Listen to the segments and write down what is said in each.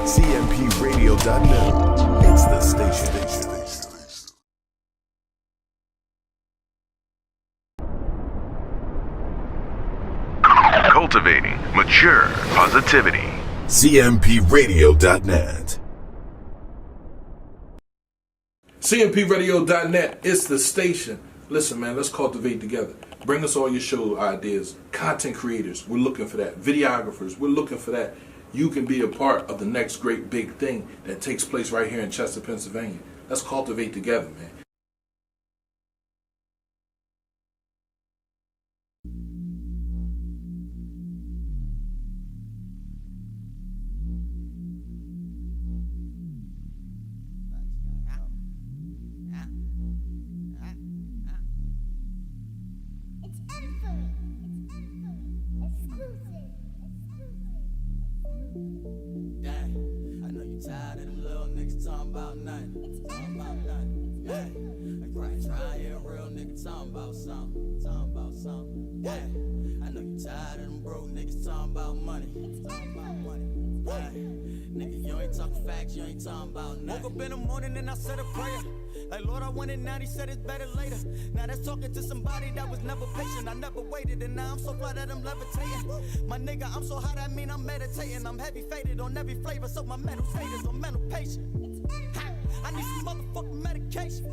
CMPRadio.net. It's the station. Cultivating mature positivity. CMPRadio.net. CMPRadio.net, it's the station. Listen, man, let's cultivate together. Bring us all your show ideas. Content creators, we're looking for that. Videographers, we're looking for that. You can be a part of the next great big thing that takes place right here in Chester, Pennsylvania. Let's cultivate together, man. Woke up in the morning and I said a prayer. Like, Lord, I want it now, he said it's better later. Now that's talking to somebody that was never patient. I never waited, and now I'm so fly that I'm levitating. My nigga, I'm so high, that mean I'm meditating. I'm heavy faded on every flavor, so my mental state is on mental patient. I need some motherfucking medication.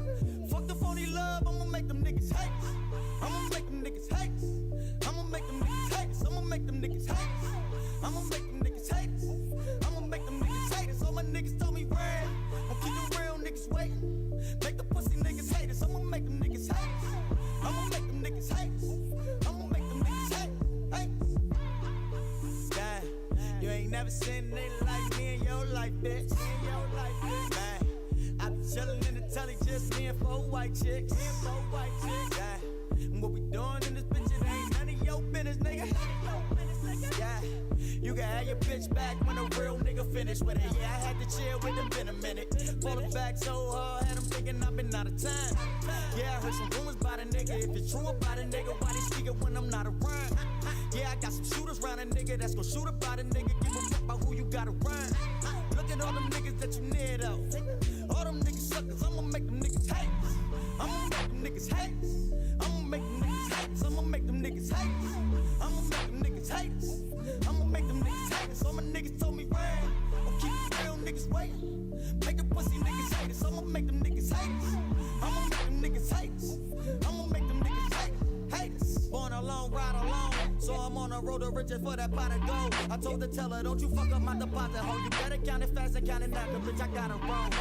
Fuck the phony love, I'ma make them niggas hate. I'ma make them niggas hate. I'ma make them niggas hate. I'ma make them niggas hate. I'ma make them niggas hate. I'ma make them niggas hate. So my niggas told me red. I'm keeping real niggas waiting. Make the pussy niggas hate us. I'ma make them niggas hate. I'ma make them niggas hate. I'ma make them niggas hate. Damn, you ain't never seen a nigga like me in your life, bitch. Man, I be chillin' in the telly, just me and 4 white chicks. Yeah, and what we doing in this bitch, it ain't none of your business, nigga. Yeah, you can have your bitch back when a real nigga finish with it. Yeah, I had to chill with them in a minute. Falling back so hard, had them thinking I've been out of time. Yeah, I heard some rumors about a nigga. If it's true about a nigga, why they speaking when I'm not around? Yeah, I got some shooters round a nigga that's gon' shoot about a nigga. Give a fuck about who you got around. Look at all them niggas that you near though. All them niggas suckers, I'ma make them niggas hate. I'ma make them niggas hate. I'ma make them niggas hate. I'ma make them niggas hate. I'ma make them niggas hate. I'ma make them niggas hate. So my niggas told me red. I'm keeping real niggas waiting. Make the pussy niggas hate. I'ma make them niggas hate. I'ma make them niggas hate. I'ma make them niggas hate. Haters. Born alone, ride alone. So I'm on the road to riches for that pot of gold. I told the teller, don't you fuck up my deposit hole. You better count it fast and count it now, cause bitch, I got it wrong.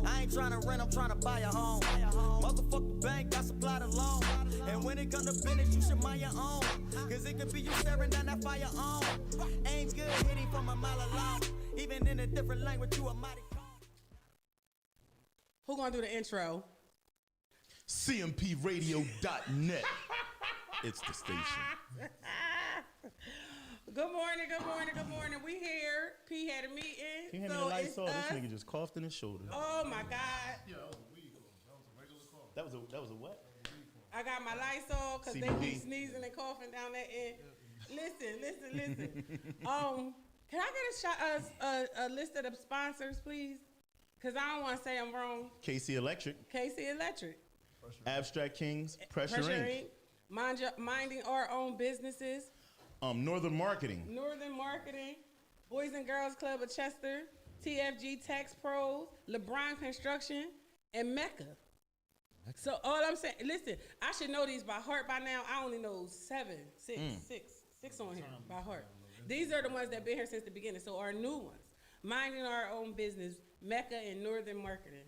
I ain't tryna rent, I'm tryna buy a home. Motherfucker bank, I supply the loan. And when it come to business, you should mind your own. Cause it could be you staring down that fire on. Aim's good, hitting from a mile alone. Even in a different language, you a mighty cone. Who gonna do the intro? CMPRadio.net. It's the station. Good morning. We here. P had a meeting. He handed me the lights off. This nigga just coughed in his shoulder. Oh my God. Yeah, that was a weed cough. That was a regular cough. That was a what? I got my lights off because they be sneezing and coughing down that end. Listen. Can I get a list of the sponsors, please? Because I don't want to say I'm wrong. KC Electric. Abstract Kings. Pressure Inc. Minding our own businesses. Northern Marketing. Boys and Girls Club of Chester. TFG Tax Pros. LeBron Construction. And Mecca. So all I'm saying, listen, I should know these by heart by now. I only know six on here by heart. These are the ones that been here since the beginning. So our new ones. Minding Our Own Business. Mecca and Northern Marketing.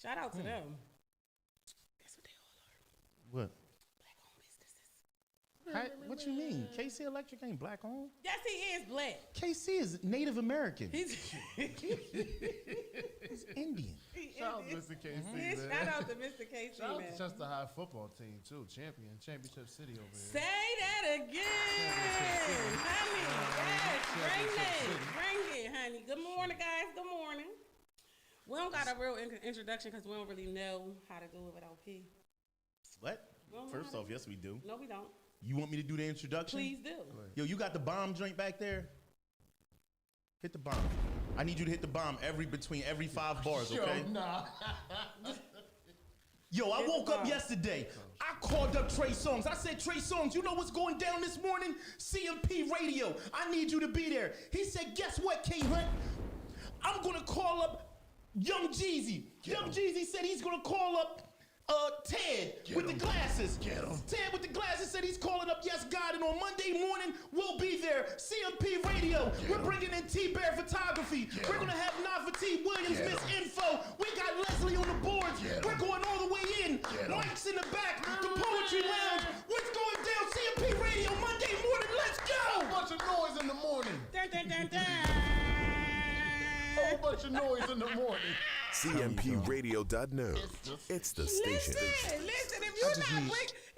Shout out to them. Guess what they all are? What? Black-owned businesses. What you mean? KC Electric ain't black owned? Yes, he is black. KC is Native American. He's Indian. Shout out to Mr. KC, man. Shout out to Mr. KC, Shout out man. to Chester High football team, too. Championship City over here. Say that again. Honey, yes. Bring it, honey. Good morning, guys. Good morning. We don't got a real introduction because we don't really know how to do it without P. What? First off, yes, we do. No, we don't. You want me to do the introduction? Please do. Yo, you got the bomb joint back there? Hit the bomb. I need you to hit the bomb between every 5 bars, okay? Yo, nah. Yo, I woke up yesterday. I called up Trey Songz. I said, Trey Songz, you know what's going down this morning? CMP Radio. I need you to be there. He said, guess what, K-Hunt? I'm going to call up Young Jeezy. Young Jeezy said he's going to call up Ted with the glasses. Ted with the glasses said he's calling up Yes God, and on Monday morning we'll be there. CMP Radio. We're bringing in T-Bear Photography. We're gonna have Nafa T. Williams, Miss Info. We got Leslie on the boards. We're going all the way in. Mike's in the back. The Poetry Lounge. What's going down? CMP Radio Monday morning. Let's go. Whole bunch of noise in the morning. Dun, dun, dun, dun. Whole bunch of noise in the morning. CMPRadio.no. It's the station. Listen.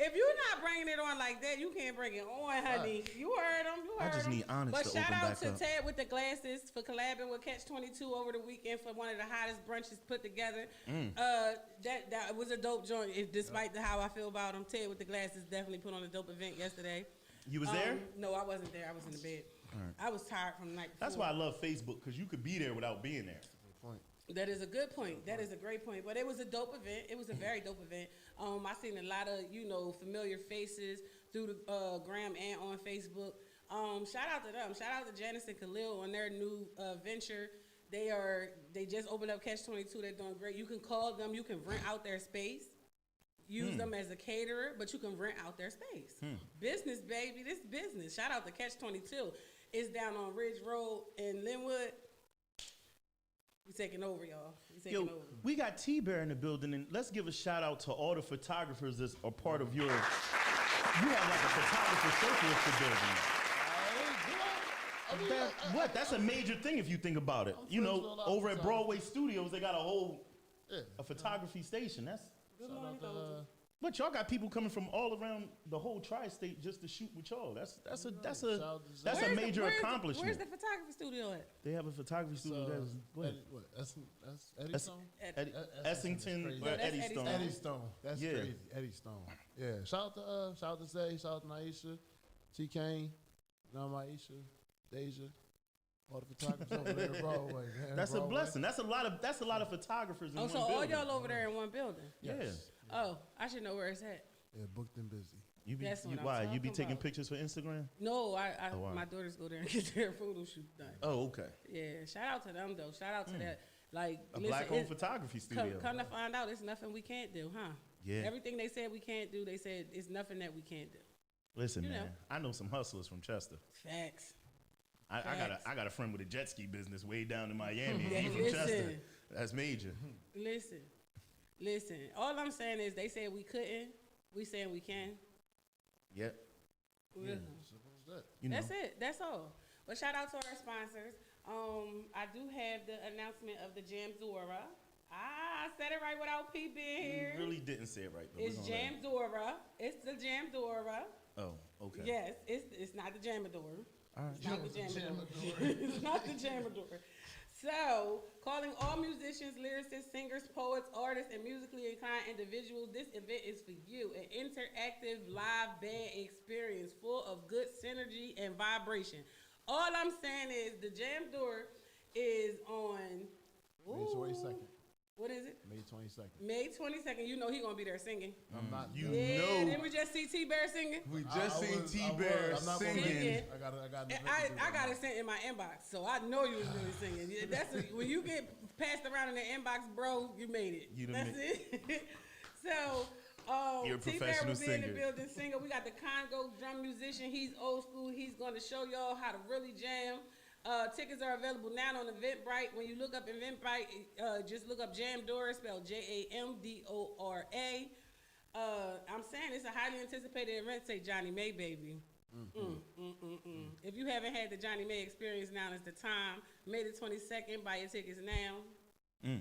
If you're not bringing it on like that, you can't bring it on, honey. You heard him. I just need Onyx But to shout open out back to up. Ted with the glasses for collabing with Catch 22 over the weekend for one of the hottest brunches put together. That was a dope joint. Despite how I feel about him, Ted with the glasses definitely put on a dope event yesterday. You was there? No, I wasn't there. I was in the bed. I was tired from the night before. That's why I love Facebook, because you could be there without being there. That is a good point. That is a great point. But it was a dope event. It was a very dope event. I seen a lot of, familiar faces through the gram and on Facebook. Shout out to them. Shout out to Janice and Khalil on their new venture. They just opened up Catch 22. They're doing great. You can call them. You can rent out their space. Use them as a caterer, but you can rent out their space. Business, baby. This business. Shout out to Catch 22. It's down on Ridge Road in Linwood. We taking over, y'all. We taking over. We got T-Bear in the building, and let's give a shout out to all the photographers that are part of your. You have like a photographer circle at the building. What? That's a major thing if you think about it. Over at Broadway Studios, they got a whole a photography station. That's. Good morning, But y'all got people coming from all around the whole tri-state just to shoot with y'all. That's a major accomplishment. Where's the photography studio at? They have a photography studio that's go ahead. That's Eddystone? Essington or that's Eddystone. Eddystone. That's crazy. Eddystone. Yeah. Shout out to Zay. Shout out to Naisha, T. Kane, Maisha, Deja. All the photographers over there at Broadway. Man, That's Broadway. a blessing. That's a lot of photographers in one So building. all y'all over there in one building? Yeah. Oh, I should know where it's at. Yeah, booked and busy. That's what I'm why? You be talking taking about. pictures for Instagram? No, wow. my daughters go there and get their photo shoot done. Oh, okay. Yeah, shout out to them though. Shout out to that. Like, A listen, black-owned photography studio. Come to find out, it's nothing we can't do, huh? Yeah. Everything they said we can't do, they said it's nothing that we can't do. Listen, You man. know. I know some hustlers from Chester. Facts. I got a friend with a jet ski business way down in Miami. Yeah, He from listen. Chester. That's major. Listen. All I'm saying is they said we couldn't. We saying we can. Yep. Listen. You know. That's it. That's all. But shout out to our sponsors. I do have the announcement of the Jam Dora. I said it right without P being here. You really didn't say it right. But It's Jam Dora. It's the Jam Dora. Oh, okay. Yes, it's not the Jamador. All right. It's not the Jamador. It's not the Jamador. So, calling all musicians, lyricists, singers, poets, artists, and musically inclined individuals, this event is for you. An interactive live band experience full of good synergy and vibration. All I'm saying is the Jam Door is on May 22nd. What is it? May 22nd. May 22nd. You know he gonna be there singing. I'm not. You Yeah, know. didn't we just see T-Bear singing? We just seen T-Bear I'm not gonna singing. make it. I got an event to do I got it sent in my inbox, so I know you was really singing. Yeah, when you get passed around in the inbox, bro, you made it. You done That's it. So, You're a T-Bear professional will be in the singer. building singer. We got the Congo drum musician. He's old school. He's going to show y'all how to really jam. Tickets are available now on Eventbrite. When you look up Eventbrite, just look up Jam Dora, spelled Jamdora. I'm saying it's a highly anticipated event. Say Johnny May, baby. If you haven't had the Johnny May experience, now is the time. May the 22nd, buy your tickets now.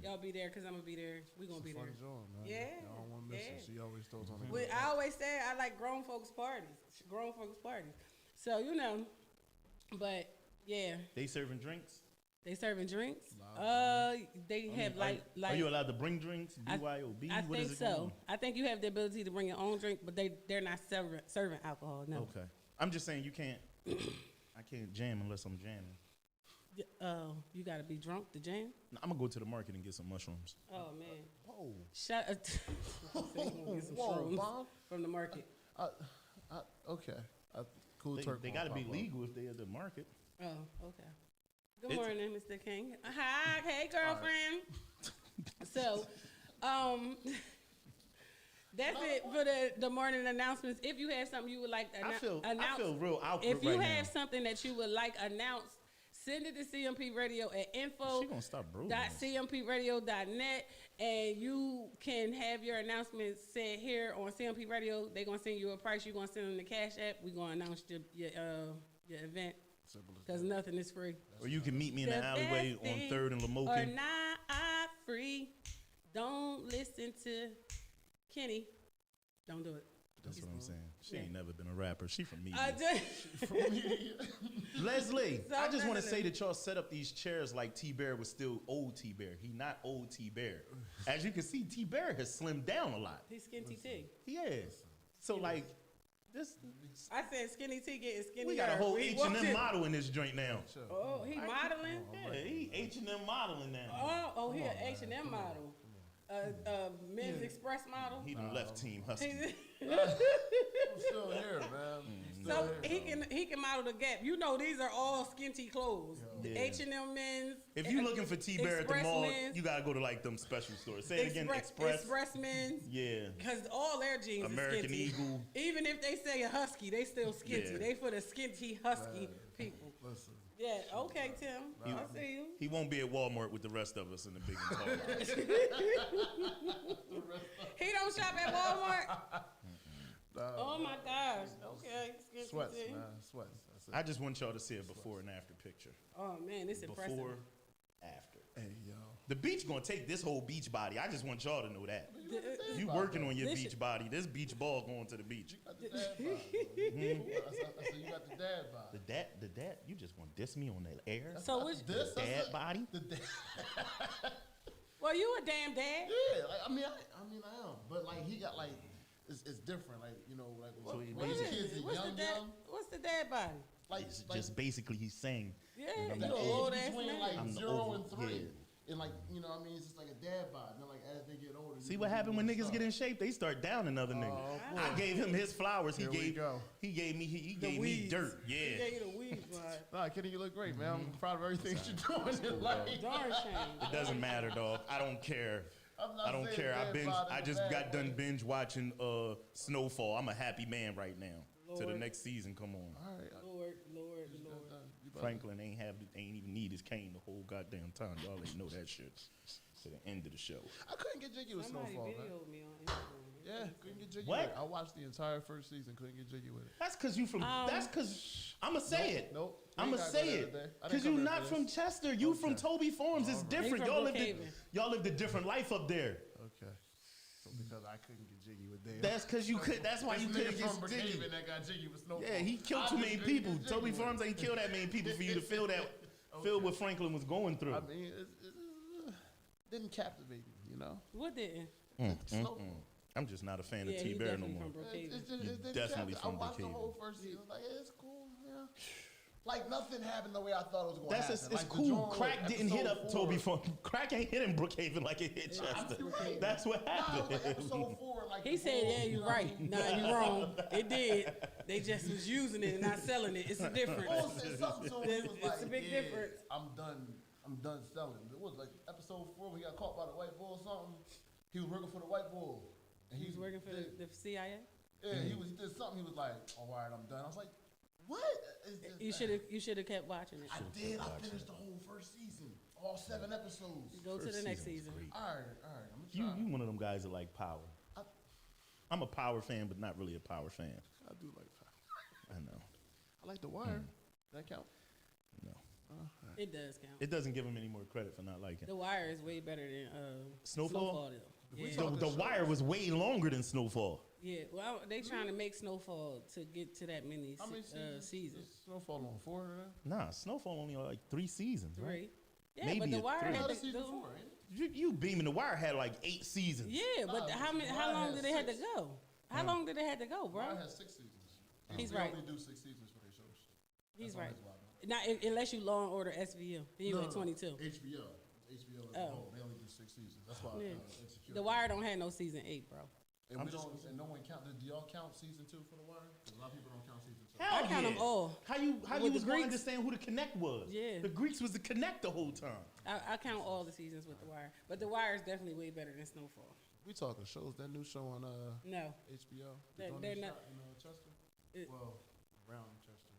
Y'all be there because I'm going to be there. We're going to be there. Fun joint, man. Yeah, I don't want to miss it. yeah. She always throws on the I always say I like grown folks parties. So, but yeah, They serving drinks? they serving drinks. They have Are you allowed to bring drinks? BYOB? I What think is it going so. on? I think you have the ability to bring your own drink, but they're not serving alcohol. No. Okay. I'm just saying you can't. I can't jam unless I'm jamming. you gotta be drunk to jam? I'm gonna go to the market and get some mushrooms. Oh man. Oh, Shut up. Get some whoa, shrooms Bob. from the market. Okay. Cool Turk. They gotta be legal if they at the market. Oh, okay. Good It's- morning, Mr. King. Hi, hey, girlfriend. So, that's it for the morning announcements. If you have something you would like to I feel announce, real awkward if you right have now. something that you would like announced, send it to CMP Radio at info. She gonna stop bro. .cmpradio.net, and you can have your announcements said here on CMP Radio. They're gonna send you a price. You're gonna send them the Cash App. We're gonna announce your event because nothing is free. Or you can meet me in the The alleyway best on thing 3rd and Or Lamoken. not free. Don't listen to Kenny. Don't do it. That's what I'm saying. She Yeah. ain't never been a rapper. She from media. I just, Leslie, So I just want to none say of that y'all set up these chairs like T-Bear was still old T-Bear. He not old T-Bear. As you can see, T-Bear has slimmed down a lot. he's skinny T. He has. So like, this I said skinny T getting skinnier. we got a whole We H&M walked in- model in this joint now. Oh, he modeling? Yeah, he H&M modeling now. Oh, he an H&M model. Men's Express model. He the left team husky. He's- I'm still here, man. So he can model the Gap. You know these are all skinty clothes. The Yeah. H&M men's. If you looking for T-Bear at the Express it men's, you gotta go to like them special stores. Say it again, Express. Express men's. Yeah. Cause all their jeans American are skinty. Eagle. Even if they say a husky, they still skinty. Yeah. They for the skinty husky people. Listen. Yeah. Okay, Tim. I see you. He won't be at Walmart with the rest of us in the big and tall aisle. He don't shop at Walmart. Oh my gosh. Okay. Skinty Sweats, T. man. Sweats. That's it. I just want y'all to see a before and after picture. Oh man, it's impressive. Before, after. Hey, yo. The beach gonna take this whole beach body. I just want y'all to know that. You body, working on your This beach body. This beach ball going to the beach. Got the dad vibe. I said you got the dad vibe. The dad, you just want to diss me on the air? So which? This Dad body? The dad. Well, you a damn dad. Yeah, like, I mean, I am, but like he got like, it's different. Like you know, like So when he when What his is kids it? are What's young, the dad? young, What's the dad body? like It's just basically he's saying, Yeah, the you age old ass between man. like I'm the 0 oval- and 3, yeah. and like you know, what I mean, it's just like a dad bod. And then like as they get older, see you what know, happened when more niggas stuff. get in shape? They start downing other niggas. boy. I gave him his flowers. Here we go. He gave me he The gave me weeds. dirt. He Yeah. gave you the weeds, boy. Nah, Kenny, you look great, man. I'm proud of everything that you're doing in life. Darn shame. It doesn't matter, dog. I don't care. I'm not I don't saying care. dad bod in I a just bad got done way. binge watching Snowfall. I'm a happy man right now. To the Lord. next season, come on. All right, Lord. you about Franklin ain't even need his cane the whole goddamn time. Y'all ain't know that shit. To the end of the show. I couldn't get jiggy with Somebody Snowfall, man. videoed me on Instagram. Yeah, couldn't get jiggy What? with it. I watched the entire first season, couldn't get jiggy with it. That's cause you from. That's cause I'ma say it. Nope. I'ma We ain't gotta say go there it. today. I Cause didn't you come here not for from this. Chester. You from Okay. Toby Farms. It's different. He from Brookhaven. Y'all lived a different life up there. Okay. So because I couldn't get jiggy with Dale. That's cause you could. That's why you This couldn't nigga get from sticky. Brookhaven that got jiggy with Snowfall. Yeah, he killed I too just many couldn't people. get jiggy Toby with it. Farms ain't killed that many people for you to feel that. Feel what Franklin was going through. I mean, it didn't captivate me, you know? What didn't? Snowfall. I'm just not a fan Yeah, of he T-Bear no definitely more. from Brookhaven. It didn't definitely captivate. from I watched the Brookhaven. whole first season. Like, yeah, it's cool, yeah. Like, nothing happened the way I thought it was going to That's happen. it's Like, the cool. joint Crack was didn't hit up episode Toby 4. Farms. Crack ain't hit in Brookhaven like it hit Chester. You're right. That's what No, happened. like episode 4, like He the said, whole, "Yeah, you you're know what I right. mean? Nah, you're wrong. It did. They just was using it and not selling it. It's a difference." Paul said something to him. He was It's like, a big yeah, difference. I'm done selling. It was like episode 4 when he got caught by the white bull or something. He was working for the white bull. And He was working for the CIA. Yeah, he did something. He was like, all right, I'm done. I was like, what? It's just, You should have kept watching it. I did. I finished the whole first season, all 7 episodes. Go to the next season. All right. I'm gonna try. You one of them guys that like power. I'm a power fan, but not really a power fan. I do like power. I know. I like The Wire. That count? No. It does count. It doesn't give him any more credit for not liking. The Wire is way better than Snowfall? though. we Yeah. talk- The Wire was way longer than Snowfall. Yeah, well, they trying to make Snowfall to get to that many How many seasons. is Snowfall on 4 of them? Nah, Snowfall only like 3 seasons, right? 3. Yeah, Maybe but the a Wire three. had Another to season do. 4, ain't it? You beaming the Wire had like 8 seasons. Yeah, but Nah, how many? The How Wire long has did they have to 6. go? How long did they have to go, bro? Wire has 6 seasons. He's They right. only do 6 seasons for their shows. He's That's right. always wild. Not unless you Law and Order SVU. Then you at 22. HBO. HBO as a whole. They only do 6 seasons. That's why Yeah. Insecure. The Wire don't have no season 8, bro. And we don't. And no one count. Do y'all count season 2 for The Wire? 'Cause a lot of people don't count season 2. Hell I count yeah. them all. How you With was the going to Greeks. understand who the Connect was? Yeah. The Greeks was the Connect the whole time. I count all the seasons with The Wire. But The Wire is definitely way better than Snowfall. We talking shows. That new show on No. HBO. They're Don't they not- shot in Chester. It- Well, around Chester.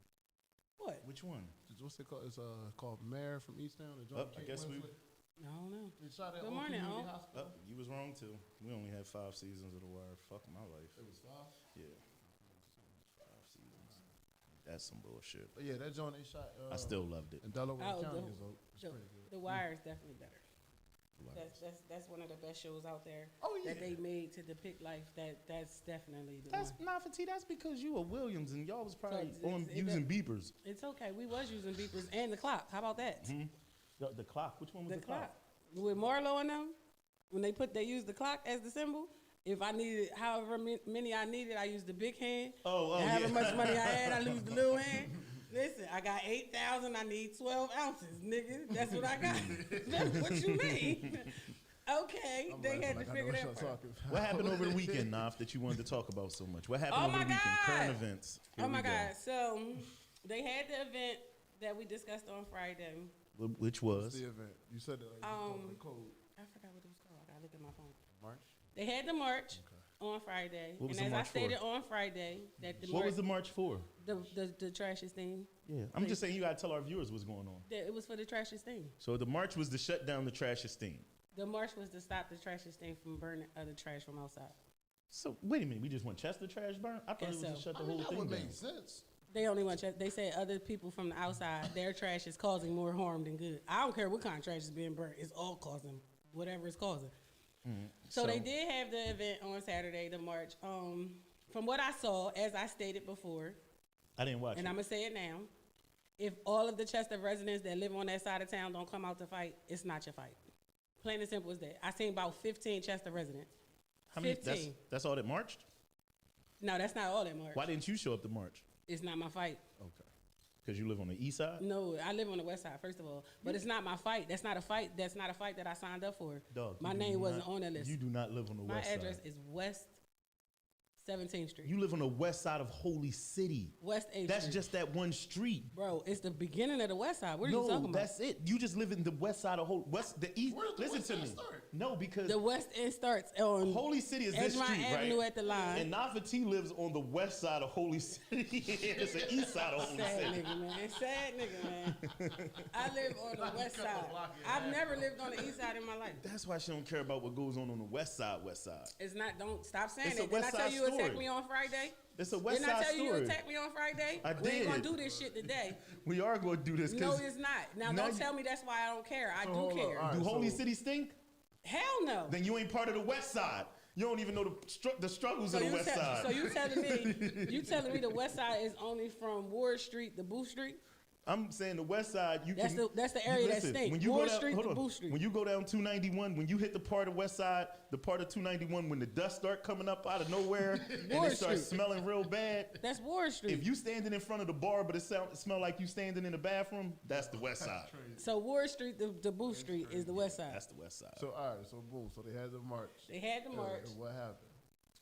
What? Which one? What's it called? It's called Mayor from Easttown. The joint I with Kate guess we. Winslet. I don't know. They shot at Good Old morning, Community Al. Hospital. You was wrong too. We only had 5 seasons of The Wire. Fuck my life. It was 5. Yeah. 5 seasons. That's some bullshit. But yeah, that joint they shot. I still loved it. in Delaware Oh, County the- is it's The, pretty good. the Wire is definitely better. Wire That's one of the best shows out there. Oh, yeah. That they made to depict life. That's definitely the That's one. not for T. That's because you were Williams and y'all was probably So on it using does- beepers. It's okay. We was using beepers and the clock. How about that? The clock. Which one was The the clock? clock. With Marlo and them, when they used the clock as the symbol. If I needed however many I needed, I used the big hand. And however yeah. much money I had, I lose the little hand. Listen, I got 8,000. I need 12 ounces, nigga. That's what I got. That's what you mean. Okay, I'm they laughing had like to I know figure what that y'all part. talking about. What happened over the weekend, Naf, that you wanted to talk about so much? What happened Oh over my the weekend? God. Current events. Here Oh my we go. God! So they had the event that we discussed on Friday. Which What's was? the event? You said that like, the code I forgot what it was called. I gotta look at my phone. March. They had the march on Friday, What was and the as I march for? stated on Friday, that the What march, was the march for? the trashiest thing. Yeah, I'm just saying you gotta tell our viewers what's going on. That it was for the trashiest thing. So the march was to shut down the trashiest thing. The march was to stop the trashiest thing from burning other trash from outside. So wait a minute, we just want Chester trash burn? I thought Guess it was to so. shut the I mean, whole that thing would down. make sense. They only want trash. They said other people from the outside, their trash is causing more harm than good. I don't care what kind of trash is being burnt. It's all causing whatever it's causing. So they did have the event on Saturday, the march. From what I saw, as I stated before, I didn't watch and it. I'm gonna say it now, if all of the Chester residents that live on that side of town don't come out to fight, it's not your fight. Plain and simple as that. I seen about 15 Chester residents. How many? 15. That's all that marched? No, that's not all that march. Why didn't you show up to march? It's not my fight. Okay. Because you live on the east side? No, I live on the west side, first of all. But it's not my fight. That's not a fight. That's not a fight that I signed up for. Dog, My you do name wasn't not- on that list. You do not live on the My west address side. is West 17th Street. You live on the west side of Holy City. West 8th That's Street. just that one street. Bro, it's the beginning of the west side. What are you talking No, about? that's it. You just live in the west side of the east. Where does the Listen west to side me. start? No, because The west end starts on Holy City is this Edgemont street, Avenue right? at the line. And Nafati lives on the west side of Holy City. It's the east side of Holy Sad City. nigga, man. Sad nigga, man. I live on the west side. I've never lived on the east side in my life. That's why she don't care about what goes on the west side. It's not, don't stop saying It's a it. Didn't I west tell side you attack story. me on Friday? It's a west Didn't I side tell you story. you attack me on Friday? I We ain't gonna did. do this shit today. We are going to do this No, because it's not. Now, Now don't you- tell me that's why I don't care. I So do hold up. care. All right. do Holy so- City stink? Hell no. Then you ain't part of the west side. You don't even know the struggles of the west side. So you telling me the west side is only from Ward Street to Booth Street? I'm saying the west side. That's can, the area that listen, stink. When you Ward go down, Street hold to on. Booth Street. When you go down 291, when you hit the part of west side, the part of 291, when the dust start coming up out of nowhere and Ward it starts Street. smelling real bad. That's Ward Street. If you standing in front of the bar, but it smell like you standing in the bathroom, that's the west side. So Ward Street to Booth Street is the west side. That's the west side. So all right. So boom. So they had the march. They had the march. And what happened?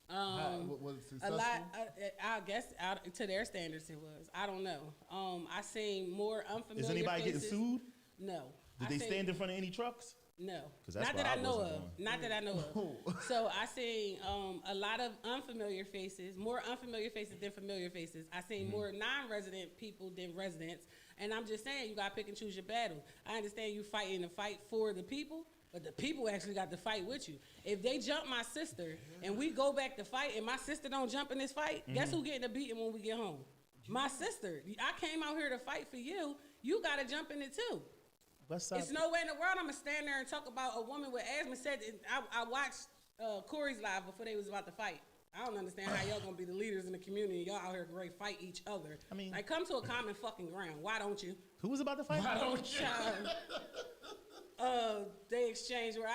Was it A successful? lot, I guess, to their standards, it was. I don't know. I seen more unfamiliar Is anybody faces. getting sued? No. Did I they seen- stand in front of any trucks? No, 'Cause that's not why that I I know wasn't of. going. Not that I know of. So I seen a lot of unfamiliar faces, more unfamiliar faces than familiar faces. I seen more non-resident people than residents, and I'm just saying you gotta pick and choose your battle. I understand you fighting the fight for the people, but the people actually got to fight with you. If they jump my sister and we go back to fight, and my sister don't jump in this fight, guess who getting a beating when we get home? My sister. I came out here to fight for you. You gotta jump in it too. West side. It's no way in the world I'm gonna stand there and talk about a woman with asthma. Said I watched Corey's live before they was about to fight. I don't understand how y'all gonna be the leaders in the community. Y'all out here great fight each other. I mean- like come to a common fucking ground. Why don't you? Who was about to fight? Child. They exchange where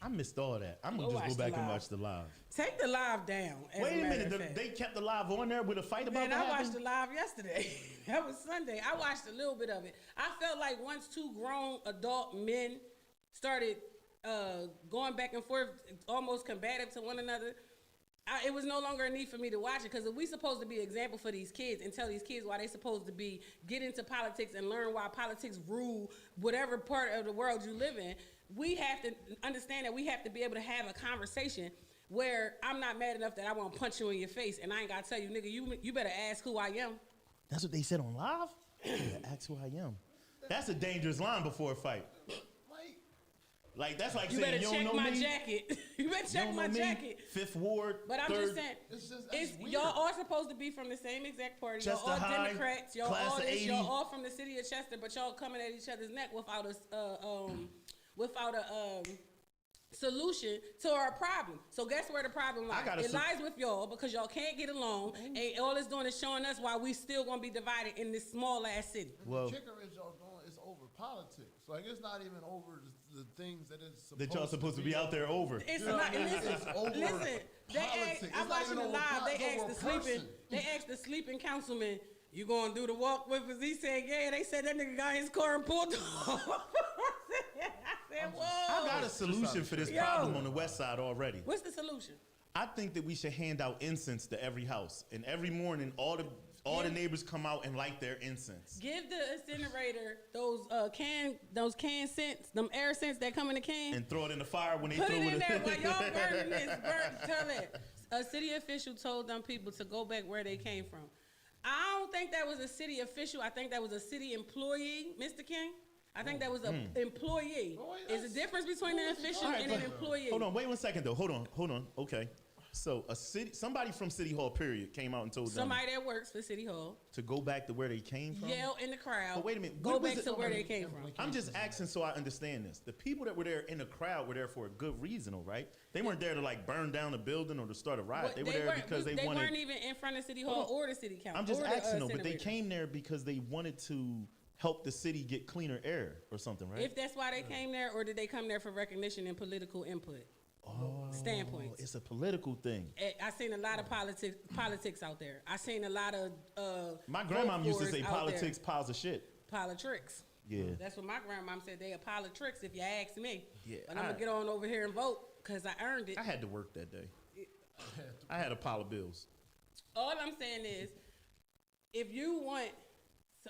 I missed all that. I'm gonna Go just go watch back the and live. watch the live. Take the live down. as Wait a matter minute, of fact. they kept the live on there with a fight about Man, what I happened? watched the live yesterday. That was Sunday. I watched a little bit of it. I felt like once two grown adult men started going back and forth, almost combative to one another, it was no longer a need for me to watch it, because if we supposed to be an example for these kids and tell these kids why they supposed to be get into politics and learn why politics rule whatever part of the world you live in, we have to understand that we have to be able to have a conversation where I'm not mad enough that I want to punch you in your face and I ain't got to tell you, nigga, you better ask who I am. That's what they said on live? Yeah, ask who I am. That's a dangerous line before a fight. Like, that's like You saying, better you check don't know my me? jacket. You better You check don't my know me? jacket. Fifth Ward, But I'm third, just saying, It's just it's, that's weird. y'all all supposed to be from the same exact party. Y'all Chester all High, Democrats. Y'all class all of this. 80. Y'all all from the city of Chester, but y'all coming at each other's neck without a solution to our problem. So guess where the problem lies? It lies with y'all, because y'all can't get along, and all it's doing is showing us why we still gonna be divided in this small ass city. Well, The kicker is y'all doing it's over politics. Like it's not even over the things that it's supposed that y'all supposed to be out there over. It's You know not. what I mean? Listen, It's over listen. They politics. asked, It's I'm not watching even the over live. it's They asked over the a sleeping. person. They asked the sleeping councilman, "You gonna do the walk with us?" He said, "Yeah." They said that nigga got his car and pulled off. I said, "Whoa." I got a solution for this Yo. problem on the west side already. What's the solution? I think that we should hand out incense to every house, and every morning all the neighbors come out and light their incense. Give the incinerator those can scents, them air scents that come in the can. And throw it in the fire when they Put throw it it in there while y'all burning this. Tell it. A city official told them people to go back where they came from. I don't think that was a city official. I think that was a city employee, Mr. King. I think that was an employee. There's a difference between an official and an employee. Hold on, wait 1 second though. Hold on. Okay. So somebody from City Hall, period, came out and told them Somebody that works for City Hall. to go back to where they came from. Yell in the crowd. But wait a minute, Go what was back it- to where they came from. I'm just asking so I understand this. The people that were there in the crowd were there for a good reason, all right? They weren't there to like burn down a building or to start a riot. What- They were there weren't- because they wanted. weren't even in front of City Hall or the city council. I'm just or the, asking though, but they incinerator. came there because they wanted to help the city get cleaner air or something, right? If that's why they came there, or did they come there for recognition and political input? Standpoints. It's a political thing. I seen a lot of politics out there. I seen a lot of My grandmom used to vote say forwards out politics there. piles of shit. Politricks. Yeah. That's what my grandmom said. They are politricks if you ask me. Yeah, But I'm gonna get on over here and vote because I earned it. I had to work that day. I had a pile of bills. All I'm saying is, if you want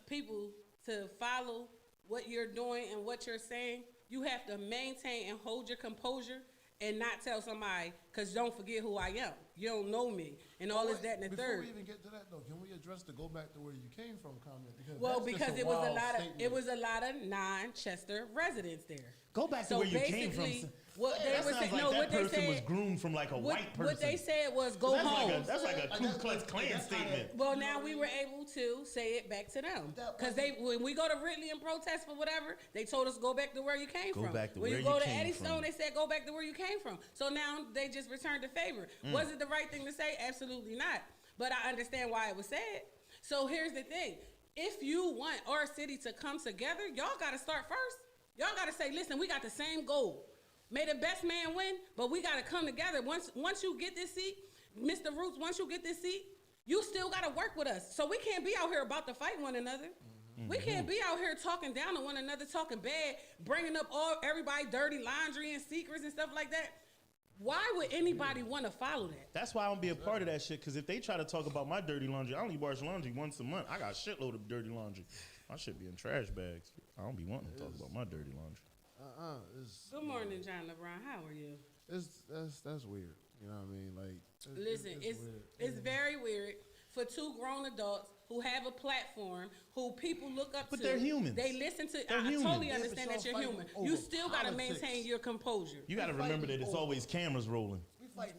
people to follow what you're doing and what you're saying, you have to maintain and hold your composure and not tell somebody, because don't forget who I am. You don't know me. And all this, that, and the Before third. we even get to that though, can we address the go back to where you came from comment? Well, that's just because it was a wild lot of statement. non-Chester residents there. Go back to So where you came from. basically, what they That were sounds saying, like no, that what they person was said, groomed from like a white person. what they said was go that's home. Like that's like a Ku Klux Klan statement. Well, now we were able to say it back to them, because when we go to Ridley and protest for whatever, they told us go back to where you came Go from. back to when where you you go to came Eddystone, from. they said go back to where you came from. So now they just returned the favor. Was it the right thing to say? Absolutely not. But I understand why it was said. So here's the thing: if you want our city to come together, y'all got to start first. Y'all got to say, listen, we got the same goal. May the best man win, but we got to come together. Once you get this seat, Mr. Roots, once you get this seat, you still got to work with us. So we can't be out here about to fight one another. We can't be out here talking down on one another, talking bad, bringing up everybody dirty laundry and secrets and stuff like that. Why would anybody want to follow that? That's why I don't be a part of that shit. Because if they try to talk about my dirty laundry, I only wash laundry once a month. I got a shitload of dirty laundry. My shit be in trash bags. I don't be wanting to talk about my dirty laundry. Good morning, John LeBron. How are you? That's weird. You know what I mean? Like, Listen, it's very weird for two grown adults who have a platform, who people look up to. But they're humans. They listen to. They're I human. totally Yeah, but understand y'all that you're fighting human. over You still got to politics. maintain your composure. You got to remember that it's always cameras rolling.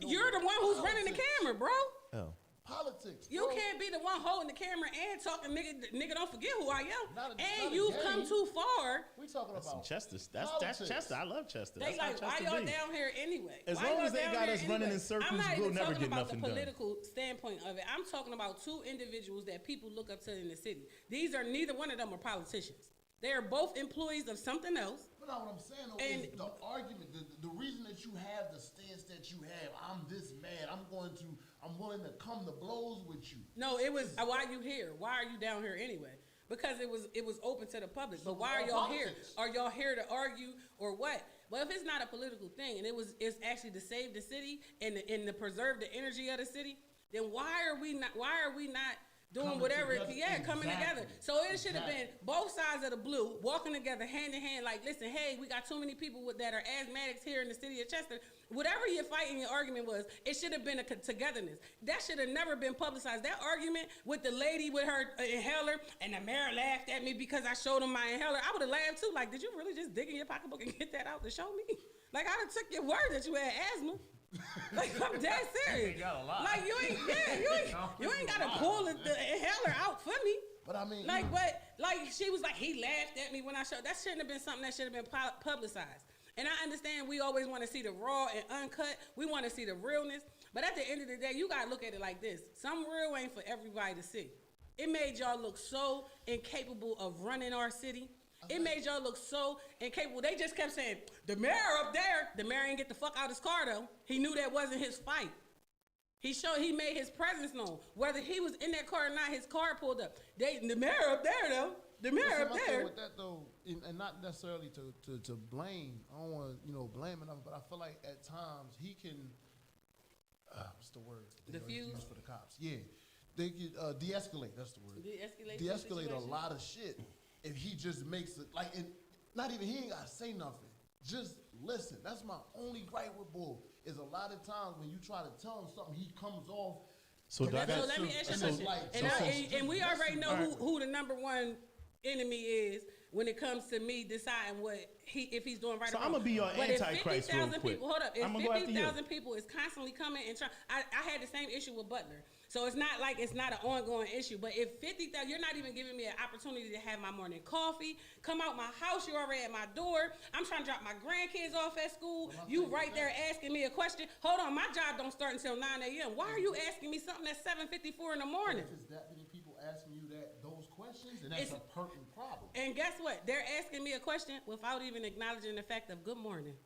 You're the one who's running the camera, bro. Oh. Politics. You bro. can't be the one holding the camera and talking, nigga. Don't forget who I am. Not a And you've game. come too far. We talking Some about Chester. That's politics. Chester. I love Chester. They That's like, how why Chester y'all be. down here anyway? As Why long y'all as they down got here us running anyway? in circles, I'm not we'll even never talking get about nothing the done. political standpoint of it. I'm talking about two individuals that people look up to in the city. These are neither one of them are politicians. They are both employees of something else. But not what I'm saying though And- is the argument, the reason that you have the stance that you have. I'm this mad. I'm willing to come to blows with you. No, it was why are you here? Why are you down here anyway? Because it was open to the public. But why are y'all here? Politics. Are y'all here to argue or what? Well, if it's not a political thing and it's actually to save the city and to preserve the energy of the city, then why are we not doing Coming whatever? together. Coming Exactly. together. So it should have been both sides of the blue walking together hand in hand. Like, listen, hey, we got too many people that are asthmatics here in the city of Chester. Whatever your fight and your argument was, it should have been a togetherness. That should have never been publicized. That argument with the lady with her inhaler and the mayor laughed at me because I showed him my inhaler. I would have laughed too. Like, did you really just dig in your pocketbook and get that out to show me? Like, I done took your word that you had asthma. Like, I'm dead serious. Like, you ain't gotta pull the inhaler out for me. But I mean, Like, she was like, he laughed at me when I showed. That shouldn't have been something that should have been publicized. And I understand we always want to see the raw and uncut. We want to see the realness. But at the end of the day, you got to look at it like this. Some real ain't for everybody to see. It made y'all look so incapable of running our city. It made y'all look so incapable. They just kept saying, the mayor up there. The mayor ain't get the fuck out his car, though. He knew that wasn't his fight. He made his presence known. Whether he was in that car or not, his car pulled up. The mayor up there, though. The mayor Listen, up my thing there. with that though, and not necessarily to blame. I don't want to blame enough, but I feel like at times he can. What's the word? They Diffuse? use for the cops. Yeah, they can de-escalate. That's the word. De-escalate a lot of shit if he just makes it like. And not even he ain't gotta say nothing. Just listen. That's my only gripe with Bull. Is a lot of times when you try to tell him something, he comes off. So do I So got- let me ask you a so question. like- And we already know who the number one enemy is when it comes to me deciding if he's doing right So or wrong. I'ma be your But if Antichrist 50,000 real quick. people, hold up, if I'ma go after you. 50,000 people is constantly coming and trying, I had the same issue with Butler. So it's not like it's not an ongoing issue. But if 50,000, you're not even giving me an opportunity to have my morning coffee, come out my house, you're already at my door. I'm trying to drop my grandkids off at school. You right there asking me a question. Hold on, my job don't start until 9 a.m. Why are you asking me something at 7:54 in the morning? If it's that many people asking you those questions, and that's It's- a pertinent problem. And guess what? They're asking me a question without even acknowledging the fact of good morning.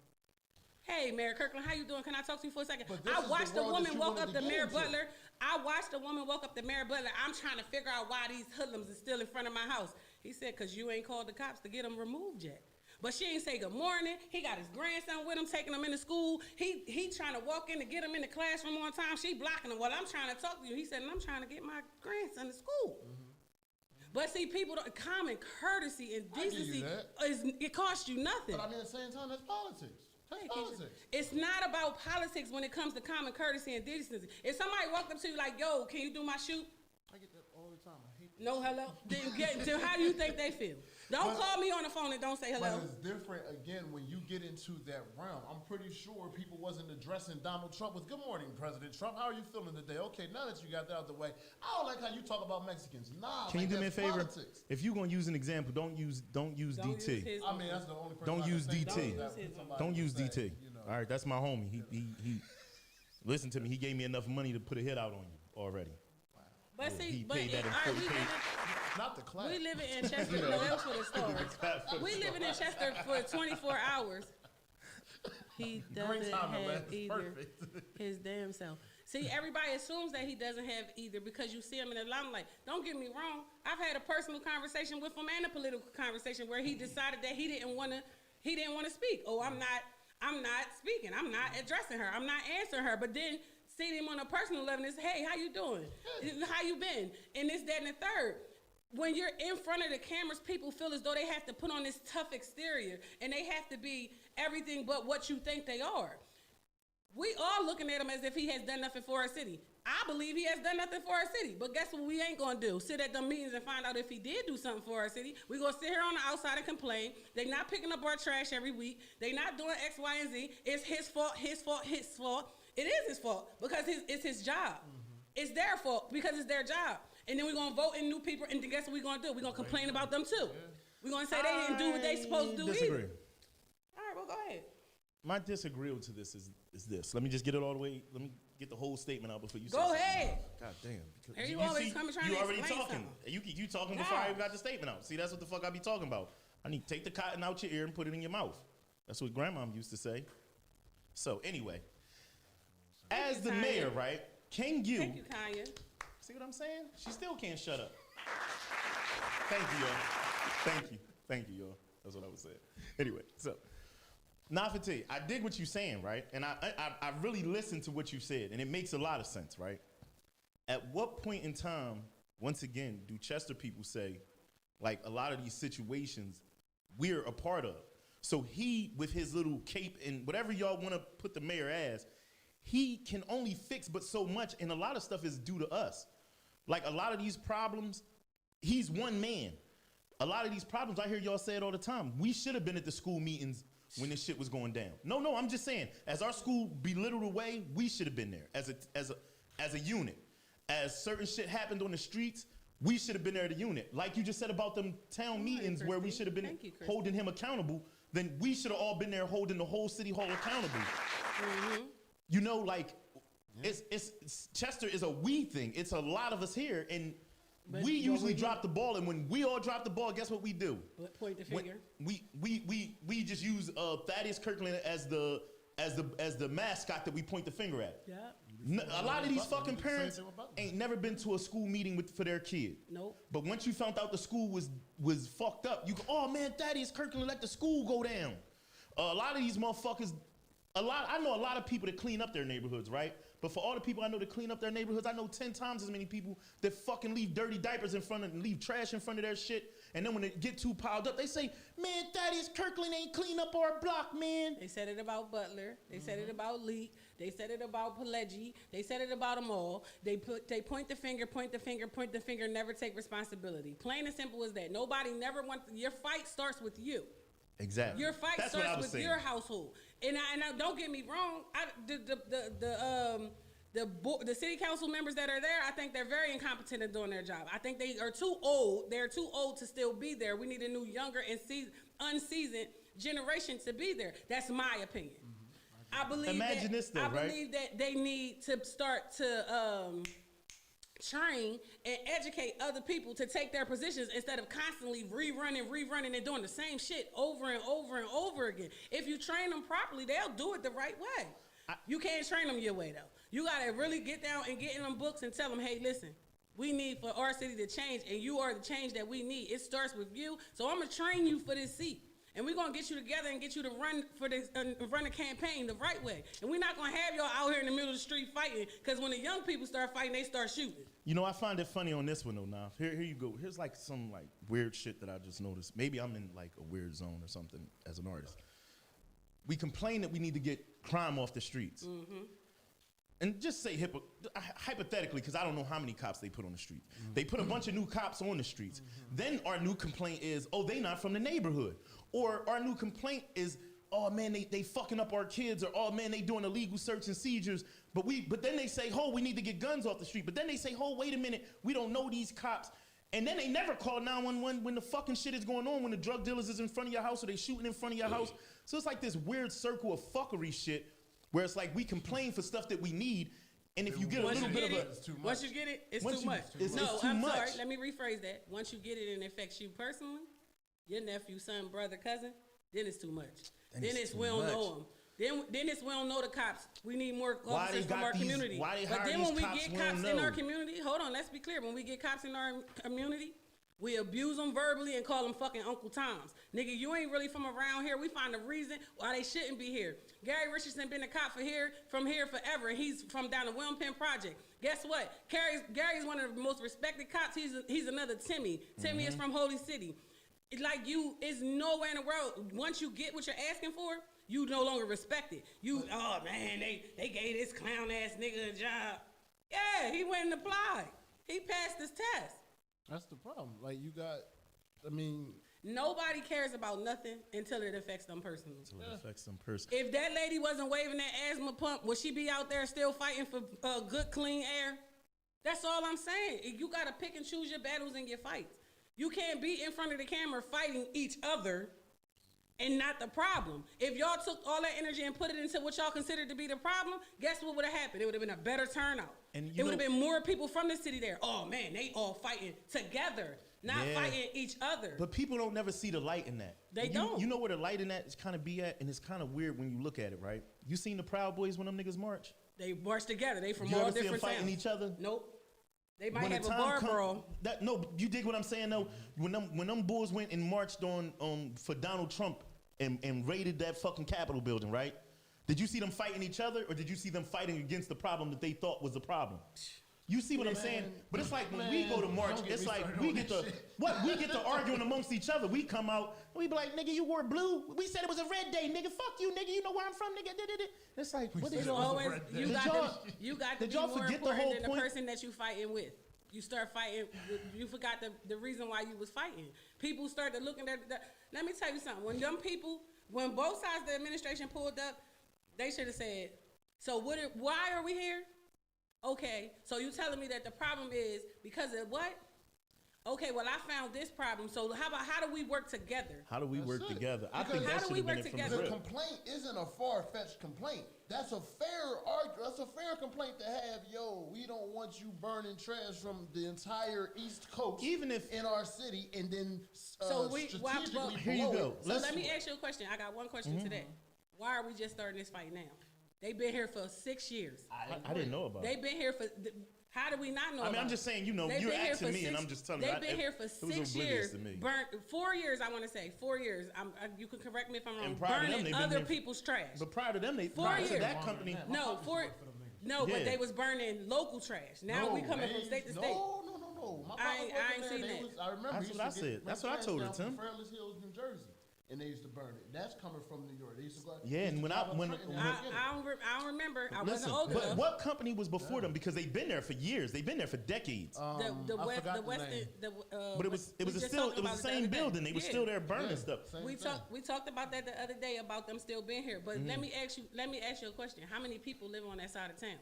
Hey, Mayor Kirkland, how you doing? Can I talk to you for a second? But this I is watched the a world that woman you walk wanted up to to get Mayor into. Butler. I watched a woman walk up to Mayor Butler. I'm trying to figure out why these hoodlums is still in front of my house. He said, because you ain't called the cops to get them removed yet. But she ain't say good morning. He got his grandson with him, taking him into school. He trying to walk in to get him in the classroom on time. She blocking him. Well, I'm trying to talk to you. He said, and I'm trying to get my grandson to school. But see, people don't, common courtesy and I give you decency, that. it costs you nothing. But I mean, at the same time, that's politics. That's Hey, Keisha, politics. it's not about politics when it comes to common courtesy and decency. If somebody walked up to you like, yo, can you do my shoot? I get that all the time. I hate that. No hello? Then how do you think they feel? Don't call me on the phone and don't say hello. But it's different again when you get into that realm. I'm pretty sure people wasn't addressing Donald Trump with "Good morning, President Trump. How are you feeling today?" Okay, now that you got that out the way, I don't like how you talk about Mexicans. Nah, Can you do me a that's favor? politics. If you're gonna use an example, don't use Don't use DT. his- I mean, that's the only person. Don't I can use think of DT. that his- somebody Don't would use say, DT. you know. All right, that's my homie. He listen to me. He gave me enough money to put a hit out on you already. But see, he but paid that in all right, full. He paid- Not the class. we living in Chester. No, that was for the story. We living in Chester for 24 hours. He doesn't timing, man. have It's either perfect. his damn self. See, everybody assumes that he doesn't have either because you see him in the limelight. Don't get me wrong. I've had a personal conversation with him and a political conversation where he decided that he didn't want to speak. Oh, I'm not speaking. I'm not addressing her. I'm not answering her. But then see him on a personal level and say, hey, how you doing? How you been? And this, that, and the third. When you're in front of the cameras, people feel as though they have to put on this tough exterior and they have to be everything but what you think they are. We all looking at him as if he has done nothing for our city. I believe he has done nothing for our city. But guess what we ain't gonna do? Sit at them meetings and find out if he did do something for our city. We gonna sit here on the outside and complain. They not picking up our trash every week. They not doing X, Y, and Z. It's his fault, his fault, his fault. It is his fault because it's his job. It's their fault because it's their job. And then we're gonna vote in new people, and then guess what we're gonna do? We're gonna complain about them too. We're gonna say they didn't do what they supposed to do Disagree. either. All right, well, go ahead. My disagreeal to this is this. Let me just get it all the way. Let me get the whole statement out before you say Go something. ahead. God damn. because Here you always come and trying you to already explain talking. something. You talking before I Nah. even got the statement out. See, that's what the fuck I be talking about. I need to take the cotton out your ear and put it in your mouth. That's what grandma used to say. So anyway, as the mayor, right? Can you? Thank you, Kanye. See what I'm saying? She still can't shut up. Thank you, y'all. Thank you, y'all. That's what I was saying. Anyway, so Nafati, I dig what you're saying, right? And I really listened to what you said, and it makes a lot of sense, right? At what point in time, once again, do Chester people say, like a lot of these situations, we're a part of? So he, with his little cape and whatever y'all want to put the mayor as, he can only fix but so much, and a lot of stuff is due to us. Like a lot of these problems, he's one man. A lot of these problems, I hear y'all say it all the time. We should have been at the school meetings when this shit was going down. No, I'm just saying, as our school belittled away, we should have been there as a unit. As certain shit happened on the streets, we should have been there as a unit. Like you just said about them town meetings where we should have been holding him accountable, then we should have all been there holding the whole city hall accountable. Mm-hmm. You know, like, it's Chester is a we thing. It's a lot of us here, and we usually drop the ball, and when we all drop the ball, guess what we do? Point the finger. We just use Thaddeus Kirkland as the mascot that we point the finger at. Yeah. A lot of these fucking parents ain't never been to a school meeting for their kid. Nope. But once you found out the school was fucked up, you go, oh man, Thaddeus Kirkland let the school go down. A lot of these motherfuckers, I know a lot of people that clean up their neighborhoods, right? But for all the people I know that clean up their neighborhoods, I know 10 times as many people that fucking leave dirty diapers in front of and leave trash in front of their shit. And then when they get too piled up, they say, man, Thaddeus Kirkland ain't clean up our block, man. They said it about Butler. They said it about Leak. They said it about Pileggi. They said it about them all. They point the finger, never take responsibility. Plain and simple as that. Nobody never wants, your fight starts with you. Exactly. Your fight starts with your household. And I don't get me wrong. The city council members that are there, I think they're very incompetent at doing their job. I think they are too old. They're too old to still be there. We need a new, younger, and unseasoned generation to be there. That's my opinion. I believe that they need to start to train and educate other people to take their positions instead of constantly rerunning and doing the same shit over and over and over again. If you train them properly, they'll do it the right way. You can't train them your way though. You gotta really get down and get in them books and tell them, hey, listen, we need for our city to change, and you are the change that we need. It starts with you, so I'm gonna train you for this seat. And we're gonna get you together and get you to run for this, run a campaign the right way. And we're not gonna have y'all out here in the middle of the street fighting, because when the young people start fighting, they start shooting. You know, I find it funny on this one though. Now, here you go. Here's like some like weird shit that I just noticed. Maybe I'm in like a weird zone or something as an artist. We complain that we need to get crime off the streets. Mm-hmm. And just say hypothetically, because I don't know how many cops they put on the streets. Mm-hmm. They put a bunch of new cops on the streets. Mm-hmm. Then our new complaint is, oh, they not from the neighborhood. Or our new complaint is, oh man, they fucking up our kids, or oh man, they doing illegal search and seizures. But then they say, oh, we need to get guns off the street. But then they say, oh, wait a minute, we don't know these cops. And then they never call 911 when the fucking shit is going on, when the drug dealers is in front of your house or they shooting in front of your house. So it's like this weird circle of fuckery shit where it's like we complain for stuff that we need, and if you get a little bit of a... Once you get it, it's too much. No, I'm sorry, let me rephrase that. Once you get it and it affects you personally, your nephew, son, brother, cousin, then it's too much. Then it's we don't know them. Then it's we don't know the cops. We need more officers from our community. But then when we get cops in our community, hold on, let's be clear. When we get cops in our community, we abuse them verbally and call them fucking Uncle Toms. Nigga, you ain't really from around here. We find a reason why they shouldn't be here. Gary Richardson been a cop from here forever. He's from down the William Penn Project. Guess what? Gary's one of the most respected cops. He's another Timmy. Timmy is from Holy City. It's like it's nowhere in the world. Once you get what you're asking for, you no longer respect it. Oh man, they gave this clown ass nigga a job. Yeah, he went and applied. He passed his test. That's the problem. Like nobody cares about nothing until it affects them personally. If that lady wasn't waving that asthma pump, would she be out there still fighting for good, clean air? That's all I'm saying. You got to pick and choose your battles and your fights. You can't be in front of the camera fighting each other and not the problem. If y'all took all that energy and put it into what y'all considered to be the problem, guess what would have happened? It would have been a better turnout. And it would have been more people from the city there. Oh man, they all fighting together. not fighting each other. But people don't never see the light in that. They don't. You know where the light in that is kind of be at, and it's kind of weird when you look at it, right? You seen the Proud Boys when them niggas march? They march together. They from You all ever see them different fighting towns. each other? Nope. They might When the have a time bar come- brawl. No, you dig what I'm saying though? When them bulls went and marched on for Donald Trump and raided that fucking Capitol building, right? Did you see them fighting each other, or did you see them fighting against the problem that they thought was the problem? You see what I'm saying? But it's like when we go to march, don't get it's me like started we on get that to shit. we get to arguing amongst each other. We come out and we be like, nigga, you wore blue. We said it was a red day, nigga. Fuck you, nigga. You know where I'm from, nigga. It's like, what did said it y'all? was a Always, red you day. got Did y'all- to, you got to did be y'all more forget the important whole than the point? person that you fighting with. You start fighting, you forgot the reason why you was fighting. People started looking at the, let me tell you something. When both sides of the administration pulled up, they should have said, so why are we here? Okay, so you telling me that the problem is because of what? Okay, well I found this problem. So how do we work together? How do we work it. together? I Because think how that do should we have been work it from together? the The rip. complaint isn't a far-fetched complaint. That's a fair argument. That's a fair complaint to have. Yo, we don't want you burning trash from the entire East Coast, Even if- in our city, and then So strategically Here you below go. it. So let me ask you a question. I got one question today. Why are we just starting this fight now? They've been here for 6 years. I didn't know about it. They've been here for. How do we not know? I mean, about I'm it? just saying, you know, They've you're been here asking for me, and six- I'm just telling you. They've been here for it was 6 oblivious years. to me. 4 years, I want to say 4 years. You can correct me if I'm wrong. And prior to them, Burning they've been other there for- people's trash. But prior to them, Four to years. that company. No, Yeah. but they was burning local trash. Now we coming from state to state. No. My I father ain't worked seen there. that. I remember. That's he used what I to said. get That's what I trash told her, down from Tim. Fairless Hills, New Jersey, and they used to burn it. That's coming from New York. They used to go. Yeah, and when I- when- I don't remember. I Listen, wasn't old but enough. what company was before them? Because they've been there for years. They've been there for decades. The I West, forgot the the Western, name. but it was we just still talked it was about the the same other day. building. They were Yeah. still there burning Yeah. stuff. Same We thing. talked about that the other day about them still being here. But Mm-hmm. let me ask you a question. How many people live on that side of town?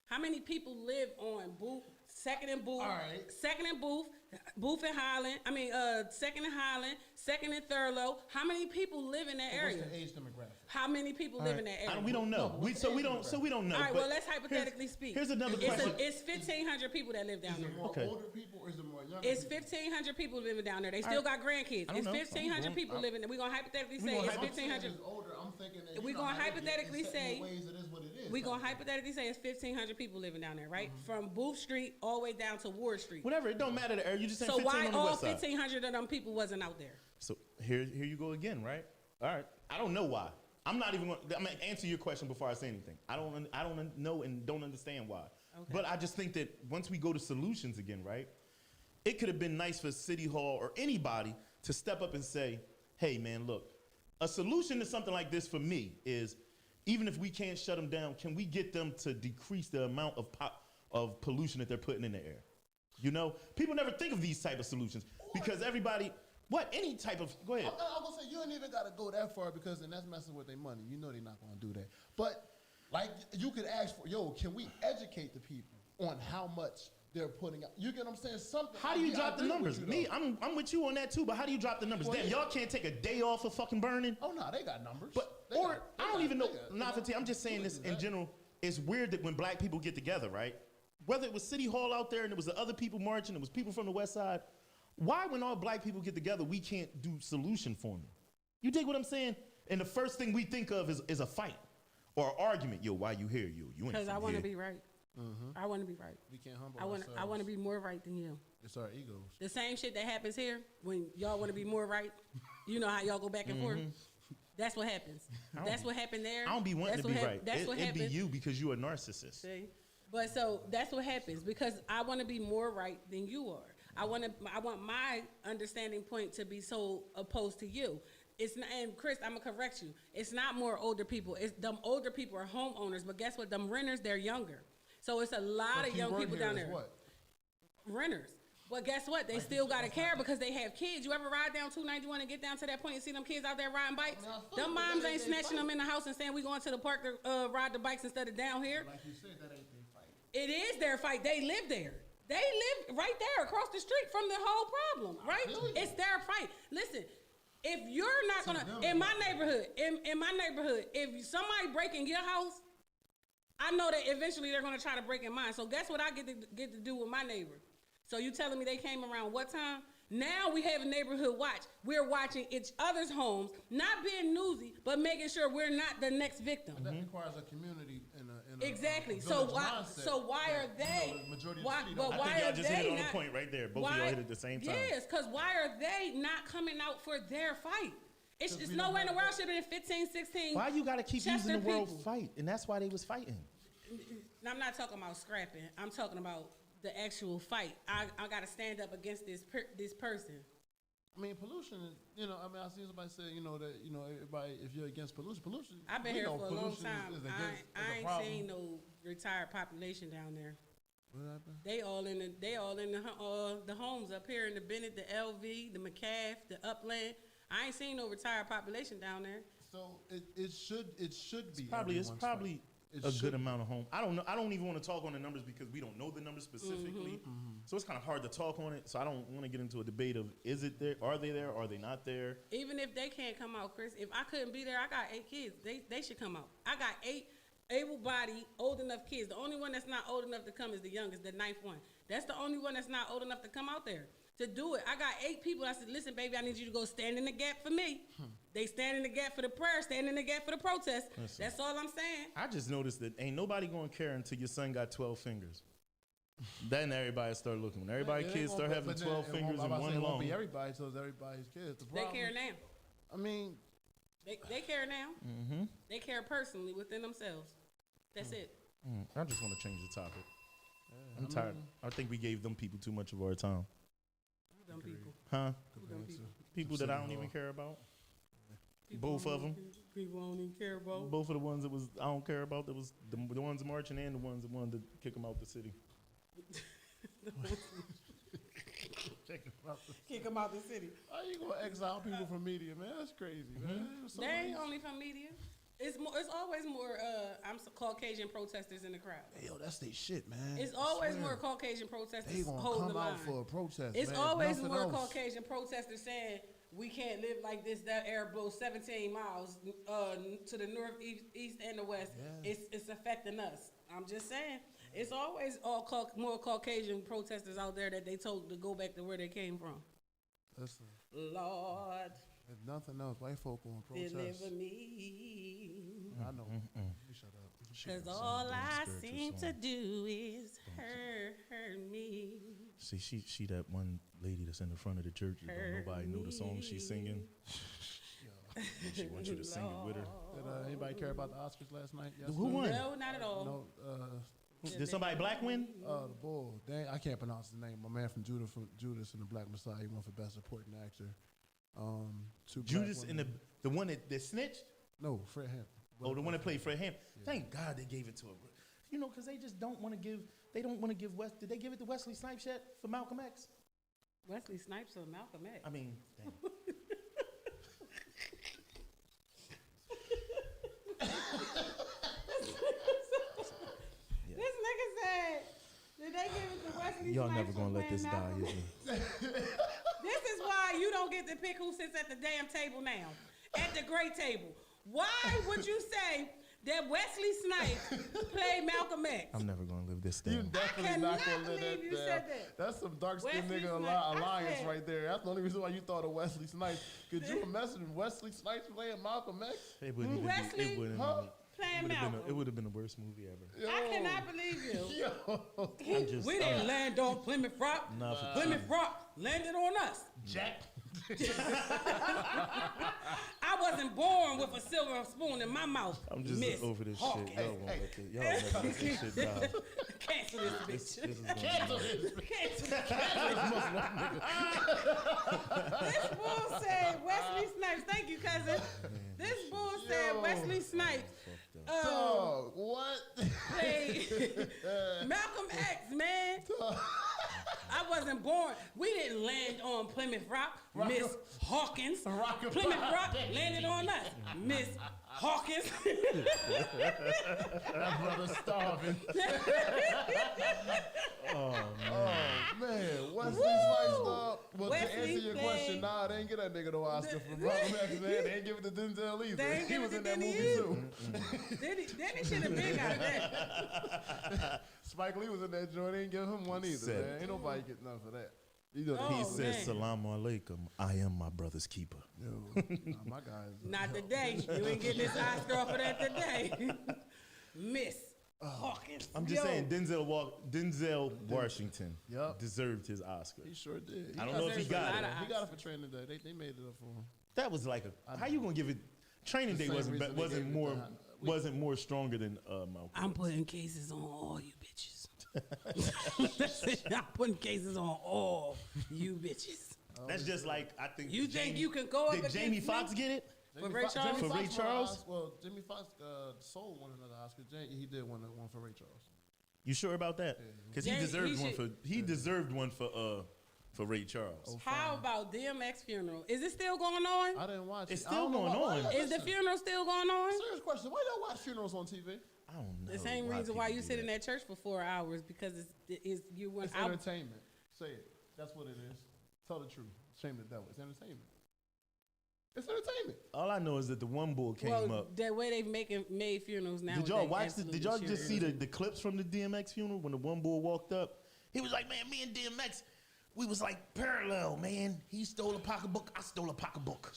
How many people live on Booth, Second and Booth, All right. Second and Booth and Highland? I mean, Second and Highland, Second and Thurlow. How many people live in that What's area? the age demographic? How many people live in that area? We don't know. No, we what's so the we age don't know. All right, but well, let's hypothetically speak. Here's another question. It's 1,500 people that live down Is there. it more Okay. older people or is it more younger It's people? 1,500 people living down there. They still got grandkids. I don't It's know. 1,500 people living there. We're going to hypothetically We say gonna it's I'm saying 1,500. it's older. I'm thinking that We you know gonna how they get hypothetically in certain say- ways it is what it is. We're going to hypothetically say it's 1,500 people living down there, right? From Booth Street all the way down to Ward Street. Whatever, it don't matter. The area. You just saying So 15 why on the all west side. 1,500 of them people wasn't out there? So here you go again, right? All right. I don't know why. I'm not even. I'm gonna answer your question before I say anything. I don't know and don't understand why. Okay. But I just think that once we go to solutions again, right? It could have been nice for City Hall or anybody to step up and say, "Hey, man, look, a solution to something like this for me is, even if we can't shut them down, can we get them to decrease the amount of pollution that they're putting in the air?" You know, people never think of these type of solutions because everybody. Any type of, go ahead. I'm gonna say you ain't even gotta go that far because then that's messing with their money. You know they're not gonna do that. But like you could ask for, yo, can we educate the people on how much they're putting out? You get what I'm saying? Something. How do you I drop the agree numbers? with you, though. I'm with you on that too, but how do you drop the numbers? Well, Damn, yeah. y'all can't take a day off of fucking burning. Oh no, they got numbers. But They or got- I they don't got- even know. they got- Not for I'm just saying you this can do in that. general. It's weird that when black people get together, right? Whether it was City Hall out there and it was the other people marching, it was people from the West Side. Why, when all black people get together, we can't do solution forming? You dig what I'm saying? And the first thing we think of is a fight or an argument. Yo, why you here? You ain't Because I from want to here. be right. I want to be right. We can't humble I want ourselves. to be more right than you. It's our egos. The same shit that happens here when y'all want to be more right. You know how y'all go back and forth. That's what happens. That's what happened there. I don't be wanting That's to be what right. That's what It'd be happens. you because you a narcissist. See? But so that's what happens because I want to be more right than you are. I want my understanding point to be so opposed to you. It's not, and Chris, I'm gonna correct you. It's not more older people. It's them older people are homeowners, but guess what? Them renters, they're younger. So it's a lot of young people down there. What? Renters. But guess what? They still gotta care because they have kids. You ever ride down 291 and get down to that point and see them kids out there riding bikes? I mean, I feel Them like moms that ain't ain't snatching they them in the house and saying we going to the park to ride the bikes instead of down here. Like you said, that ain't their fight. It is their fight. They live there. They live right there across the street from the whole problem, right? feel you. It's their fight. Listen, if you're not gonna them. in my neighborhood, if somebody break in your house, I know that eventually they're gonna try to break in mine. So guess what I get to do with my neighbor? So you telling me they came around what time? Now we have a neighborhood watch. We're watching each other's homes, not being newsy, but making sure we're not the next victim. But that requires a community in a Exactly. a So village why? mindset So why that, are they? the majority why, of the city but don't. why I think y'all are just they hit it on the not- point right there. Both of y'all hit it at the same time. Yes, because why are they not coming out for their fight? It's we nowhere in don't the have world should have been 15, 16. Why you gotta keep Chester using the word people. fight? And that's why they was fighting. I'm not talking about scrapping. I'm talking about the actual fight. I got to stand up against this person. I mean, pollution. I seen somebody say, everybody, if you're against pollution. I've been we here know for a long pollution time. is I a ain't problem. seen no retired population down there. What happened? They all in the homes up here in the Bennett, the LV, the McCaff, the Upland. I ain't seen no retired population down there. So it should be. It's everyone's probably fight. It a should good be. amount of home. I don't know. I don't even want to talk on the numbers because we don't know the numbers specifically. So it's kind of hard to talk on it. So I don't want to get into a debate of is it there? Are they there? Are they not there? Even if they can't come out, Chris, if I couldn't be there, I got 8 kids. They should come out. I got 8 able-bodied, old enough kids. The only one that's not old enough to come is the youngest, the 9th one. That's the only one that's not old enough to come out there to do it. I got 8 people. I said, listen, baby, I need you to go stand in the gap for me. They stand in the gap for the prayer, stand in the gap for the protest. Listen. That's all I'm saying. I just noticed that ain't nobody gonna care until your son got 12 fingers. Then everybody start looking. When everybody It ain't kids gonna start be- having but then 12 it fingers won't- and I'm about to say one it won't long. be everybody, so it's everybody's kids. The They problem, care now. I mean, They care now. Mm-hmm. They care personally within themselves. That's it. I just want to change the topic. I'm tired. I think we gave them people too much of our time. Dumb people. Huh? Dumb people. People that I don't even care about. Both of them. People I don't even care about. Both of the ones that was I don't care about. That was the ones marching and the ones that wanted to kick them out the city. Kick them out the city. how you gonna exile people from media, man? That's crazy, man. So They ain't nice. only from media. It's always more Caucasian protesters in the crowd. Hey, yo, that's they shit, man. It's I always swear. more Caucasian protesters They gonna holding come the line. out for a protest. It's man. always Nothing more else. Caucasian protesters saying we can't live like this. That air blows 17 miles to the north, east, and the west. Yeah. It's affecting us. I'm just saying. It's always more Caucasian protesters out there that they told to go back to where they came from. Listen, Lord, if nothing else, white folk on protest. deliver me. I know. You shut up. Cause all I seem to do is hurt me. See, she that one lady that's in the front of the church that don't nobody know the song she's singing. And she wants you to sing it with her. Did anybody care about the Oscars last night? Who won? No, not at all. No, Did somebody black win? the bull. I can't pronounce his name. My man from Judas and the Black Messiah. He won for best supporting actor. Two black Judas and women. the one that snitched? No, Fred Hampton. Oh, the one that played Fred Hampton. Thank God they gave it to him. You know, because they just don't want to give. They don't want to give Did they give it to Wesley Snipes yet for Malcolm X? Wesley Snipes or Malcolm X. I mean, damn. This nigga said, did they give it to Wesley Y'all Snipes never for gonna let playing this die, Malcolm? is you? This is why you don't get to pick who sits at the damn table now. At the great table. Why would you say that Wesley Snipes played Malcolm X? I'm never gonna live this You down. definitely not cannot gonna let believe that you down. said that. That's some dark skinned Wesley nigga Snipes. I alliance said- right there. That's the only reason why you thought of Wesley Snipes. Could you imagine Wesley Snipes playing Malcolm X? It wouldn't even Wesley? be. It wouldn't. Huh? Playing Malcolm. It would have been the worst movie ever. I cannot believe you. Yo. We didn't land on Plymouth Rock. Nah, for Plymouth Rock landed on us. Jack. I wasn't born with a silver spoon in my mouth. I'm just Miss over this Hawkins. shit. Y'all won't let this. Y'all never let this shit die. Cancel this bitch. This is gonna be Cancel this. This bull said Wesley Snipes. Thank you, cousin. This bull said Yo. Wesley Snipes Dog, what? played Malcolm X, man. I wasn't born. We didn't land on Plymouth Rock. Miss Hawkins. Plymouth Rock landed on us. Miss Hawkins. That brother's starving. Oh Man, Wesley Snipes, dog. Well, to Wesley answer your question, played- nah, they ain't get that nigga no Oscar for Malcolm X, man. They ain't give it to Denzel either. They ain't He give was it in to that Denny movie either. too. Then he should have been got that. Spike Lee was in that joint. They ain't give him one either, Said man. Ain't nobody get none for that. You know, Oh, He says, man. "Salaam alaikum. I am my brother's keeper." Nah, my guys. Not today. You ain't getting this Oscar off of that today. Miss Hawkins. I'm just Yo. saying, Denzel Washington Yup. deserved his Oscar. He sure did. I don't know if he deserves a got lot it. of He got it for Training Day. They made it up for him. That was like a. How you gonna give it? Training The Day same wasn't reason they gave it more to- wasn't more stronger than Malcolm. I'm putting cases on all you bitches. That's it. I'm putting cases on all you bitches. That's just like I think. You think you can go up Did against Jamie me? Foxx get it? For Ray Charles? For Ray Foxx won an Charles? Oscar. Well, Jimmy Foxx Soul won another Oscar. He did one for Ray Charles. You sure about that? Because he Yeah, deserved he one should- he deserved one for Ray Charles. How about DMX funeral? Is it still going on? I didn't watch it. It's I don't still know going why- on. Is the funeral still going on? Serious question. Why y'all watch funerals on TV? I don't know. The same reason why you sit in that church for 4 hours because it's you went It's out. entertainment. Say it. That's what it is. Tell the truth. Shame the devil. It's entertainment. It's entertainment. All I know is that the one bull came Well, up. the way they've made funerals now. Did y'all watch the? Did y'all just see the clips from the DMX funeral when the one bull walked up? He was like, "Man, me and DMX, we was like parallel, man. He stole a pocketbook, I stole a pocketbook."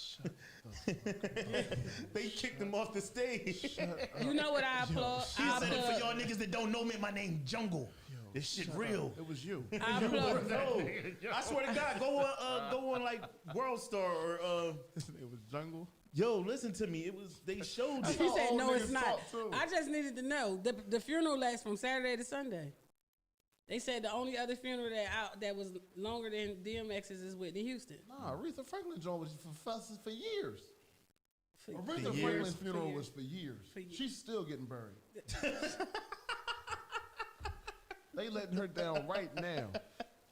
They kicked him off the stage. You know what I applaud? He I said, "For applaud. y'all niggas that don't know me, my name Jungle. This shit real." It was you. I applaud. No, I swear to God, go on like World Star or It was Jungle. yo, listen to me. It was they showed He it. said, old "No, it's niggas not." talk, too. I just needed to know the funeral lasts from Saturday to Sunday. They said the only other funeral that was longer than DMX's is Whitney Houston. Nah, Aretha Franklin joint was for years. For Aretha years? Franklin's For funeral years. was for years. For years. She's still getting buried. They letting her down right now.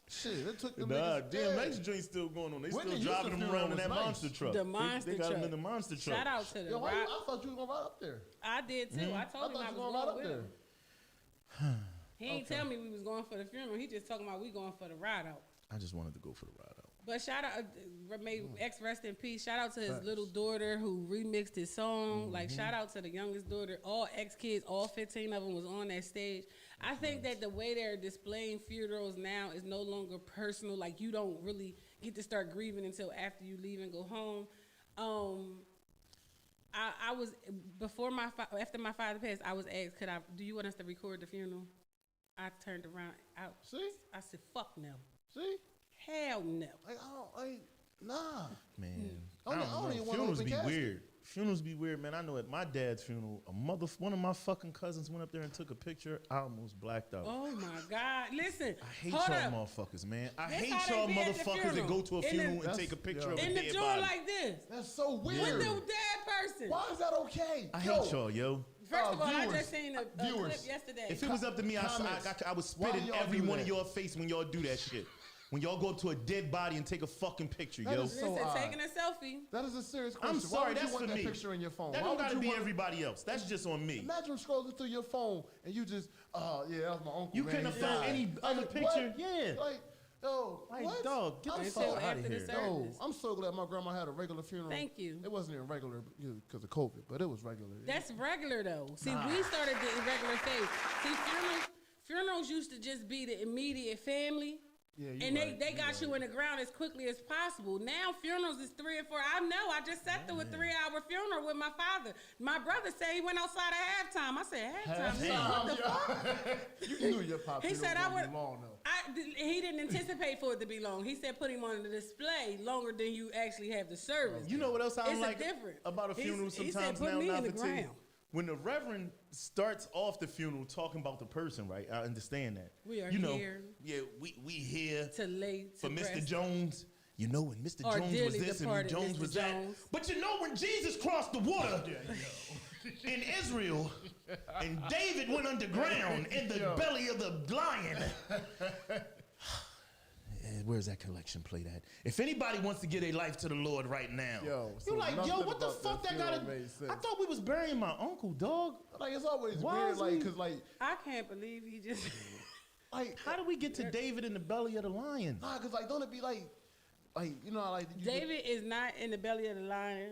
Shit, it took them Nah, niggas. DMX Yeah. joint still going on. They Whitney still driving Houston him around in funeral that was monster nice. truck. The monster they got him truck. in the monster truck. Shout out to the Yo, why rock. I thought you was going right up there. I did too. I told him I I thought was you were going going right up with there. him. He ain't tell me we was going for the funeral. He just talking about we going for the ride out. I just wanted to go for the ride out. But shout out, may X rest in peace. Shout out to his little daughter who remixed his song. Like shout out to the youngest daughter. All X kids, all 15 of them was on that stage. I think that the way they're displaying funerals now is no longer personal. Like you don't really get to start grieving until after you leave and go home. I was after my father passed. I was asked, do you want us to record the funeral? I turned around out. See? I said, fuck no. See? Hell no. Like, nah. Man, I don't even want funerals open be casket. weird. Funerals be weird, man. I know at my dad's funeral, one of my fucking cousins went up there and took a picture. I almost blacked out. Oh my God! Listen, I hate hold y'all up. motherfuckers, man. I This hate how y'all they be at the motherfuckers that go to a funeral. funeral and That's- take a picture yeah. of a In the dead joint body. like this, That's so weird. with the dead person. Why is that okay? I hate y'all, yo. First of all, I viewers, just seen a clip viewers. yesterday. If it was up to me, I would spit Why in y'all every do one that? of your face when y'all do that shit. When y'all go up to a dead body and take a fucking picture, That yo. is so Listen, odd. taking a selfie. That is a serious question. I'm sorry, Why would that's you want for that me. picture in your phone? That Why don't would gotta you be want- everybody else. That's just on me. Imagine scrolling through your phone and you just, yeah, that was my uncle. You man, couldn't he have found died. any other Like, picture? what? Yeah. Like, yo, Like, what? dog, get I'm the so, fuck out after of the here. service. yo, I'm so glad my grandma had a regular funeral. Thank you. It wasn't even regular because of COVID, but it was regular. That's regular though. See, we started the irregular phase. See, funerals used to just be the immediate family. Yeah, you And right, they you got right. you in the ground as quickly as possible. Now funerals is 3 and 4. I know. I just sat through a 3-hour funeral with my father. My brother said he went outside at halftime. I said halftime. What the fuck? You knew your pop He said I would. long though. He didn't anticipate for it to be long. He said put him on the display longer than you actually have the service. You know what else I don't It's like different. about a funeral He said, sometimes put now, me in the Nafati? ground. When the reverend starts off the funeral talking about the person, right? I understand that. We are you know, here. Yeah, we here To lay to for Mr. rest. Jones. You know, when Mr. Or Jones was dearly this and departed Jones Mr. was Jones. that. But you know, when Jesus crossed the water in Israel and David went underground in the belly of the lion. Where's that collection plate at? If anybody wants to give their life to the Lord right now, Yo, so you're like, yo, nothing what the about fuck that that gotta? funeral made sense. I thought we was burying my uncle, dog. Like it's always Why weird, is like we- because like I can't believe he just. How do we get to David in the belly of the lion? nah, because like don't it be like you know how, like you David is not in the belly of the lion.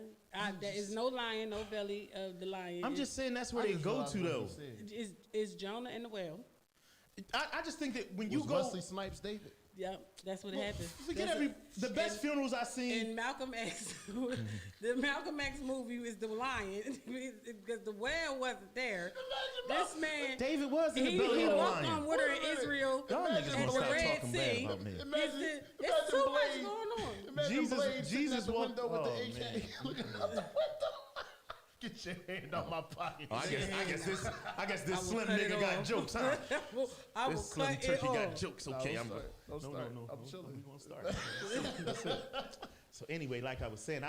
There is no lion, no belly of the lion. I'm just saying that's where I they just go realized to what though. you said. Is Jonah in the well? I just think that when you Was go, Wesley Snipes David? Yep, that's what happened. Forget the best funerals I seen. In Malcolm X, the Malcolm X movie was The Lion because the whale wasn't there. This man, David was in the belly he of the walked lion. on water in Israel Y'all niggas at gonna the stop Red talking bad Sea. about me. It's too much going on. Jesus- Blade sitting Jesus at the walked- window with the oh, AK man. looking out the window. Get your hand out my pocket. Oh, I guess this I will slim cut it nigga got off. jokes, huh? I will This slim cut it turkey got off. jokes. Okay, No, I'm don't no, start. no. I'm chilling. We gonna start. So anyway, like I was saying,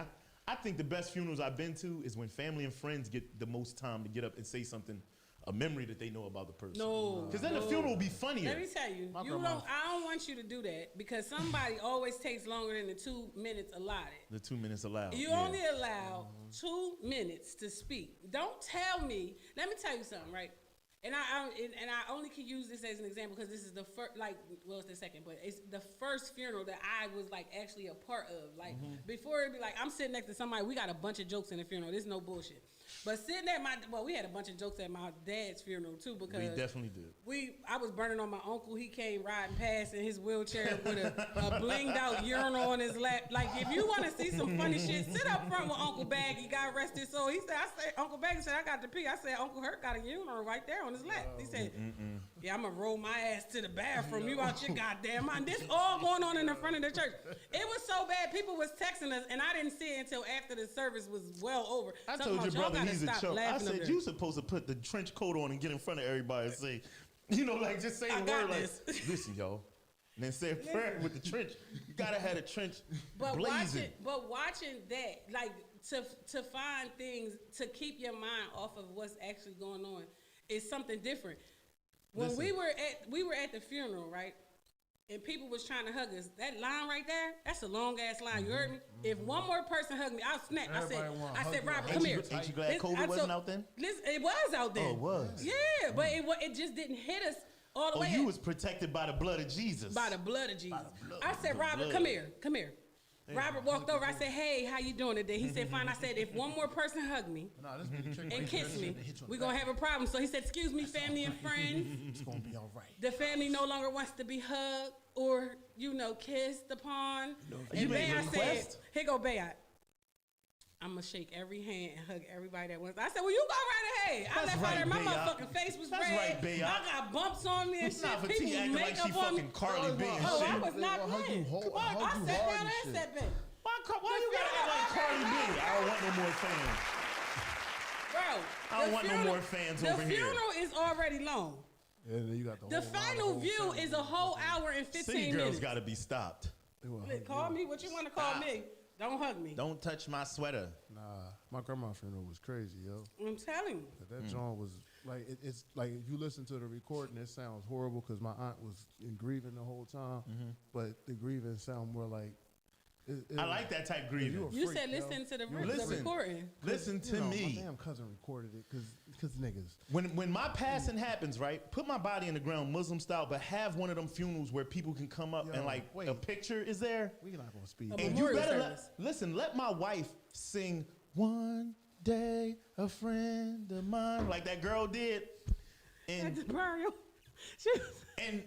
I think the best funerals I've been to is when family and friends get the most time to get up and say something, a memory that they know about the person. No, Because then the funeral will be funnier. Let me tell you, I don't want you to do that because somebody always takes longer than the 2 minutes allotted. The 2 minutes allowed. You yeah. only allow 2 minutes to speak. Don't tell me. Let me tell you something, right? And I only can use this as an example because this is the first, it's the second, but it's the first funeral that I was like actually a part of. Like before it'd be like I'm sitting next to somebody, we got a bunch of jokes in the funeral. There's no bullshit. But sitting at we had a bunch of jokes at my dad's funeral too because We definitely did. I was burning on my uncle. He came riding past in his wheelchair with a blinged out urinal on his lap. Like if you want to see some funny shit, sit up front with Uncle Baggy. Got arrested, so I said Uncle Baggy said I got to pee. I said Uncle Hurt got a urinal right there on his lap. He said, "Yeah, I'm gonna roll my ass to the bathroom. You out your goddamn mind." This all going on in the front of the church. It was so bad. People was texting us, and I didn't see it until after the service was well over. I Talking told your about, "Y'all brother gotta he's a stop choke. I laughing up said there." you supposed to put the trench coat on and get in front of everybody and say, like just say I the got word this. like, listen, y'all. And then say a prayer with the trench. You gotta have a trench But blazing. watching that, like to find things to keep your mind off of what's actually going on, is something different. When we were at the funeral, right, and people was trying to hug us, that line right there, that's a long ass line. You heard me? If one more person hugged me, I'll snap. I said, Robert, come here. Ain't you glad COVID wasn't out then? Listen, it was out there. Oh, it was. Yeah, but it just didn't hit us all the Oh, way. you was protected by the blood of Jesus. By the blood of Jesus. I said, Robert, come here. Robert walked over. I said, "Hey, how you doing today?" He said, "Fine." I said, "If one more person hug me and kiss me, we're going to have a problem." So he said, "Excuse me, family and friends. It's gonna be all right. The family no longer wants to be hugged or, kissed upon." You And made a Bayot said, request? "Here go Bayot. I'm going to shake every hand and hug everybody that wants." I said, "Well, you go right ahead." I That's left out there. right, My Bayot. motherfucking face was That's red. right, Bayot. I got bumps on me and shit. Nah, for People T acting like she makeup on me. fucking Carly B and Oh, shit. I was not They gonna hug playing. you whole- Come on, hug I you sat hard down and and shit. sat back. Why you gotta act like Cardi B? I don't want no more fans. Bro, I don't want no more fans over The here. funeral is already long. Yeah, then you got The whole final line of view whole is a whole hour and 15 City girls minutes. gotta be stopped. Look, call me what you want to call me. Don't hug me. Don't touch my sweater. Nah, my grandma's funeral was crazy, yo. I'm telling you. That joint was like it's like if you listen to the recording, it sounds horrible because my aunt was in grieving the whole time, but the grieving sound more like. I like that type grieving. You said listen to the recording. Listen to me. My damn cousin recorded it because niggas. When my passing happens, right? Put my body in the ground, Muslim style, but have one of them funerals where people can come up and like a picture is there. We not gonna speak. A And you memorial better service. let my wife sing "One Day a Friend of Mine" like that girl did. At the And burial.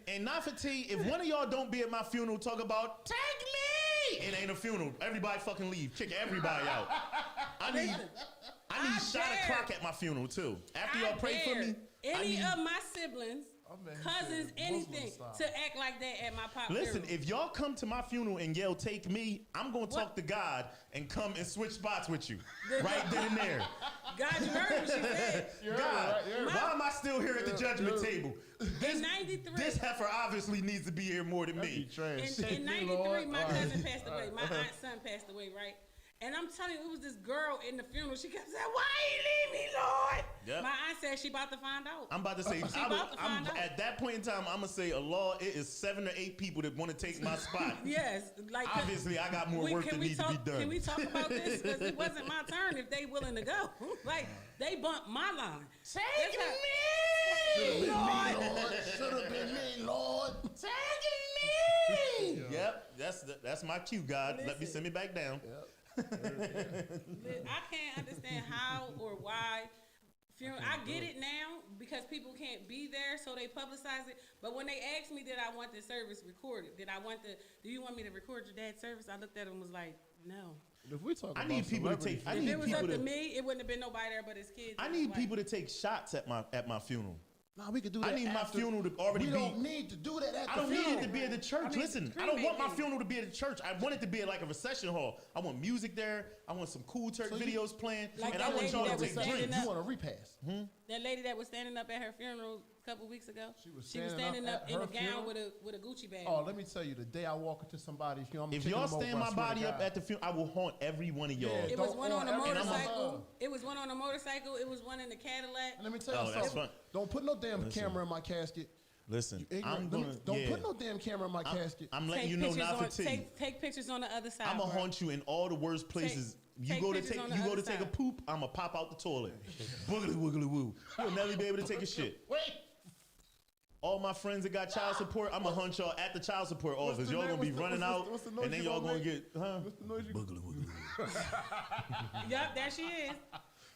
and not for T, if one of y'all don't be at my funeral, talk about take me. It ain't a funeral. Everybody fucking leave. Kick everybody out. I need shot dare- o'clock at my funeral too. After y'all pray for me. Any of my siblings, cousins, Muslim anything, style. to act like that at my pop Listen, funeral. if y'all come to my funeral and yell "take me," I'm gonna talk to God and come and switch spots with you right then and there. God, you heard what she said. God, right. why am I still here at the judgment table? In 93. This heifer obviously needs to be here more than me. In 93, my cousin passed away. My aunt's son passed away, right? And I'm telling you, it was this girl in the funeral. She kept saying, "Why you leave me, Lord?" Yep. My aunt said she about to find out. I'm about to say, find out. at that point in time, I'm gonna say, Allah, it is 7 or 8 people that want to take my spot. Yes, like Obviously, I got more work that needs to be done. Can we talk about this? Because it wasn't my turn. If they willing to go, like they bumped my line. Take me, Lord. Should have been me, Lord. Take me. Yep, that's my cue, God. Let me send me back down. I can't understand how or why. I get it now because because people can't be there, so they publicize it. But when they asked me, did I want the service recorded? Do you want me to record your dad's service? I looked at him and was like, no. If we talk I about need people to take. I If need it was people up to to. me, it wouldn't have been nobody there but his kids. I and his need wife. people to take shots at my funeral. Nah, we could do that. I need my after. funeral to already we be. We don't need to do that at I the don't funeral. need it to be at the church. Listen, I don't want my cremate funeral to be at the church. I want it to be at like a reception hall. I want music there. I want some cool Turk videos playing, Like and that I want lady y'all that to was take standing drinks. up. You want a repass? That lady that was standing up at her funeral a couple weeks ago. She was standing standing up up in at a her gown funeral? with a Gucci bag. Oh, let me tell you, the day I walk into somebody's funeral, I'm If kicking y'all them over, stand I my swear to body up God. at the funeral, I will haunt every one of y'all. Yeah. It was Don't one on a on every- motorcycle. It was one on a motorcycle. It was one in the Cadillac. And let me tell Oh, you that's something. fun. Don't put no damn camera in my casket. Listen, You ignorant. I'm Let me- gonna. don't yeah. put no damn camera in my casket. I'm letting Take you know pictures not on- for tea. Take pictures on the other side. I'm gonna bro. haunt you in all the worst places. You take go to pictures take on the you go to other take a side. poop. I'm gonna pop out the toilet. Boogly woogly woo. You'll never be able to take a shit. Wait. All my friends that got child support, I'm gonna hunt y'all at the child support What's office. the Y'all name? gonna be What's the- running what's out, the- what's the noise and then you y'all gonna gonna make? get What's the noise you- boogly woogly. Yup, there she is.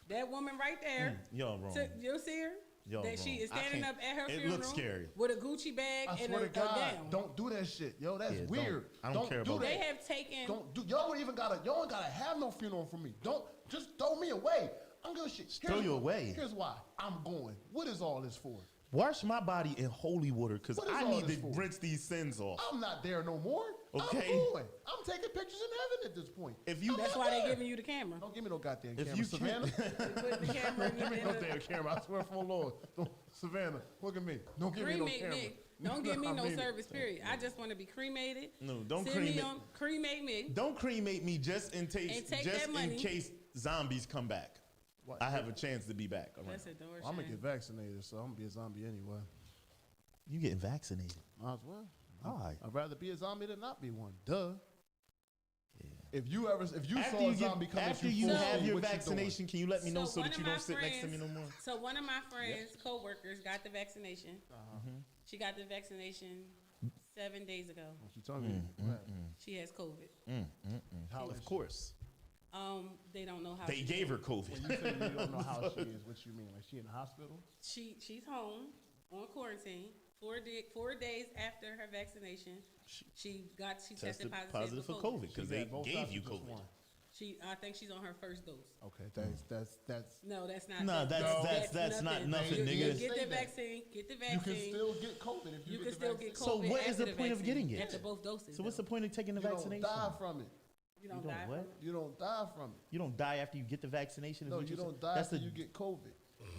That woman right there. Y'all wrong. You see her? Y'all that she wrong. is I standing can't- up at her it funeral looks scary. with a Gucci bag I and swear a to God, gown. don't do that shit, yo. That's Yeah, don't. weird. I don't care do about that. They have taken. Don't do. Y'all don't even gotta. Y'all ain't gotta have no funeral for me. Don't just throw me away. I'm good shit. Throw you away. Here's why. I'm going. What is all this for? Wash my body in holy water, because What is I all need this to for? rinse these sins off. I'm not there no more. Okay. I'm going. I'm taking pictures in heaven at this point. If you- I'm That's not why they there. giving you the camera. Don't give me no goddamn If camera, you Savannah. Put the camera in Give me no the damn camera. I swear for the Lord. Don't, Savannah, look at me. Don't give me no cremate camera. me. Don't give me I no mean it. service. Period. I just want to be cremated. No, don't Send me cremate- on- cremate me. Don't cremate me just in case, And take just that money. in case zombies come back. What? I have a chance to be back. All right. That's a door. I'm gonna get vaccinated, so I'm gonna be a zombie anyway. You getting vaccinated? Might as well. Why? I'd rather be a zombie than not be one. Duh. If you After saw a you, zombie come after at you full have speed, your what you doing? vaccination, can you let me know so one that of you my don't sit next to me no friends- more? So one of my friends, co-workers, got the vaccination. Mm-hmm. She got the vaccination 7 days ago. What you talking about? She has COVID. How is Of course. They don't know how. They she's gave her doing. COVID. You say you don't know how she is. What you mean? Like she in the hospital? She's home on quarantine. 4 days after her vaccination, she tested positive for COVID because She they got both gave shots you or just COVID. one? I think she's on her first dose. Okay, that's. No, that's not. No, that's not nothing, You nigga. get Say the that. vaccine. Get the You vaccine. can still get COVID if you You get can the still vaccine. get COVID. So what is after the point of vaccine, getting it? After both doses. So what's the point of taking the You vaccination? don't die from it. You don't don't die what? from it. You don't die from it. You don't die after you get the vaccination? is No, what you you're don't saying? die That's after the, you get COVID.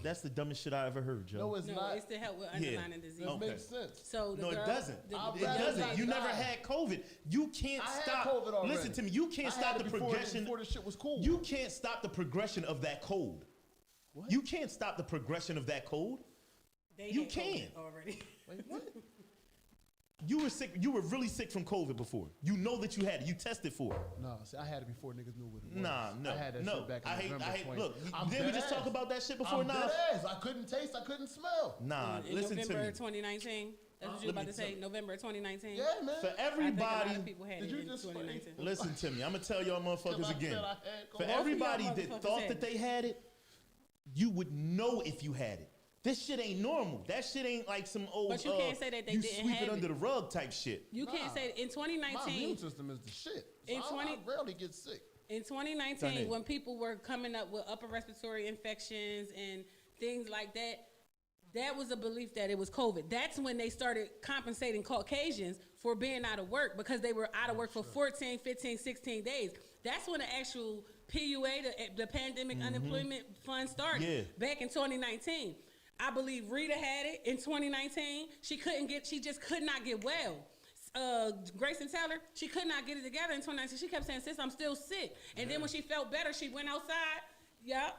That's the dumbest shit I ever heard, Joe. No, it's No, not. it's to help with Yeah. underlying disease. That Okay. makes sense. So the No, girl, it doesn't. the- I'd It rather doesn't. not You never die. had COVID. You can't I had stop. COVID already. Listen to me. You can't I stop had the it before- progression. before the shit was cool. You can't stop the progression of that cold. What? You can't stop the progression of that cold. They You had COVID can. already. Wait, what? You were sick. You were really sick from COVID before. You know that you had it. You tested for it. No, see, I had it before niggas knew what it was. Nah, no, I had that no. shit back in I hate. November I hate. 20. Look, I'm didn't we dead just talk ass. about that shit before? I'm Nah, dead ass. I couldn't taste. I couldn't smell. nah. In Listen November to me. 2019. That's what you were Let about me to say. tell- November 2019. Yeah, man. For I think a lot everybody, of people had Did it you in just 2019. listen to me. I'm gonna tell y'all motherfuckers I again. said I had For COVID. everybody Both of y'all that motherfuckers thought had that it. they had it, you would know if you had it. This shit ain't normal. That shit ain't like some old. But you can't say that they you didn't sweep have it under it. the rug type shit. You Nah. can't say in My 2019. immune system is the shit. So In I 20 rarely get sick. In Done 2019, it. when people were coming up with upper respiratory infections and things like that, that was a belief that it was COVID. That's when they started compensating Caucasians for being out of work because they were out of work for 14, 15, 16 days. That's when the actual PUA, the Pandemic Unemployment Fund, started back in 2019. I believe Rita had it in 2019. She just could not get well. Grayson Taylor, she could not get it together in 2019. She kept saying, sis, I'm still sick. And then when she felt better, she went outside. Yeah.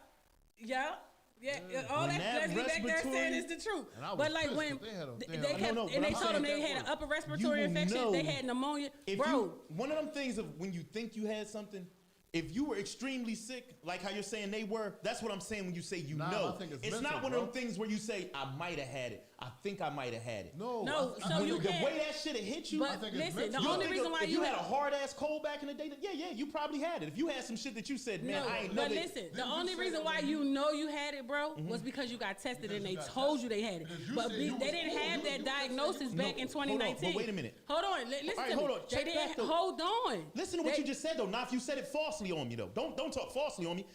All When that that Leslie back there respiratory- saying is the truth. And I was But like pissed when 'cause they had a- they they had a- kept, No, no, and but they I'm told them saying they that had an work. upper You respiratory will infection, know they had pneumonia. If Bro, one of them things of when you think you had something, if you were extremely sick, like how you're saying they were, that's what I'm saying when you say you Nah, know. I think it's It's mental, not one of them bro. things where you say, I might have had it. I think I might have had it. No, No, I- so when you the- The can't. way that shit have hit you. But think it's listen, the mental. only reason why if you had a hard ass cold back in the day, yeah, you probably had it. If you had some shit that you said, man, no, I ain't know but that. listen, the Didn't you only say reason that why when you know you had it, bro, was because you got tested and Because they you got told you tested. they had it. Because you But said you they was didn't cool. have You that said diagnosis No, back in hold on, but 2019. wait a minute. Hold on, listen All right, to hold me. on, check They back, didn't though. hold on. Listen to what They- you just said though. Now, if you said it falsely on me though, don't talk falsely on me.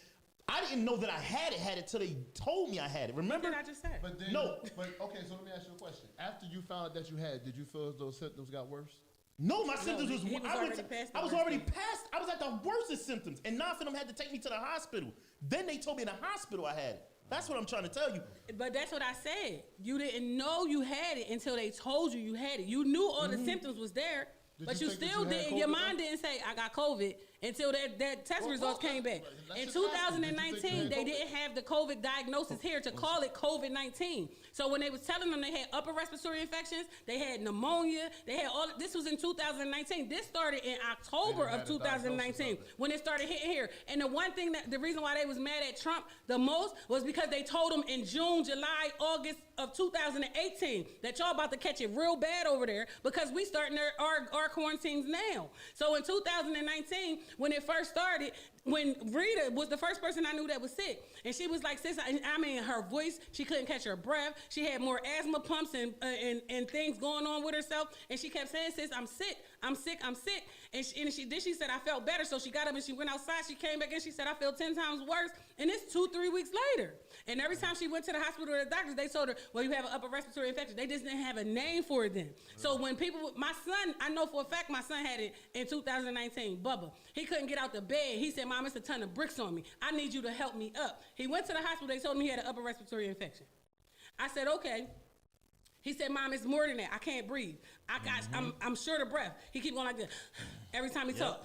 I didn't know that I had it till they told me I had it. What Remember? did I just say? But then, No. But okay, so let me ask you a question. After you found out that you had, did you feel as those symptoms got worse? No, my symptoms was. he was I, already past the I was worst already thing. past. I was at the worstest symptoms, and none of them had to take me to the hospital. Then they told me in the hospital I had it. That's what I'm trying to tell you. But that's what I said. You didn't know you had it until they told you you had it. You knew all the symptoms was there, Did but you you think that still you had didn't. Your COVID, mind though? didn't say I got COVID until that test Well, results well, came back. let's In just ask you, did you think you 2019, had they COVID? didn't have the COVID diagnosis here to call it COVID-19. So when they was telling them they had upper respiratory infections, they had pneumonia, they had all. This was in 2019. This started in October have of the diagnosis 2019 of it. when it started hitting here. And the reason why they was mad at Trump the most was because they told him in June, July, August of 2018 that y'all about to catch it real bad over there because we starting our quarantines now. So in 2019, when it first started, when Rita was the first person I knew that was sick, and she was like, sis, I mean, her voice, she couldn't catch her breath. She had more asthma pumps and things going on with herself, and she kept saying, sis, I'm sick, I'm sick, I'm sick. And she said, I felt better, so she got up and she went outside. She came back and she said, I feel 10 times worse, and it's 2-3 weeks later. And every time she went to the hospital or the doctors, they told her, well, you have an upper respiratory infection. They just didn't have a name for it then. So when my son, I know for a fact my son had it in 2019, Bubba. He couldn't get out the bed. He said, Mom, it's a ton of bricks on me. I need you to help me up. He went to the hospital. They told him he had an upper respiratory infection. I said, okay. He said, Mom, it's more than that. I can't breathe. I'm short of breath. He keep going like this every time he talk.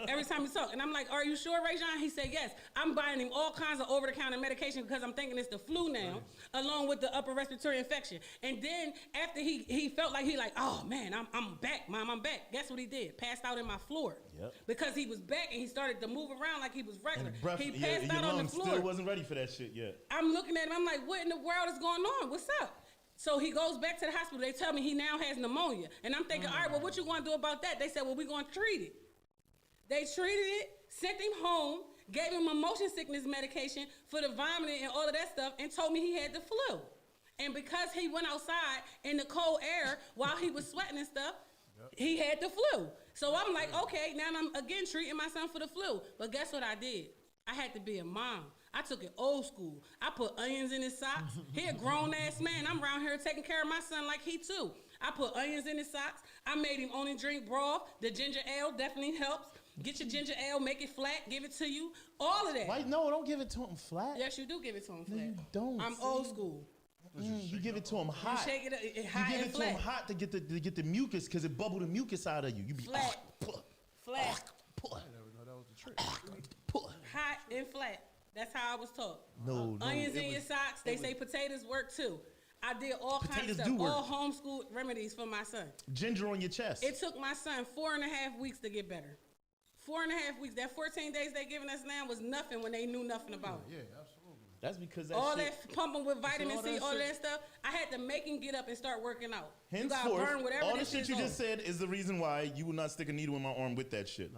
Every time he talk. And I'm like, are you sure, Rajon? He said, yes. I'm buying him all kinds of over-the-counter medication because I'm thinking it's the flu now, along with the upper respiratory infection. And then after he felt like oh man, I'm back, Mom, I'm back. Guess what he did? Passed out in my floor. Yep. Because he was back and he started to move around like he was regular. And breath, He passed out your on the lungs floor. still wasn't ready for that shit yet. I'm looking at him. I'm like, what in the world is going on? What's up? So he goes back to the hospital. They tell me he now has pneumonia. And I'm thinking, all right, well, what you going to do about that? They said, well, we're going to treat it. They treated it, sent him home, gave him a motion sickness medication for the vomiting and all of that stuff, and told me he had the flu. And because he went outside in the cold air while he was sweating and stuff, he had the flu. So I'm like, okay, now I'm again treating my son for the flu. But guess what I did? I had to be a mom. I took it old school. I put onions in his socks. He a grown-ass man. I'm around here taking care of my son like he too. I put onions in his socks. I made him only drink broth. The ginger ale definitely helps. Get your ginger ale, make it flat, give it to you. All of that. Why? No, don't give it to him flat. Yes, you do give it to him flat. No, you don't. I'm old school. You give it to him hot. You shake it You hot give and it to him flat. hot to get the mucus because it bubble the mucus out of you. You be Flat. Flat. Hot and flat. That's how I was taught. No, Onions it in your was- socks. They say potatoes work too. I did all kinds Potatoes of do stuff. work. All homeschool remedies for my son. Ginger on your chest. It took my son 4.5 weeks to get better. 4.5 weeks. That 14 days they giving us now was nothing when they knew nothing about it. Yeah, absolutely. That's because that All shit. that pumping with vitamin all C, that all shit- that stuff. I had to make him get up and start working out. You gotta Henceforth, burn whatever all the this shit you is just on. said is the reason why you will not stick a needle in my arm with that shit.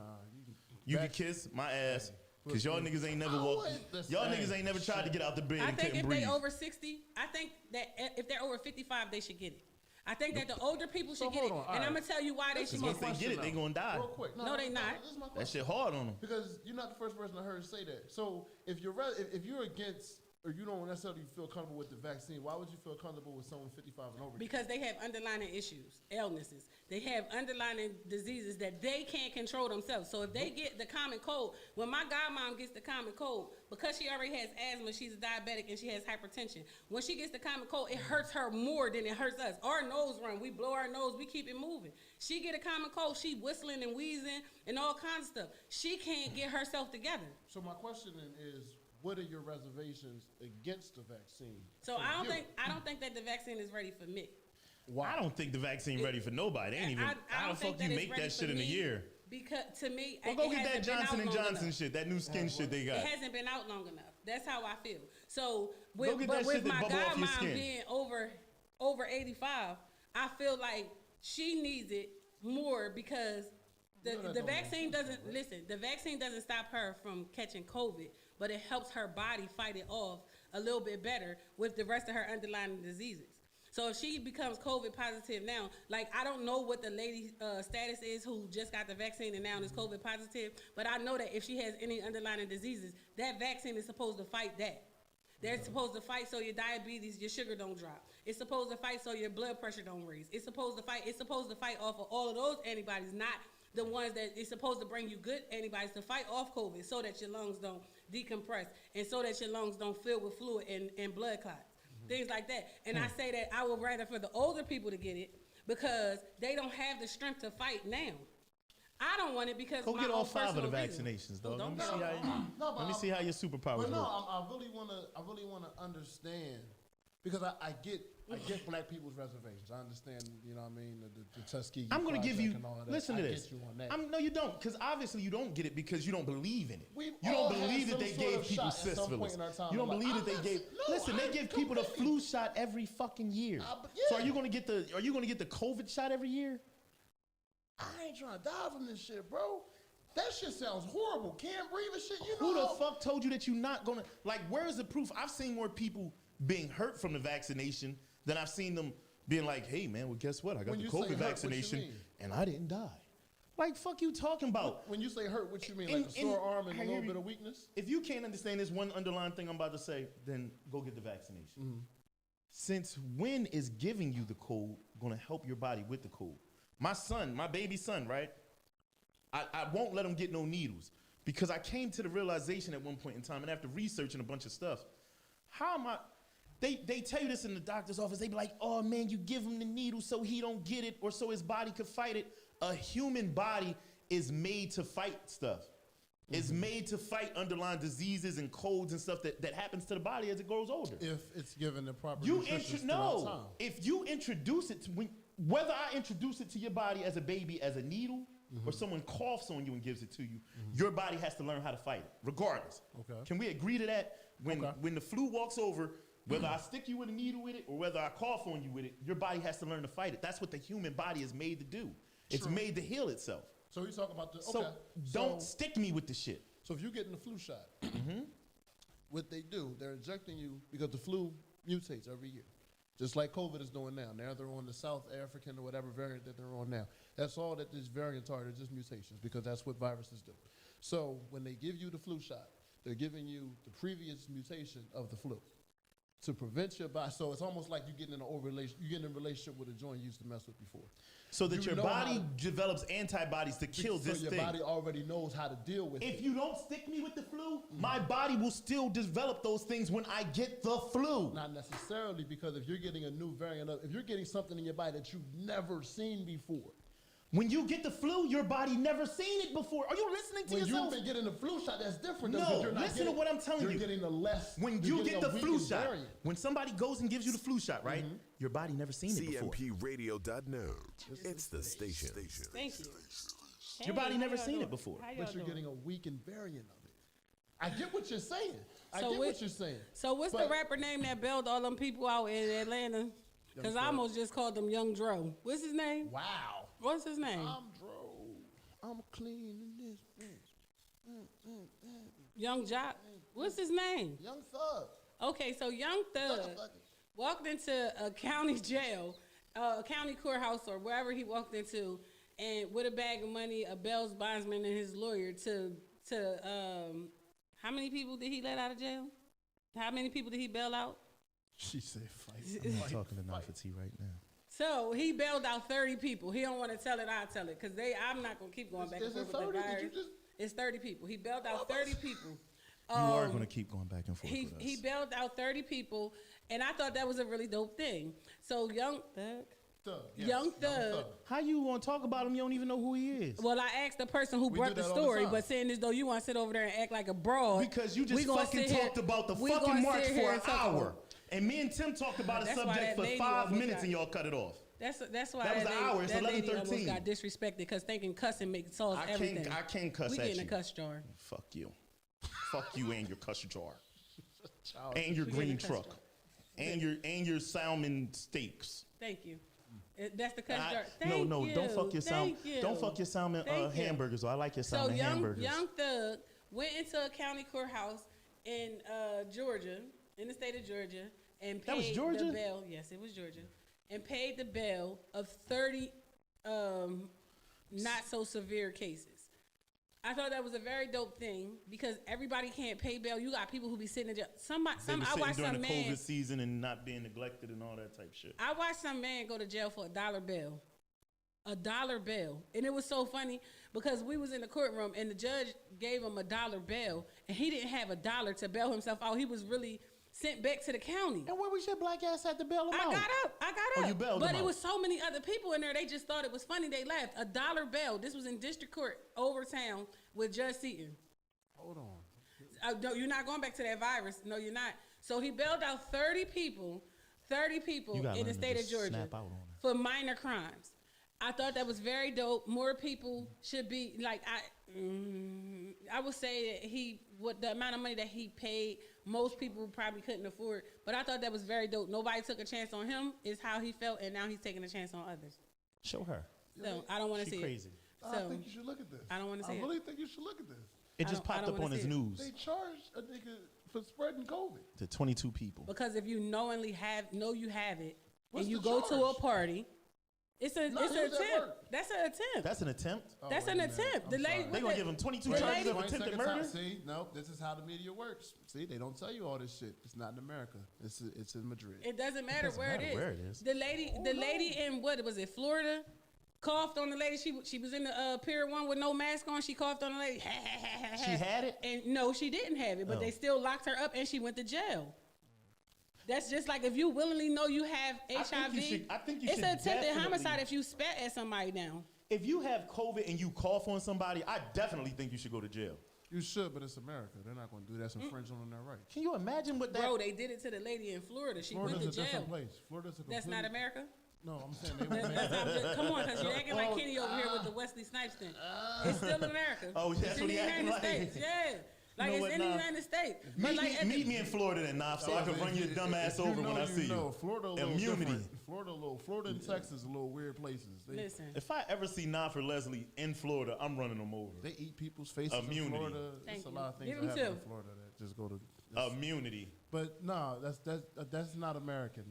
You can kiss my ass. Cause y'all niggas ain't never walked. Y'all niggas ain't never tried to get out the bed I and think couldn't if breathe. they over 60, I think that if they're over 55, they should get it. I think that the older people should get it. hold on, And all I'm right. going to tell you why they This should is get Once it. they get it, they gonna die. Real quick. No, they not. This is my That question. shit hard on them. Because you're not the first person I heard say that. So if you're if you're against or you don't necessarily feel comfortable with the vaccine, why would you feel comfortable with someone 55 and over? Because they have underlying issues, illnesses. They have underlying diseases that they can't control themselves. So if they get the common cold, when my godmom gets the common cold, because she already has asthma, she's a diabetic, and she has hypertension. When she gets the common cold, it hurts her more than it hurts us. Our nose run, we blow our nose, we keep it moving. She get a common cold, she whistling and wheezing and all kinds of stuff. She can't get herself together. So my question then is, what are your reservations against the vaccine? So for I don't you? think that the vaccine is ready for me. I don't think the vaccine ready for nobody. They ain't even. I How the don't think fuck you that it's make ready that for shit in a me year? Because to me, Well, it go get that hasn't been Johnson out and long Johnson enough. shit, that new skin shit they got. It hasn't been out long enough. That's how I feel. So Go get that with shit that my bubble off your godmom skin. being over 85, I feel like she needs it more because the vaccine doesn't the vaccine doesn't stop her from catching COVID, but it helps her body fight it off a little bit better with the rest of her underlying diseases. So if she becomes COVID positive now, like I don't know what the lady's status is who just got the vaccine and now is COVID positive, but I know that if she has any underlying diseases, that vaccine is supposed to fight that. They're supposed to fight so your diabetes, your sugar don't drop. It's supposed to fight so your blood pressure don't raise. It's supposed to fight off of all of those antibodies, not the ones that it's supposed to bring you good antibodies to fight off COVID so that your lungs don't decompress and so that your lungs don't fill with fluid and blood clots, things like that. And I say that I would rather for the older people to get it because they don't have the strength to fight now. I don't want it because Go my get all own 5 of the personal reasons. vaccinations, though. Don't Let me see how your superpowers But no, work. I really wanna understand because I get black people's reservations. I understand, you know what I mean, the Tuskegee. I'm going to give you, Project and all that. listen to I this. get you on that. No, you don't, because obviously you don't get it because you don't believe in it. We've You all don't had believe that some they sort gave of people shot at some point syphilis. in our time You don't in life. believe that I'm they gave, not- no, listen, they I give people the completely- flu shot every fucking year. but So yeah. are you going to get the COVID shot every year? I ain't trying to die from this shit, bro. That shit sounds horrible. Can't breathe and shit. You Who know the fuck told you that you're not going to, like, where is the proof? I've seen more people being hurt from the vaccination than I've seen them being like, hey, man, well, guess what? I got When the you say COVID hurt, what you vaccination mean? and I didn't die. Like, fuck you talking about? When you say hurt, what you mean? Like a sore arm and a I little hear bit you. of weakness? If you can't understand this one underlying thing I'm about to say, then go get the vaccination. Since when is giving you the cold going to help your body with the cold? My son, my baby son, right? I won't let him get no needles because I came to the realization at one point in time and after researching a bunch of stuff, how am I, they tell you this in the doctor's office, they be like, oh man, you give him the needle so he don't get it or so his body could fight it. A human body is made to fight stuff. It's made to fight underlying diseases and colds and stuff that happens to the body as it grows older. If it's given the proper You nutrition throughout time. if you introduce it to whether I introduce it to your body as a baby as a needle or someone coughs on you and gives it to you, your body has to learn how to fight it, regardless. Okay. Can we agree to that? When the flu walks over, whether I stick you with a needle with it or whether I cough on you with it, your body has to learn to fight it. That's what the human body is made to do. It's made to heal itself. So you talk about the So don't stick me with the shit. So if you're getting the flu shot, what they do, they're injecting you because the flu mutates every year. Just like COVID is doing now. Now they're on the South African or whatever variant that they're on now. That's all that these variants are. They're just mutations because that's what viruses do. So when they give you the flu shot, they're giving you the previous mutation of the flu to prevent your body. So it's almost like you're getting in a relationship with a joint you used to mess with before. So that You your know body how to- develops antibodies to kill so this your thing. body already knows how to deal with it. If you don't stick me with the flu, my body will still develop those things when I get the flu. Not necessarily, because if you're getting a new variant of, if you're getting something in your body that you've never seen before. When you get the flu, your body never seen it before. Are you listening to When yourself? you've been getting the flu shot, that's different. though, No, 'cause you're not listen getting, to what I'm telling you. You're getting the less. When you're you getting get a the flu weakened shot, variant. when somebody goes and gives you the flu shot, right? Your body never seen it before. CMPRadio.net. It's the station. Thank you. Your body Hey, never how y'all seen doing? it before. How y'all But you're doing? getting a weakened variant of it. I get what you're saying. I So get what- what you're saying. So what's the But- rapper name that bailed all them people out in Atlanta? Because I almost just called him Young Dro. What's his name? Wow. What's his name? I'm Dro. I'm cleaning this bitch. Young Jock. What's his name? Young Thug. Okay, so Young Thug Motherfucker. walked into a county jail, a county courthouse or wherever he walked into, and with a bag of money, a bail bondsman and his lawyer to how many people did he let out of jail? How many people did he bail out? She said fight. I'm not talking to Nafati right now. So he bailed out 30 people. He don't want to tell it, I'll tell it. Because I'm not going to keep going back and Is it forth with 30? the Did you virus. just? It's 30 people. He bailed out 30 people. You are going to keep going back and forth He with us. he bailed out 30 people, and I thought that was a really dope thing. So Young Thug, Thug. Yes, Young Thug. How you want to talk about him? You don't even know who he is. Well, I asked the person who We brought do the that all the story, time. but saying as though you want to sit over there and act like a broad. Because you we just gonna fucking sit here- talked about the we fucking gonna march sit here for and an talk hour. about- And me and Tim talked about a That's why subject that for lady 5 almost minutes got- and y'all cut it off. That's why That was that the lady, hour. It's that lady 11:13. almost got disrespected because thinking cussing solves I everything. can't cuss we at getting you. a cuss jar. Fuck you. Fuck you and your cuss jar. And your We getting green a cuss truck. jar. and your salmon steaks. Thank you. That's the cut. No, don't fuck your salmon. Don't fuck your salmon hamburgers. I like your salmon hamburgers. Young Thug went into a county courthouse in Georgia, in the state of Georgia, and paid the bail. Yes, it was Georgia, and paid the bail of 30 not so severe cases. I thought that was a very dope thing because everybody can't pay bail. You got people who be sitting in jail. I watched during some the man COVID season and not being neglected and all that type shit. I watched some man go to jail for $1 bail. $1 bail. And it was so funny because we was in the courtroom and the judge gave him $1 bail and he didn't have $1 to bail himself out. He was really sent back to the county. And where was your black ass at to bail him out? I got up. Oh, you bailed But him it out. was so many other people in there. They just thought it was funny. They laughed. $1 bail. This was in district court over town with Judge Seaton. Hold on. No, you're not going back to that virus. No, you're not. So he bailed out 30 people in the state of Georgia for minor crimes. I thought that was very dope. More people should be like I would say that the amount of money that he paid, most people probably couldn't afford. But I thought that was very dope. Nobody took a chance on him. Is how he felt, and now he's taking a chance on others. Show her. So I don't want to see crazy. it. I think you should look at this. I don't want to see it. I really think you should look at this. It just popped up on his news. They charged a nigga for spreading COVID. To 22 people. Because if you knowingly know you have it, What's and you the go to charge? a party, it's an attempt. That's an attempt. That's an attempt? That's an attempt. The lady, they gonna give him 22 charges of attempted murder? See, no, this is how the media works. See, they don't tell you all this shit. It's not in America. It's in Madrid. It doesn't matter where it is. The lady in what was it, Florida, coughed on the lady. She was in the Pier 1 with no mask on. She coughed on the lady. She had it? And no, she didn't have it, but they still locked her up and she went to jail. That's just like if you willingly know you have HIV. It's an attempted homicide if you spat at somebody now. If you have COVID and you cough on somebody, I definitely think you should go to jail. You should, but it's America. They're not going to do that. It's infringing on their rights. Can you imagine what that... Bro, they did it to the lady in Florida. She Florida's went to a jail. different place. Florida's a That's not America? No, I'm saying they were come on, because you're acting like Kenny over here with the Wesley Snipes thing. It's still America. Oh, that's what he acting like. States. Yeah. Like, it's in the United States. Meet me in Florida then, Nop, so I can run your dumb ass over when I see you. Florida a little Immunity. Different. Florida and Texas are little weird places. Listen. If I ever see Nop or Leslie in Florida, I'm running them over. They eat people's faces Immunity. in Florida. There's a lot of things that happen in Florida that just go to... Immunity. But no, that's not American.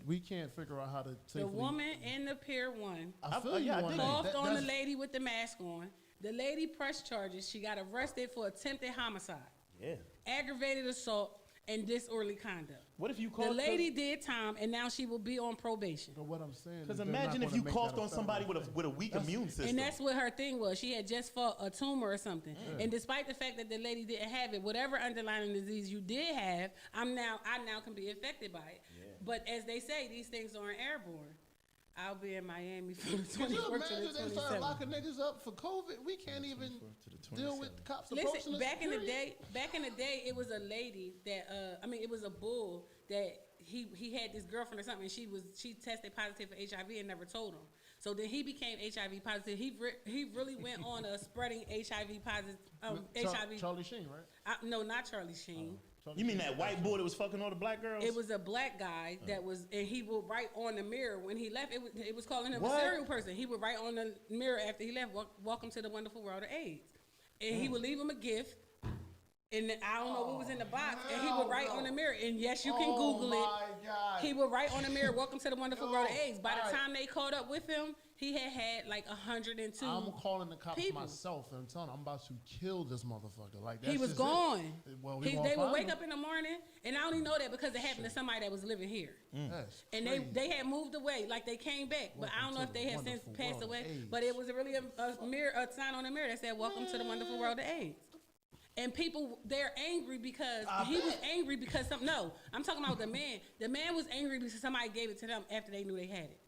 We can't figure out how to safely... The woman in the Pier 1 I feel you on that. coughed on the lady with the mask on. The lady pressed charges. She got arrested for attempted homicide. Yeah. Aggravated assault and disorderly conduct. What if you called... The lady did time, and now she will be on probation. But what I'm saying Because is imagine if you coughed on somebody with a weak immune system. And that's what her thing was. She had just fought a tumor or something. Yeah. And despite the fact that the lady didn't have it, whatever underlying disease you did have, I now can be affected by it. Yeah. But as they say, these things aren't airborne. I'll be in Miami from the 24th to the 27th. Can you imagine they start locking niggas up for COVID? We can't even deal with cops approaching us. Back in the day, it was a lady that it was a bull that he had this girlfriend or something. And she tested positive for HIV and never told him. So then he became HIV positive. He really went on a spreading HIV positive. Charlie Sheen, right? No, not Charlie Sheen. You mean that white boy that was fucking all the black girls? It was a black guy that was, and he would write on the mirror when he left. It was calling him a serial person. He would write on the mirror after he left, "Welcome to the wonderful world of AIDS," and he would leave him a gift. And I don't know what was in the box, and he would write on the mirror. And yes, you can Google it. God. He would write on the mirror, "Welcome to the wonderful world of AIDS." By the time they caught up with him, he had like 102. I'm calling the cops myself and telling them I'm about to kill this motherfucker. Like he was gone. Well, they would wake up in the morning, and I only know that because it happened to somebody that was living here. And they had moved away, like they came back, but I don't know if they have since passed away. But it was really a sign on the mirror that said, "Welcome to the wonderful world of AIDS." And people, they're angry because he was angry because No, I'm talking about the man. The man was angry because somebody gave it to them after they knew they had it.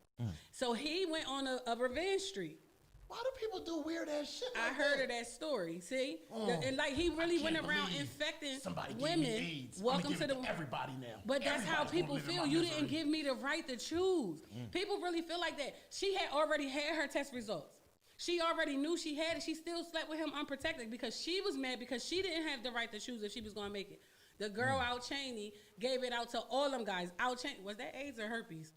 So he went on a revenge streak. Why do people do weird ass shit like I heard of that story. See, and like he really went around infecting women. Welcome to the everybody now. But that's how people feel. You didn't give me the right to choose. People really feel like that. She had already had her test results. She already knew she had it. She still slept with him unprotected because she was mad because she didn't have the right to choose if she was going to make it. The girl Al Cheney gave it out to all them guys. Al Cheney, was that AIDS or herpes?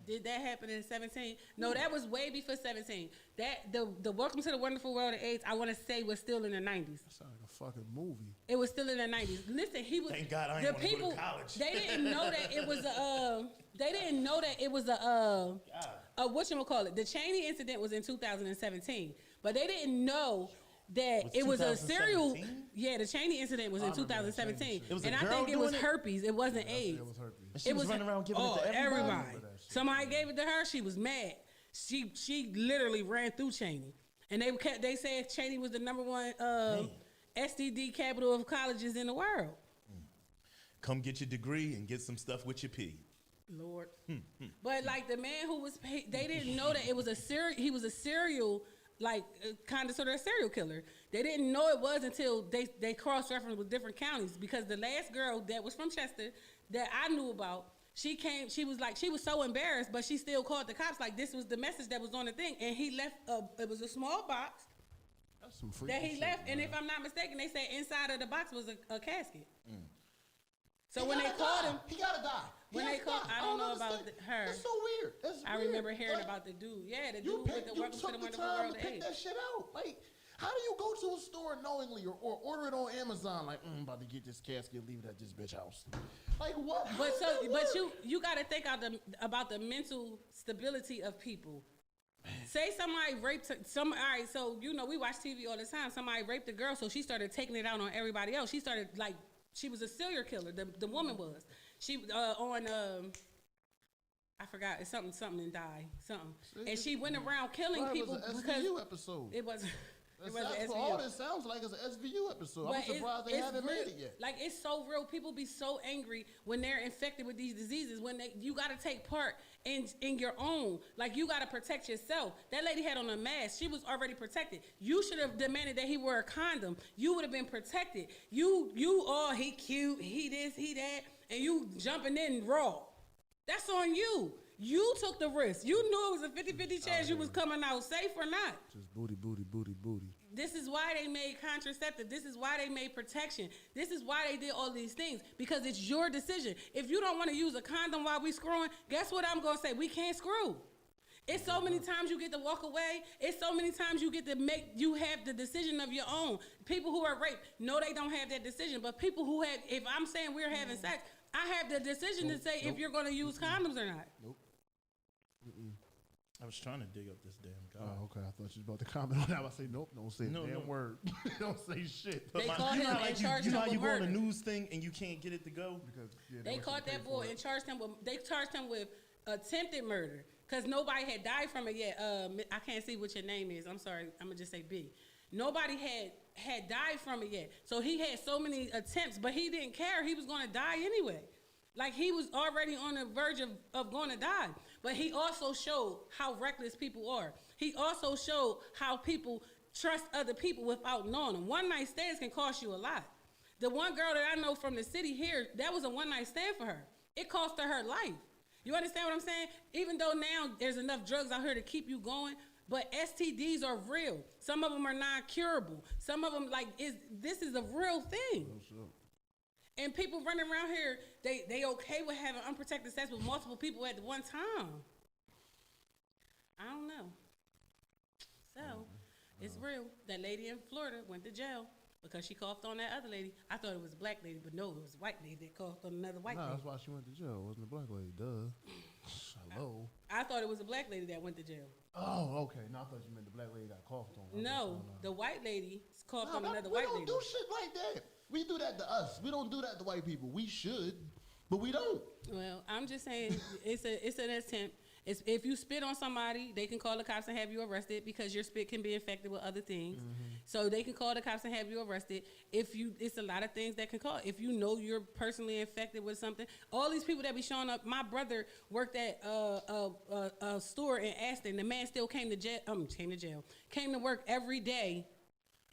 Did that happen in 17? No, that was way before 17. That the Welcome to the Wonderful World of AIDS, I want to say, was still in the 90s. That sounds like a fucking movie. It was still in the 90s. Listen, he was. Thank God I ain't the wanna go to people. college. They didn't know that it was a. They didn't know that it was a whatchamacallit. The Cheney incident was in 2017, but they didn't know that Was it was a serial. 2017? Yeah, the Cheney incident was in 2017, It was a and I girl think it was doing it? herpes. It wasn't AIDS. It was herpes. And she was running around giving it to everybody. everybody. Somebody gave it to her. She was mad. She literally ran through Cheney, and they said Cheney was the #1 STD capital of colleges in the world. Come get your degree and get some stuff with your P. Lord, but like the man who was paid, they didn't know that it was he was a serial, like kind of sort of a serial killer. They didn't know it was until they cross-referenced with different counties, because the last girl that was from Chester that I knew about, she was so embarrassed, but she still called the cops, like this was the message that was on the thing, and he left it was a small box That's some freaky that he shit, left, man. and if I'm not mistaken, they said inside of the box was a casket. So He when they gotta called die. him, He gotta die. when He they has to called, die. I don't know understand. about her. That's so weird. That's I weird. remember hearing Like, about the dude. Yeah, the You dude with the Welcome to the took the Wonderful time World to of pick AIDS. that shit out. Like, how do you go to a store knowingly or order it on Amazon? Like, I'm about to get this casket, leave it at this bitch house. Like, what? How But does that work? you got to think about the mental stability of people. Say somebody raped all right, so we watch TV all the time. Somebody raped a girl, so she started taking it out on everybody else. She started she was a serial killer. The woman was. She on I forgot, it's something and die something, and she went around killing Well, people it was an because SVU episode. it was. It was That's an for all SVU. this sounds like it's an SVU episode. But I'm surprised they haven't real. made it yet. Like, it's so real. People be so angry when they're infected with these diseases. You got to take part in your own. Like, you got to protect yourself. That lady had on a mask. She was already protected. You should have demanded that he wear a condom. You would have been protected. He cute, he this, he that, and you jumping in raw. That's on you. You took the risk. You knew it was a 50-50 chance you was coming out safe or not. Just booty. This is why they made contraceptive. This is why they made protection. This is why they did all these things, because it's your decision. If you don't want to use a condom while we screwing, guess what I'm going to say? We can't screw. It's so many times you get to walk away. It's so many times you get to you have the decision of your own. People who are raped, no, they don't have that decision. But people who have, if I'm saying we're having sex, I have the decision to say if you're going to use condoms or not. Nope. I was trying to dig up this damn guy. Oh, okay. I thought you was about to comment on that. I say nope. Don't say a No, damn no. word. Don't say shit. They My- called you know him how, and charged you know him how you with go on a murder. news thing and you can't get it to go? Because, yeah, They want you caught to pay that for boy it. and charged him with attempted murder, because nobody had died from it yet. I can't see what your name is. I'm sorry. I'm gonna just say B. Nobody had died from it yet. So he had so many attempts, but he didn't care. He was going to die anyway. Like, he was already on the verge of going to die. But he also showed how reckless people are. He also showed how people trust other people without knowing them. One-night stands can cost you a lot. The one girl that I know from the city here, that was a one-night stand for her. It cost her life. You understand what I'm saying? Even though now there's enough drugs out here to keep you going, but STDs are real. Some of them are non-curable. Some of them, this is a real thing. And people running around here, they okay with having unprotected sex with multiple people at one time. I don't know. So, it's real. That lady in Florida went to jail because she coughed on that other lady. I thought it was a black lady, but no, it was a white lady that coughed on another white Nah, lady. that's why she went to jail. It wasn't a black lady. Duh. Hello. I thought it was a black lady that went to jail. Oh, okay. No, I thought you meant the black lady got coughed on. No, the white lady coughed on another we white don't lady. do shit like that. We do that to us. We don't do that to white people. We should, but we don't. Well, I'm just saying it's an attempt. If you spit on somebody, they can call the cops and have you arrested, because your spit can be infected with other things. So they can call the cops and have you arrested. It's a lot of things that can call. If you know you're personally infected with something, all these people that be showing up. My brother worked at a store in Aston. The man still came to work every day,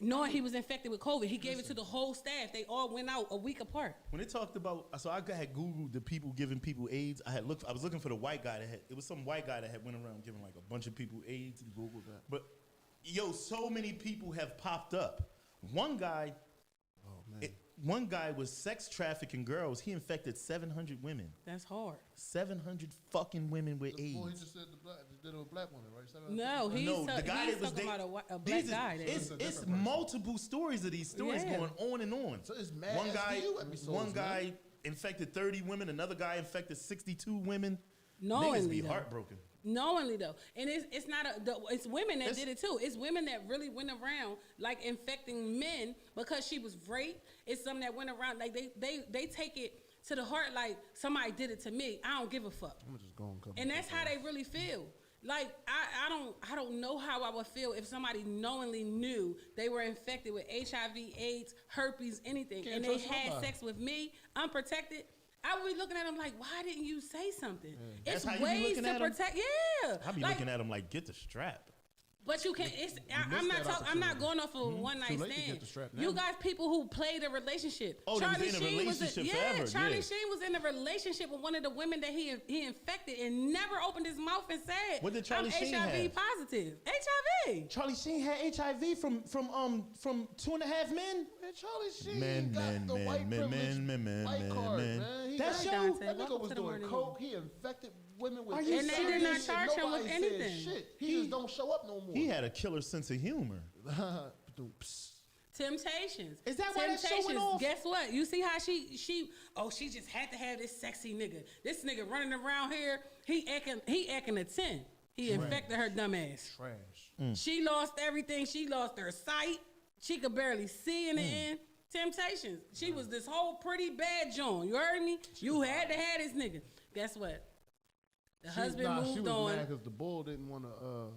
knowing he was infected with COVID. He gave it to the whole staff. They all went out a week apart. When they talked about, so I had Googled the people giving people AIDS. I was looking for the white guy it was some white guy that had went around giving like a bunch of people AIDS. Googled that. But so many people have popped up. One guy, one guy was sex trafficking girls. He infected 700 women. That's hard. 700 fucking women with AIDS. Boy, he just said the black woman, right? No, The guy he's that was talking dating about a black guy. It's multiple stories of these stories Yeah. going on and on. So it's mad One guy, SVU episodes, one man. guy infected 30 women. Another guy infected 62 women. Knowingly, Niggas be though. heartbroken. Knowingly though, and it's not it's women that did it too. It's women that really went around like infecting men because she was raped. It's some that went around like they take it to the heart like somebody did it to me. I don't give a fuck. I'm just going to And that's how they really feel. Like I don't know how I would feel if somebody knowingly knew they were infected with HIV, AIDS, herpes, anything, Can't and they trust had nobody. sex with me unprotected. I would be looking at them like, why didn't you say something? That's It's how you be ways looking to at 'em? protect. Yeah, I be like, looking at him like, get the strap. but you can't. I'm not going off of one night Too late to stand. get the strap now. You got people who played a relationship. Oh, they was in a relationship forever, Charlie yeah. Sheen was in a relationship with one of the women that he infected and never opened his mouth and said, What did Charlie Sheen I'm HIV have? positive. HIV. Charlie Sheen had HIV from 2.5 Men. Man, Charlie Sheen Man, got man, the man, white man, privilege man, man, white man, card, man. man. He That got- show? Dante, That welcome nigga was to the doing morning. coke. He infected women with And they did HIV, not and charge him with nobody said anything. shit. He just don't show up no more. He had a killer sense of humor. Temptations. Is that why that show went Temptations. off? Guess what? You see how she just had to have this sexy nigga. This nigga running around here. He acting a 10. He infected her dumb ass. Trash. She lost everything. She lost her sight. She could barely see in the end. Temptations. She was this whole pretty bad Joan. You heard me? You had to have this nigga. Guess what? The husband she moved was on. mad because the bull didn't want to.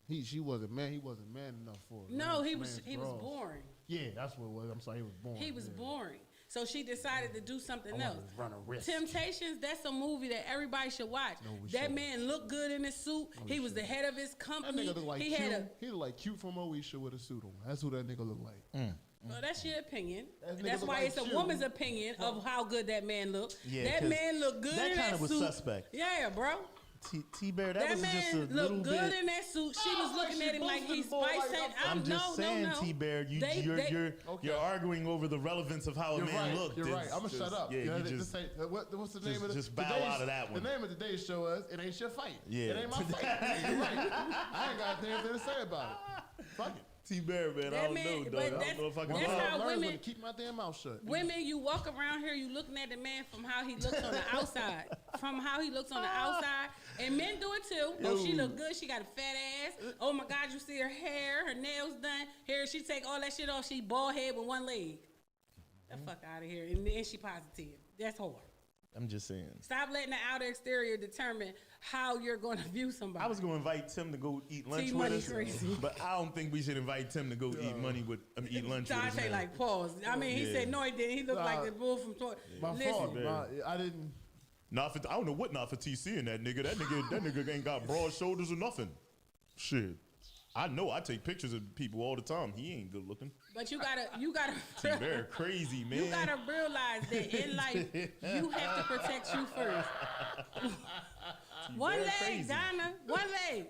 He wasn't man. He wasn't man enough for her. No, Man, he was man's bras. boring. Yeah, that's what it was. I'm sorry, he was boring. He was yeah. boring. So she decided to do something I wanna else. run a risk. Temptations, that's a movie that everybody should watch. No, we that shouldn't. man looked good in his suit. He was the head of his That company. nigga look like he cute. had a He look like cute from Moesha with a suit on. That's who that nigga look like. well, that's your opinion. That nigga That's look why like it's a you. woman's opinion of how good that man looked. Yeah, that 'cause man looked good that in kinda that was suit. suspect. Yeah, bro. T-Bear, that That was just a man little looked good bit. in that suit. She was looking she at him like boosted he's the ball like spicy. I'm I'm just saying, T-Bear, you're arguing over the relevance of how a You're man right. looked. You're right. It's I'm gonna just- shut up. Yeah, You know, you this just ain't- what's the name of the just bow today's- out of that one. The name of today's show is "It Ain't Your Fight." Yeah. It ain't my fight. You're right. I ain't got anything to say about it. Fuck it. T-Bear, man, That I don't man- know, but dog. I that's- don't know if I can that's buy how it. women- to keep my damn mouth shut. Women, you walk around here, you looking at the man from how he looks on the outside. From how he looks on the outside. And men do it too. Oh, she look good. She got a fat ass. Oh my God, you see her hair, her nails done. Here, she take all that shit off. She bald head with one leg. The fuck out of here. And then she positive. That's hard. I'm just saying. Stop letting the outer exterior determine how you're going to view somebody. I was going to invite Tim to go eat lunch with T-Money us, crazy. but I don't think we should invite Tim to go eat lunch with us. Dante now. like pause. I mean, he Yeah. said no, he didn't. He looked like the bull from Toy. My Listen, fault. I didn't. I don't know what Nafati seeing that nigga. That nigga ain't got broad shoulders or nothing. Shit. I know I take pictures of people all the time. He ain't good looking. but you gotta T-Bear crazy, man. you gotta realize that in life you have to protect you first. One T-Bear leg, crazy. Donna. One leg.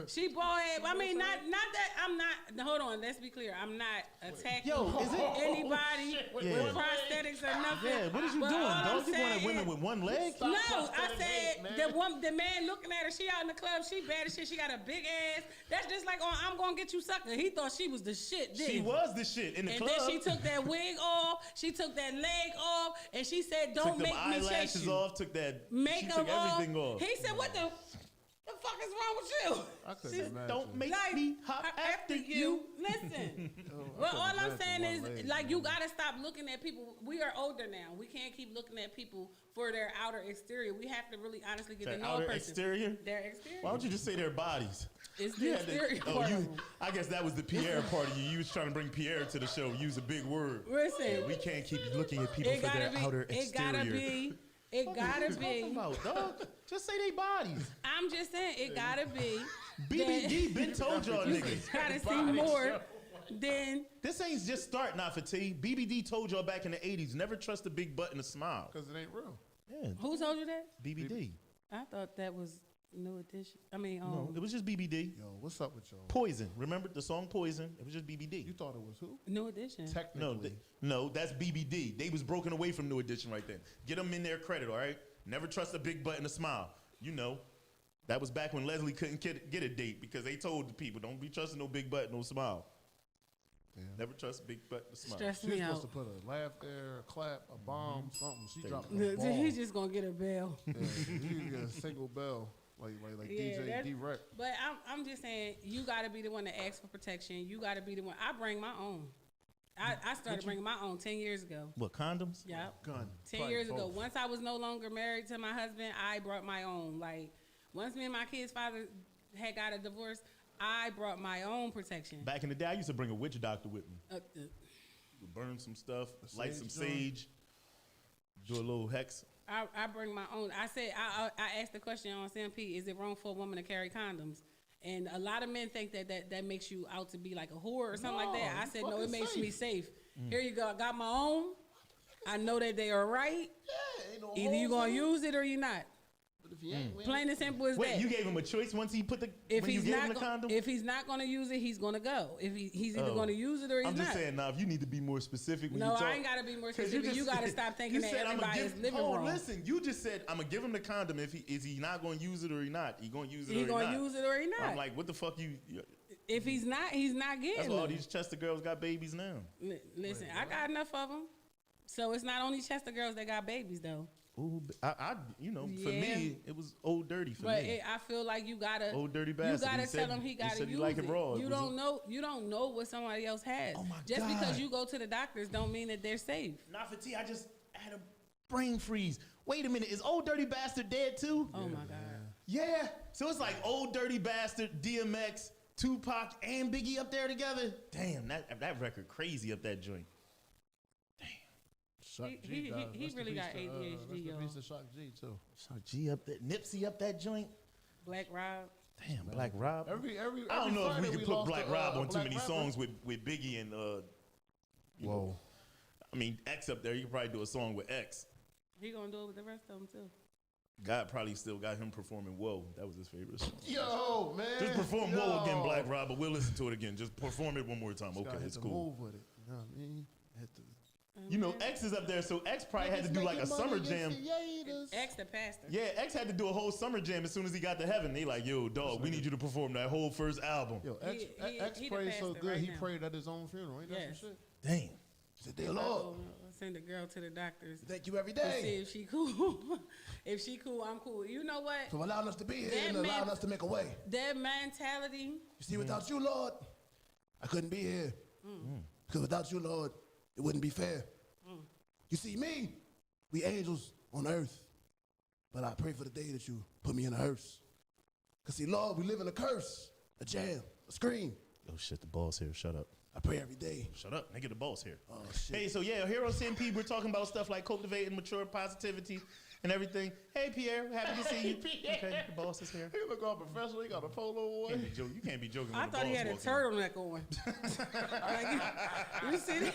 She bald head. I mean, not that I'm not. Hold on. Let's be clear. I'm not attacking Yo, is it- anybody with Yeah. prosthetics or nothing. Yeah, what is you But doing, all I'm dog? You going at saying women is- with one leg? No, I said man. the man looking at her. She out in the club. She bad as shit. She got a big ass. That's just like on I'm gonna get you sucker. He thought she was the shit. Didn't She he? was the shit in the And club. then she took that wig off. She took that leg off, and she said, took "Don't them make me chase eyelashes you." off, took that, she Makeup took off. everything off. He said, "What the fuck is wrong with you?" I couldn't She's- imagine. Don't make Like, me hop after you. Listen. I Well, couldn't all I'm imagine saying one is, leg, like, man. you gotta stop looking at people. We are older now. We can't keep looking at people for their outer exterior. We have to really honestly get Their to know a outer person. exterior? Their exterior. Why don't you just say their bodies? It's You the had to- exterior oh, part you, of them. I guess that was the Pierre part of you. You was trying to bring Pierre to the show. Use a big word. Listen. Yeah, we can't keep looking at people It for their gotta be. outer It exterior. gotta be. It What gotta you talking be. about, dog? Just say they bodies. I'm just saying, it gotta be. BBD been told y'all You niggas. gotta see more than. This ain't just starting off for T. BBD told y'all back in the 80s, never trust a big butt and a smile. Because it ain't real. Yeah, Who told you that? BBD. I thought that was New Edition. I mean, No, it was just BBD. Yo, what's up with y'all? Poison. Remember the song Poison? It was just BBD. You thought it was who? New Edition. Technically. No, that's BBD. They was broken away from New Edition right then. Get them in their credit, all right? Never trust a big butt and a smile. You know, that was back when Leslie couldn't get a date because they told the people, don't be trusting no big butt, no smile. Yeah. Never trust a big butt and a smile. Stress She's me supposed out. to put a laugh there, a clap, a bomb, something. She dropped a Look, ball. he's just gonna get a bell. Yeah, you get a single bell, like Yeah, DJ that's- D-Rec. But I'm just saying, you got to be the one to ask for protection. You got to be the one. I bring my own. I started bringing my own 10 years ago. What, condoms? Yep. Gun. 10 Probably years ago. both. Once I was no longer married to my husband, I brought my own. Like, once me and my kid's father had got a divorce, I brought my own protection. Back in the day, I used to bring a witch doctor with me. Burn some stuff, light some sage sage, do a little hex. I bring my own. I said, I asked the question on CMP, is it wrong for a woman to carry condoms? And a lot of men think that makes you out to be like a whore or something like that. I you said, no, fucking it makes safe. me safe. Here you go. I got my own. I know that they are right. Yeah, ain't no Either you holes going in to it. use it or you not. But if you ain't, Plain and simple as Wait, that. you gave him a choice once he put the If when you he's gave him not the condom? if he's not going to use it, he's going to go. If he's either Oh. going to use it or he's I'm not. just saying, now if you need to be more specific when No, you talk. I ain't gotta be more 'Cause specific. You gotta said- stop thinking you that said, "I'ma everybody give-" is living oh, wrong. listen, you just said I'm gonna give him the condom if is he not gonna use it or he not? He gonna use it He or he gonna not? use it or he not. I'm like, what the fuck you? If he's not getting That's why all them. these Chester girls got babies now. Listen, I got enough of them. So it's not only Chester girls that got babies though. Ooh, I you know, for Yeah. me, it was Old Dirty for But me. I feel like you gotta Old Dirty You bastard. gotta He tell said- him he he gotta said he use like it raw. It You was don't know what somebody else has. Oh my Just God. because you go to the doctors don't mean that they're safe. Not for T. I just had a brain freeze. Wait a minute, is Old Dirty Bastard dead too? Oh my God. Yeah. So it's like Old Dirty Bastard, DMX, Tupac, and Biggie up there together. Damn, that record crazy up that joint. Shock He G died. he Rest in really peace got to, ADHD, Rest in y'all. peace to Shock G too. Shock G up there, Nipsey up that joint. Black Rob. Damn, Black Rob. Every I don't know if Friday we could put lost Black a, Rob a on too black many rapper. songs with Biggie and you know. Whoa. I mean, X up there, you could probably do a song with X. He gonna do it with the rest of them too. God probably still got him performing Whoa. That was his favorite song. Yo, man. Just perform Whoa again, Yo. Black Rob, but we'll listen to it again. Just perform it one more time. Just gotta Okay, hit it's the cool. Move with it. You know what I mean? Hit the. You know, X is up there, so X probably had to do like a summer jam. Ex the pastor. Yeah, X had to do a whole summer jam as soon as he got to heaven. They like, yo, dog, we need you to perform that whole first album. Yo, X, He- X he the prayed so pastor good, right he now. prayed at his own funeral. Ain't that Yes. some shit? Damn. He said, dear Lord, Send a girl to the doctors. thank you every To see day if she cool. If she cool, I'm cool. You know what? for allowing us to be here That and man- allowing us to make a way. That mentality. You see, without you, Lord, I couldn't be here. Because without you, Lord, it wouldn't be fair. You see, me, we angels on earth. But I pray for the day that you put me in a hearse. Because see, Lord, we live in a curse, a jam, a scream. Oh shit, the boss here. Shut up. I pray every day. Shut up, nigga. The boss here. Oh, shit. Hey, so yeah, here on CMP, we're talking about stuff like cultivating mature positivity and everything. Hey, Pierre, happy to see you. Okay, the boss is here. He look all professional. He got a polo Can't on. be joking. You can't be joking. I when the thought he boss had a walks in. turtleneck on. Like, you see that?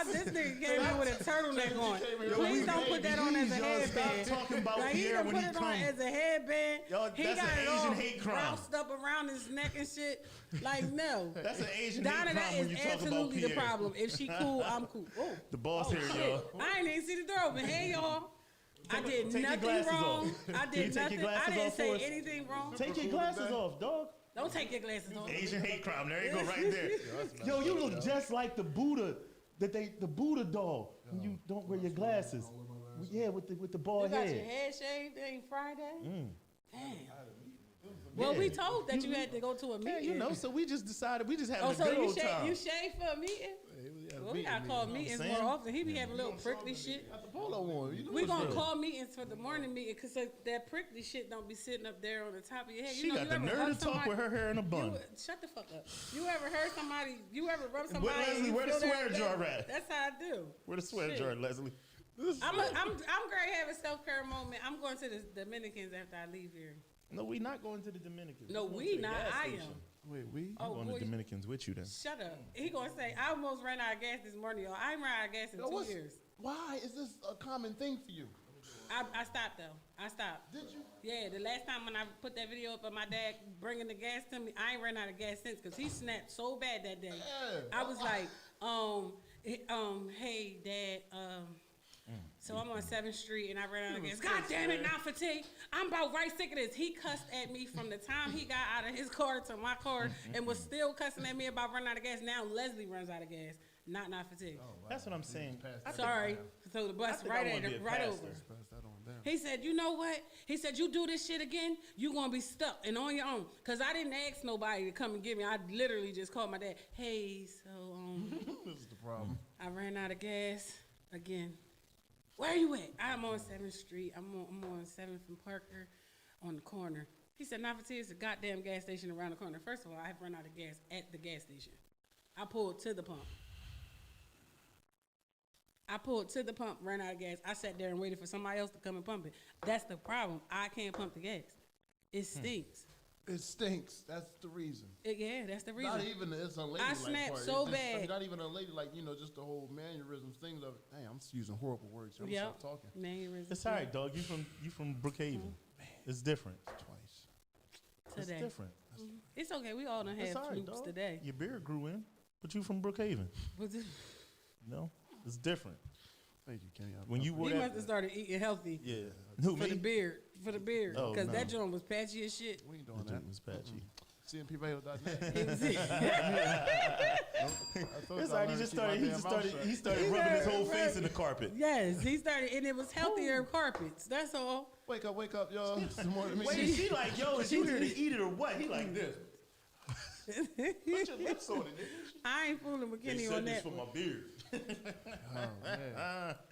This nigga came in with a turtleneck on. Please don't put that on as a Y'all stop headband. talking about Like, Pierre done when put he it on come. as a headband. Y'all, He that's got an it Asian all hate crime. roused up around his neck and shit. Like, no. That's an Asian Donna, hate that crime when is you talk about absolutely the Pierre. problem. If she cool, I'm cool. Oh, The boss here, y'all. I ain't even see the door open. Hey, y'all. I did take your nothing glasses wrong. off. I Can you did take your nothing. I glasses didn't off say for us? anything wrong. Take your glasses off, dog. Don't take your glasses off. Asian hate crime. There you go, right there. Yo, you look just like the Buddha, the Buddha doll. When you don't wear your glasses. Yeah, with the You bald got your head. head shaved. It ain't Friday. Damn. Well, Yeah. we told that you had to go to a Yeah, meeting. you know, so we just decided we just having Oh, a so good you old time. you shaved for a meeting? Well, we gotta call meetings saying. more often. He be having little prickly shit. Got the polo on. You know We what's gonna real. call meetings for the morning meeting because that prickly shit don't be sitting up there on the top of your head. She You know, got you the ever nerve hug to talk somebody- with her hair in a bun. Shut the fuck up. You ever heard somebody? You ever rub somebody? and Leslie, you where the feel their swear jar back? at? That's how I do. Where the sweater Shit. jar, Leslie? I'm great having self care moment. I'm going to the Dominicans after I leave here. No, we not going to the Dominicans. No, We're going we to the not. gas I station. am. Wait, we? I'm Oh, going boy. to Dominicans with you then. Shut up. He gonna say I almost ran out of gas this morning, y'all. I ain't ran out of gas in Yo, 2 years. Why is this a common thing for you? I stopped though. I stopped. Did you? Yeah, the last time when I put that video up of my dad bringing the gas to me, I ain't ran out of gas since because he snapped so bad that day. Yeah. I was like, hey dad, so I'm on 7th Street and I ran out of gas. God damn it, now fatigue. I'm about right sick of this. He cussed at me from the time he got out of his car to my car and was still cussing at me about running out of gas. Now Leslie runs out of gas. Not fatigue. That's what I'm saying. Sorry. So the bus right over. Pass that on down. He said, you know what? He said, you do this shit again, you gonna be stuck and on your own. Cause I didn't ask nobody to come and get me. I literally just called my dad. Hey, so This is the problem. I ran out of gas again. Where you at? I'm on 7th Street. I'm on 7th and Parker on the corner. He said, Nafati is a goddamn gas station around the corner. First of all, I have run out of gas at the gas station. I pulled to the pump. Ran out of gas. I sat there and waited for somebody else to come and pump it. That's the problem. I can't pump the gas. It stinks. It stinks. That's the reason. Yeah, that's the reason. Not even it's unladylike. I snapped part. so It's just, I bad. mean, not even unladylike. Just the whole mannerisms, things of. Hey, I'm using horrible words. I'm Yep. stop talking. Mannerisms. It's all right, dog. You from Brookhaven. It's different. Twice. Today. It's different. It's okay. We all done It's have all right, flukes dog. today. Your beard grew in, but you from Brookhaven. No, it's different. Thank you, Kenny. When you wore He that, must have started eating healthy. yeah, who For me? the beard. Oh, Because no. that joint was patchy as shit. We ain't doing That that. joint was patchy. CMPRadio.net. It's all right. He started rubbing his whole face in the carpet. Yes, he started, and it was healthier carpets. That's all. Wake up, y'all. Some more to me. Wait, she like, yo, is you here to eat it or what? He like this. Put your lips on it, nigga. I ain't fooling They McKinney said on this that. for one. my beard.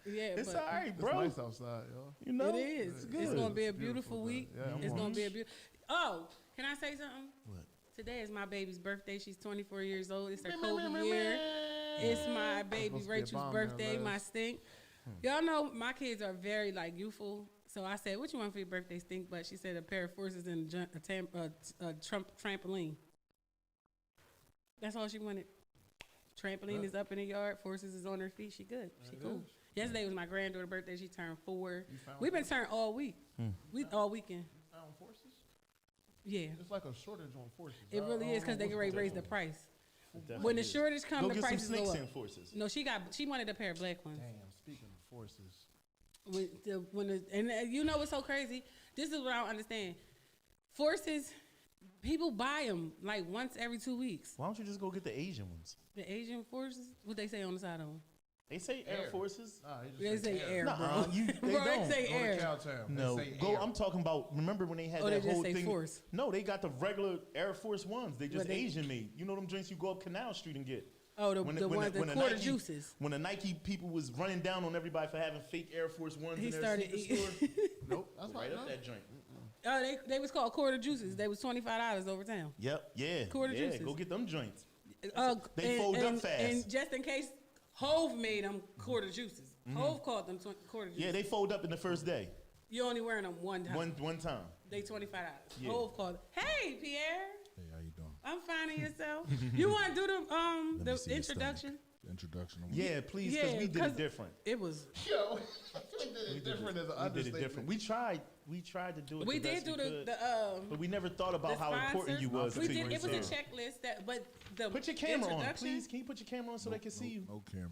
Yeah, It's but all right, It's bro. nice outside, y'all. You know, it is. It's It's good. gonna be a It's beautiful, beautiful week. though. Yeah, I'm It's gonna on. be a beautiful. Oh, can I say something? What? Today is my baby's birthday. She's 24 years old. It's her COVID year. It's my baby supposed to be a Rachel's bomb there, birthday. Les. My stink. Y'all know my kids are very like youthful. So I said, "What you want for your birthday, stink?" But she said a pair of forces and a trampoline. That's all she wanted. Trampoline is up in the yard. Forces is on her feet. She good. She cool. Yesterday was my granddaughter's birthday. She turned 4. We've been turned all week. We all weekend. Found forces? Yeah, It's like a shortage on forces. it really is because they can raise the price. Definitely When the is. shortage come, Go the get some prices go snakes up. in forces. No, she wanted a pair of black ones. Damn, speaking of forces. You know what's so crazy? This is what I don't understand. Forces, people buy them like once every 2 weeks. Why don't you just go get the Asian ones? The Asian forces, what they say on the side of them? They say Air Forces. Nah, They say air, bro. Nuh-uh, they Bro, don't. they say Go to air. Cowtown. No, They say go. air. I'm talking about. Remember when they had Oh, they that just whole say thing? Force. No, they got the regular Air Force ones. They just What they- Asian made. You know them drinks you go up Canal Street and get. Oh, the quarter Nike, juices. When the Nike people was running down on everybody for having fake Air Force ones He in their started sneaker store, eating. Nope, that's right right. up that joint. Oh, they was called quarter juices. They was $25 over town. Yep, yeah, Quarter yeah. juices. Go get them joints. And- They fold up fast. And just in case, Hove made them quarter juices. Hove called them quarter juices. Yeah, they fold up in the first day, You only wearing them one time. one time. They $25. Yeah. Hove called. Hey, Pierre. Hey, how you doing? I'm finding yourself. You want to do Let me see the your introduction? stomach. Introduction. Yeah, please, because Yeah, we did 'cause it different. It was. Yo, we did it different as an We did it understatement. different. We tried to do it. We the did best do we could, the but we never thought about how important you was. We until did. you It was a said checklist that, but the Put your camera on, introduction- please. Can you put your camera on so they can see you? No camera.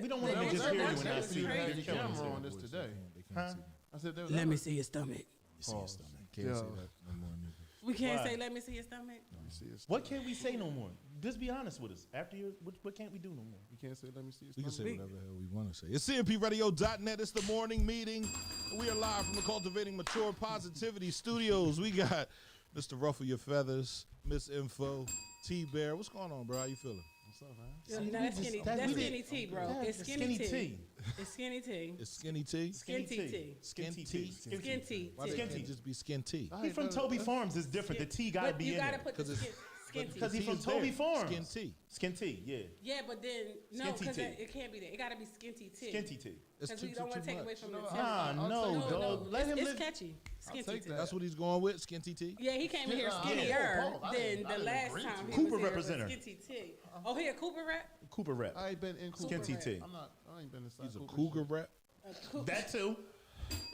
We don't want the them to just hear you and introduction not was see you. crazy. Had your camera on this Voice, today. They can't see me. I said there was Let me see your stomach. You see your stomach. Can't Yeah. say that no more neither. We can't Why? say, "Let me see your stomach." What can't we say no more? Just be honest with us. After you, what can't we do no more? You can't say, let me see. We can say We- whatever the hell we want to say. It's CMPRadio.net. It's the morning meeting. We are live from the Cultivating Mature Positivity Studios. We got Mr. Ruffle Your Feathers, Miss Info, T-Bear. What's going on, bro? How you feeling? What's up, man? No, that's skinny. that- That's we skinny did- tea, bro. Yeah, It's skinny tea. It's skinny tea. It's Skinny Tea. Skin tea. Skin Skin tea. tea. Skin Skin tea. tea. Why tea. can't it just be Skin Tea? He from Toby Farms is different. The tea gotta But be you in gotta there. put the 'Cause it's- skin tea. Because he tea from is Toby there. Farms. Skin Tea. Skin tea, yeah. Yeah, but then no, Skinty because tea. it can't be that. It gotta be skinty tea. Skinty tea. It's Because too, we don't want to take away much. from the No, tea. Nah, I'll no, take that. dog. Let him it's live. catchy. Skinty take tea. that. That's what he's going with, Skinty Tea. Yeah, he came in here Nah, skinnier yeah, I than didn't the last agree time to he Cooper was here representer. with skinty tea. Oh, he a Cooper rep? Cooper rep. I ain't been in Cooper. Skinty tea. I ain't been inside He's a Cooper cougar shit. rap. That too.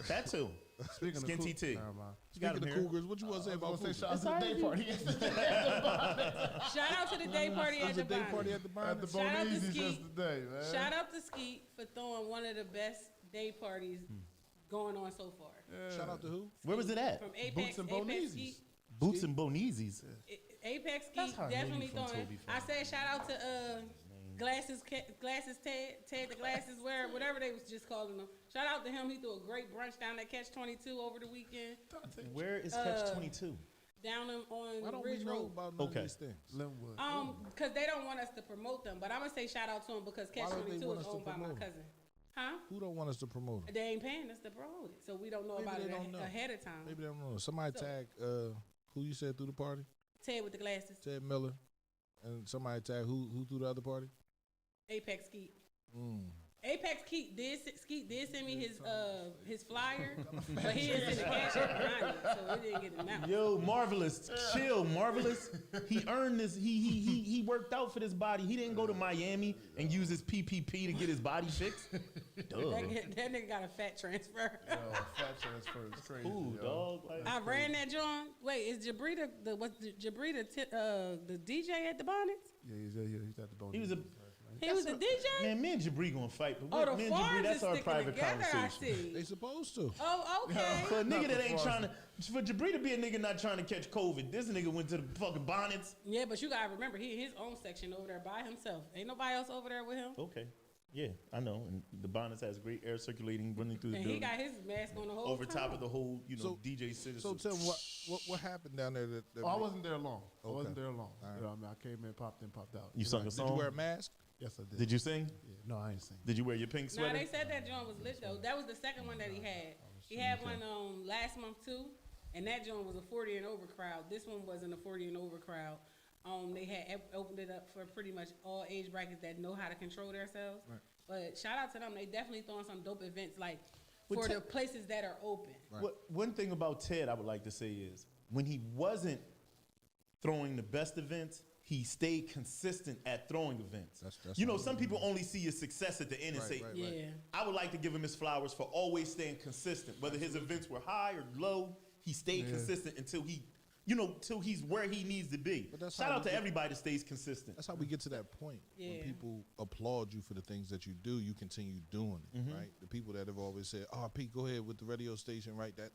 That too. Speaking Skin of TT. Never mind. You got Speaking him of here. Cougars, what you want to say about Cougars? Shout out to the day party. Shout out to the day party at There's the a day party Bonnet. at the At the Bonnet. Shout out to Bonezies Skeet. yesterday, man. Shout out to Skeet for throwing one of the best day parties going on so far. Shout out to who? Where was it at? From Apex, Boots and Apex Bonezies. Skeet. Boots and Bonezis. Apex That's Skeet how I know you definitely from throwing. Toby I Farm. said shout out to Glasses Ted the Glasses wear, whatever they was just calling them. Shout out to him. He threw a great brunch down at Catch 22 over the weekend. Where is Catch 22? Down on Why don't Ridge we know Road. about none Okay. of these things? Linwood. Because they don't want us to promote them. But I'm gonna say shout out to them because Catch Why don't they 22 want is us to owned by my promote 'em? cousin. Huh? Who don't want us to promote them? They ain't paying us to promote it, so we don't know Maybe about they it don't know. ahead of time. Maybe they don't know. Somebody So- tag who you said through the party? Ted with the glasses. Ted Miller. And somebody tag who threw the other party? Apex Skeet. Mm. Apex Skeet did send me his flyer, but he didn't send the cash app behind it, so it didn't get announced. Yo, Marvelous, chill, Marvelous. He earned this. He worked out for this body. He didn't go to Miami and use his PPP to get his body fixed. Duh. That nigga got a fat transfer. Yo, fat transfer is crazy. Ooh, yo. dog. Like, I ran that joint. Wait, is Jabrita the DJ at the Bonnets? Yeah, he's at the bone. he was a. He was a DJ. Man, me and Jabri gonna fight, but Oh, the me and Jabri, farms that's is our sticking private together. I conversation. They see. supposed to. Oh, okay. For a nigga that ain't Not trying to, for Jabri to be a nigga not trying to catch COVID, this nigga went to the fucking Bonnets. Yeah, but you gotta remember, he in his own section over there by himself. Ain't nobody else over there with him. Okay, yeah, I know. And the Bonnets has great air circulating running through the And he building. got his mask on the whole Over time. top of the whole, So- DJ citizen. So tell me what happened down there that Oh, I wasn't there long. I Okay. wasn't there long. All right. You know what I mean? I came in, popped in, popped out. You sung a Did song? you wear a mask? Yes, I did. Did you sing? Yeah. No, I ain't sing. Did you wear your pink Nah, sweater? they said that joint was lit though. That was the second one that he had. He had one last month too, and that joint was a 40 and over crowd. This one wasn't a 40 and over crowd. They had opened it up for pretty much all age brackets that know how to control themselves. Right. But shout out to them. They definitely throwing some dope events like Well, for te- the places that are open. One thing about Ted I would like to say is when he wasn't throwing the best events, he stayed consistent at throwing events. That's you know, what some I people only see your success at the end and say, right. Yeah. I would like to give him his flowers for always staying consistent. Whether his events were high or low, he stayed consistent until he, till he's where he needs to be. But that's Shout how out we to get- everybody that stays consistent. That's how we get to that point. Yeah. When people applaud you for the things that you do, you continue doing it, Mm-hmm. right? The people that have always said, "Oh, Pete, go ahead with the radio station," right? That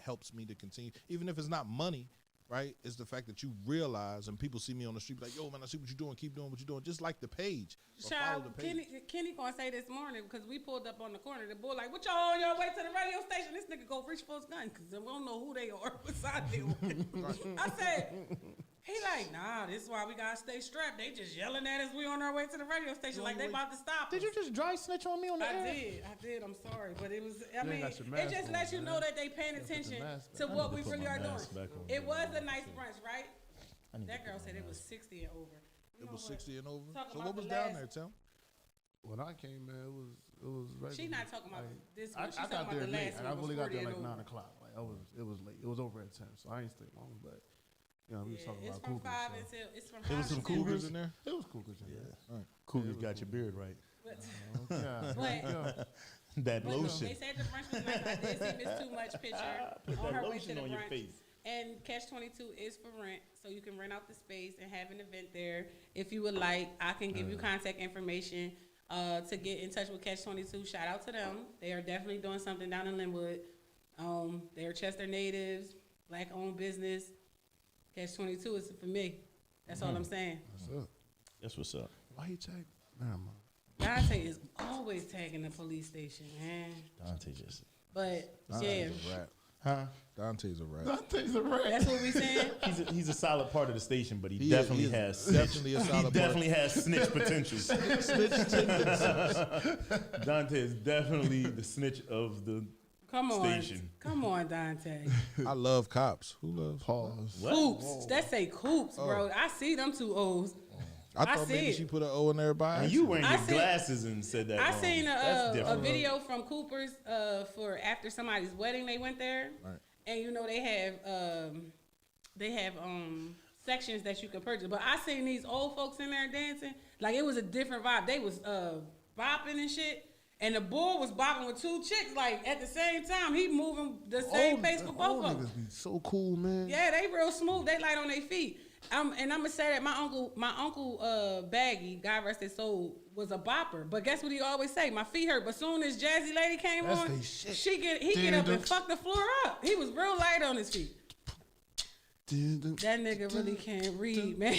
helps me to continue, even if it's not money, right? It's the fact that you realize, and people see me on the street, like, "Yo, man, I see what you're doing. Keep doing what you're doing." Just like the page. Or follow Child, the page. Kenny gonna say this morning because we pulled up on the corner. The boy like, "What y'all on your way to the radio station?" This nigga go reach for his gun because we don't know who they are, what side they on. I said, he like, "Nah, this is why we gotta stay strapped. They just yelling at us. We on our way to the radio station like they about to stop us." just dry snitch on me on I did. I'm sorry, but it was. I mean, got your it mask just on, lets you man. know that they paying attention mask to what we put really my are doing. mask back on. It was a nice brunch, right? I need That to girl put said my it was mask 60 and over. You It know was what? 60 and over. Talking So about what was the down last- there, Tim? When I came, man, it was regular. She not talking about this one. I She's got talking there about the late. last I one. Was really got 40 there and like over. 9 o'clock. Like it was late. It was over at 10, so I ain't stay long. But you know, we was Yeah, talking it's about from Cougars. 5 so. until it's from It 5 was some until- Cougars in there. It was Cougars in there. Cougars got your beard right. But, Yeah. but, That but lotion. they said the brunch was nice. I did see Miss Too Much picture Put on that her way to lotion the on your brunch. face. And Catch 22 is for rent, so you can rent out the space and have an event there. If you would like, I can give you contact information to get in touch with Catch 22. Shout out to them. They are definitely doing something down in Linwood. They're Chester natives, black-owned business. Catch 22 is for me. That's all I'm saying. What's up? That's what's up. Why you tag? Nah, man. Dante is always tagging the police station, man. Dante just. But yeah, Dante's a rap. Huh? Dante's a rap. Dante's a rat. that's what we saying. He's a solid part of the station, but he He definitely is has definitely a snitch. solid He part. definitely has snitch potential. Dante is definitely the snitch of the Come on, station. come on, Dante. I love cops. Who loves? Pause. Coops. That say Coops, bro. I see them two O's. I I thought see maybe it. she put an O in there by And you wearing I your seen- glasses and said that. I wrong. seen That's a different. video from Cooper's for after somebody's wedding. They went there, Right. and you know they have sections that you can purchase. But I seen these old folks in there dancing like it was a different vibe. They was bopping and shit, And the bull was bopping with 2 chicks, like, at the same time. He moving the same pace for both of them. Niggas be so cool, man. Yeah, they real smooth. They light on their feet. And I'm gonna say that my uncle Baggy, God rest his soul, was a bopper. But guess what he always say? My feet hurt. But soon as Jazzy Lady came on, he get up and fuck the floor up. He was real light on his feet. That nigga really can't read, man.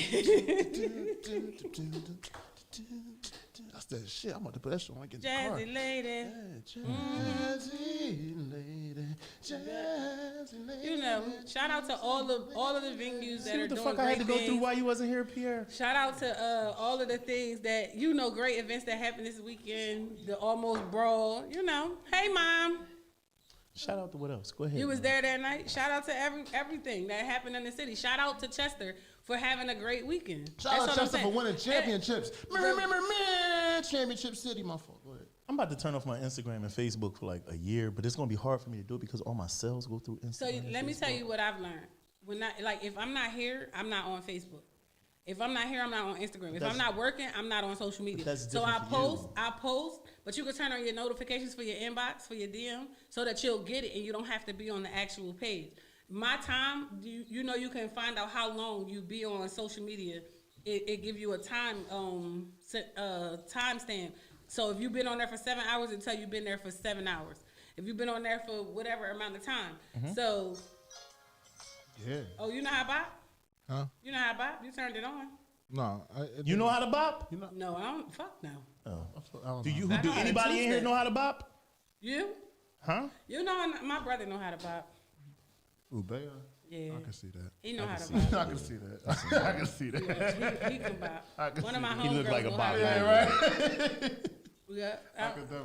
That's that shit. I'm about to put that shit on. Get Jazzy Lady. Yeah, Jazzy Lady. Jazzy Lady. You know, shout out to all of the venues that See are what the doing fuck I great had to go things. through while you wasn't here, Pierre? Shout out to all of the things that, great events that happened this weekend. The Almost Brawl, Hey, Mom. Shout out to what else? Go ahead. You was there that night. Shout out to everything that happened in the city. Shout out to Chester for having a great weekend. Shout out to Chester for winning championships. Championship City, my fault. Go ahead. I'm about to turn off my Instagram and Facebook for like a year, but it's gonna be hard for me to do it because all my sales go through Instagram. So let me tell you what I've learned. If I'm not here, I'm not on Facebook. If I'm not here, I'm not on Instagram. If I'm not working, I'm not on social media. So I post, but you can turn on your notifications for your inbox, for your DM, so that you'll get it and you don't have to be on the actual page. My time, you can find out how long you be on social media. It give you a time timestamp. So if you've been on there for 7 hours, it'll tell you been there for 7 hours. If you've been on there for whatever amount of time. So, yeah. Oh, you know how to bop? Huh? You know how to bop? You turned it on. No. You know how to bop? No, I don't. Fuck no. Oh. Do anybody in here know how to bop? You? Huh? My brother know how to bop. Ubea? Yeah. I can see that. He know how to bop. I can see that. I can see that. He can bop. One of my homegirls He look like a bop. Yeah, right? Yeah.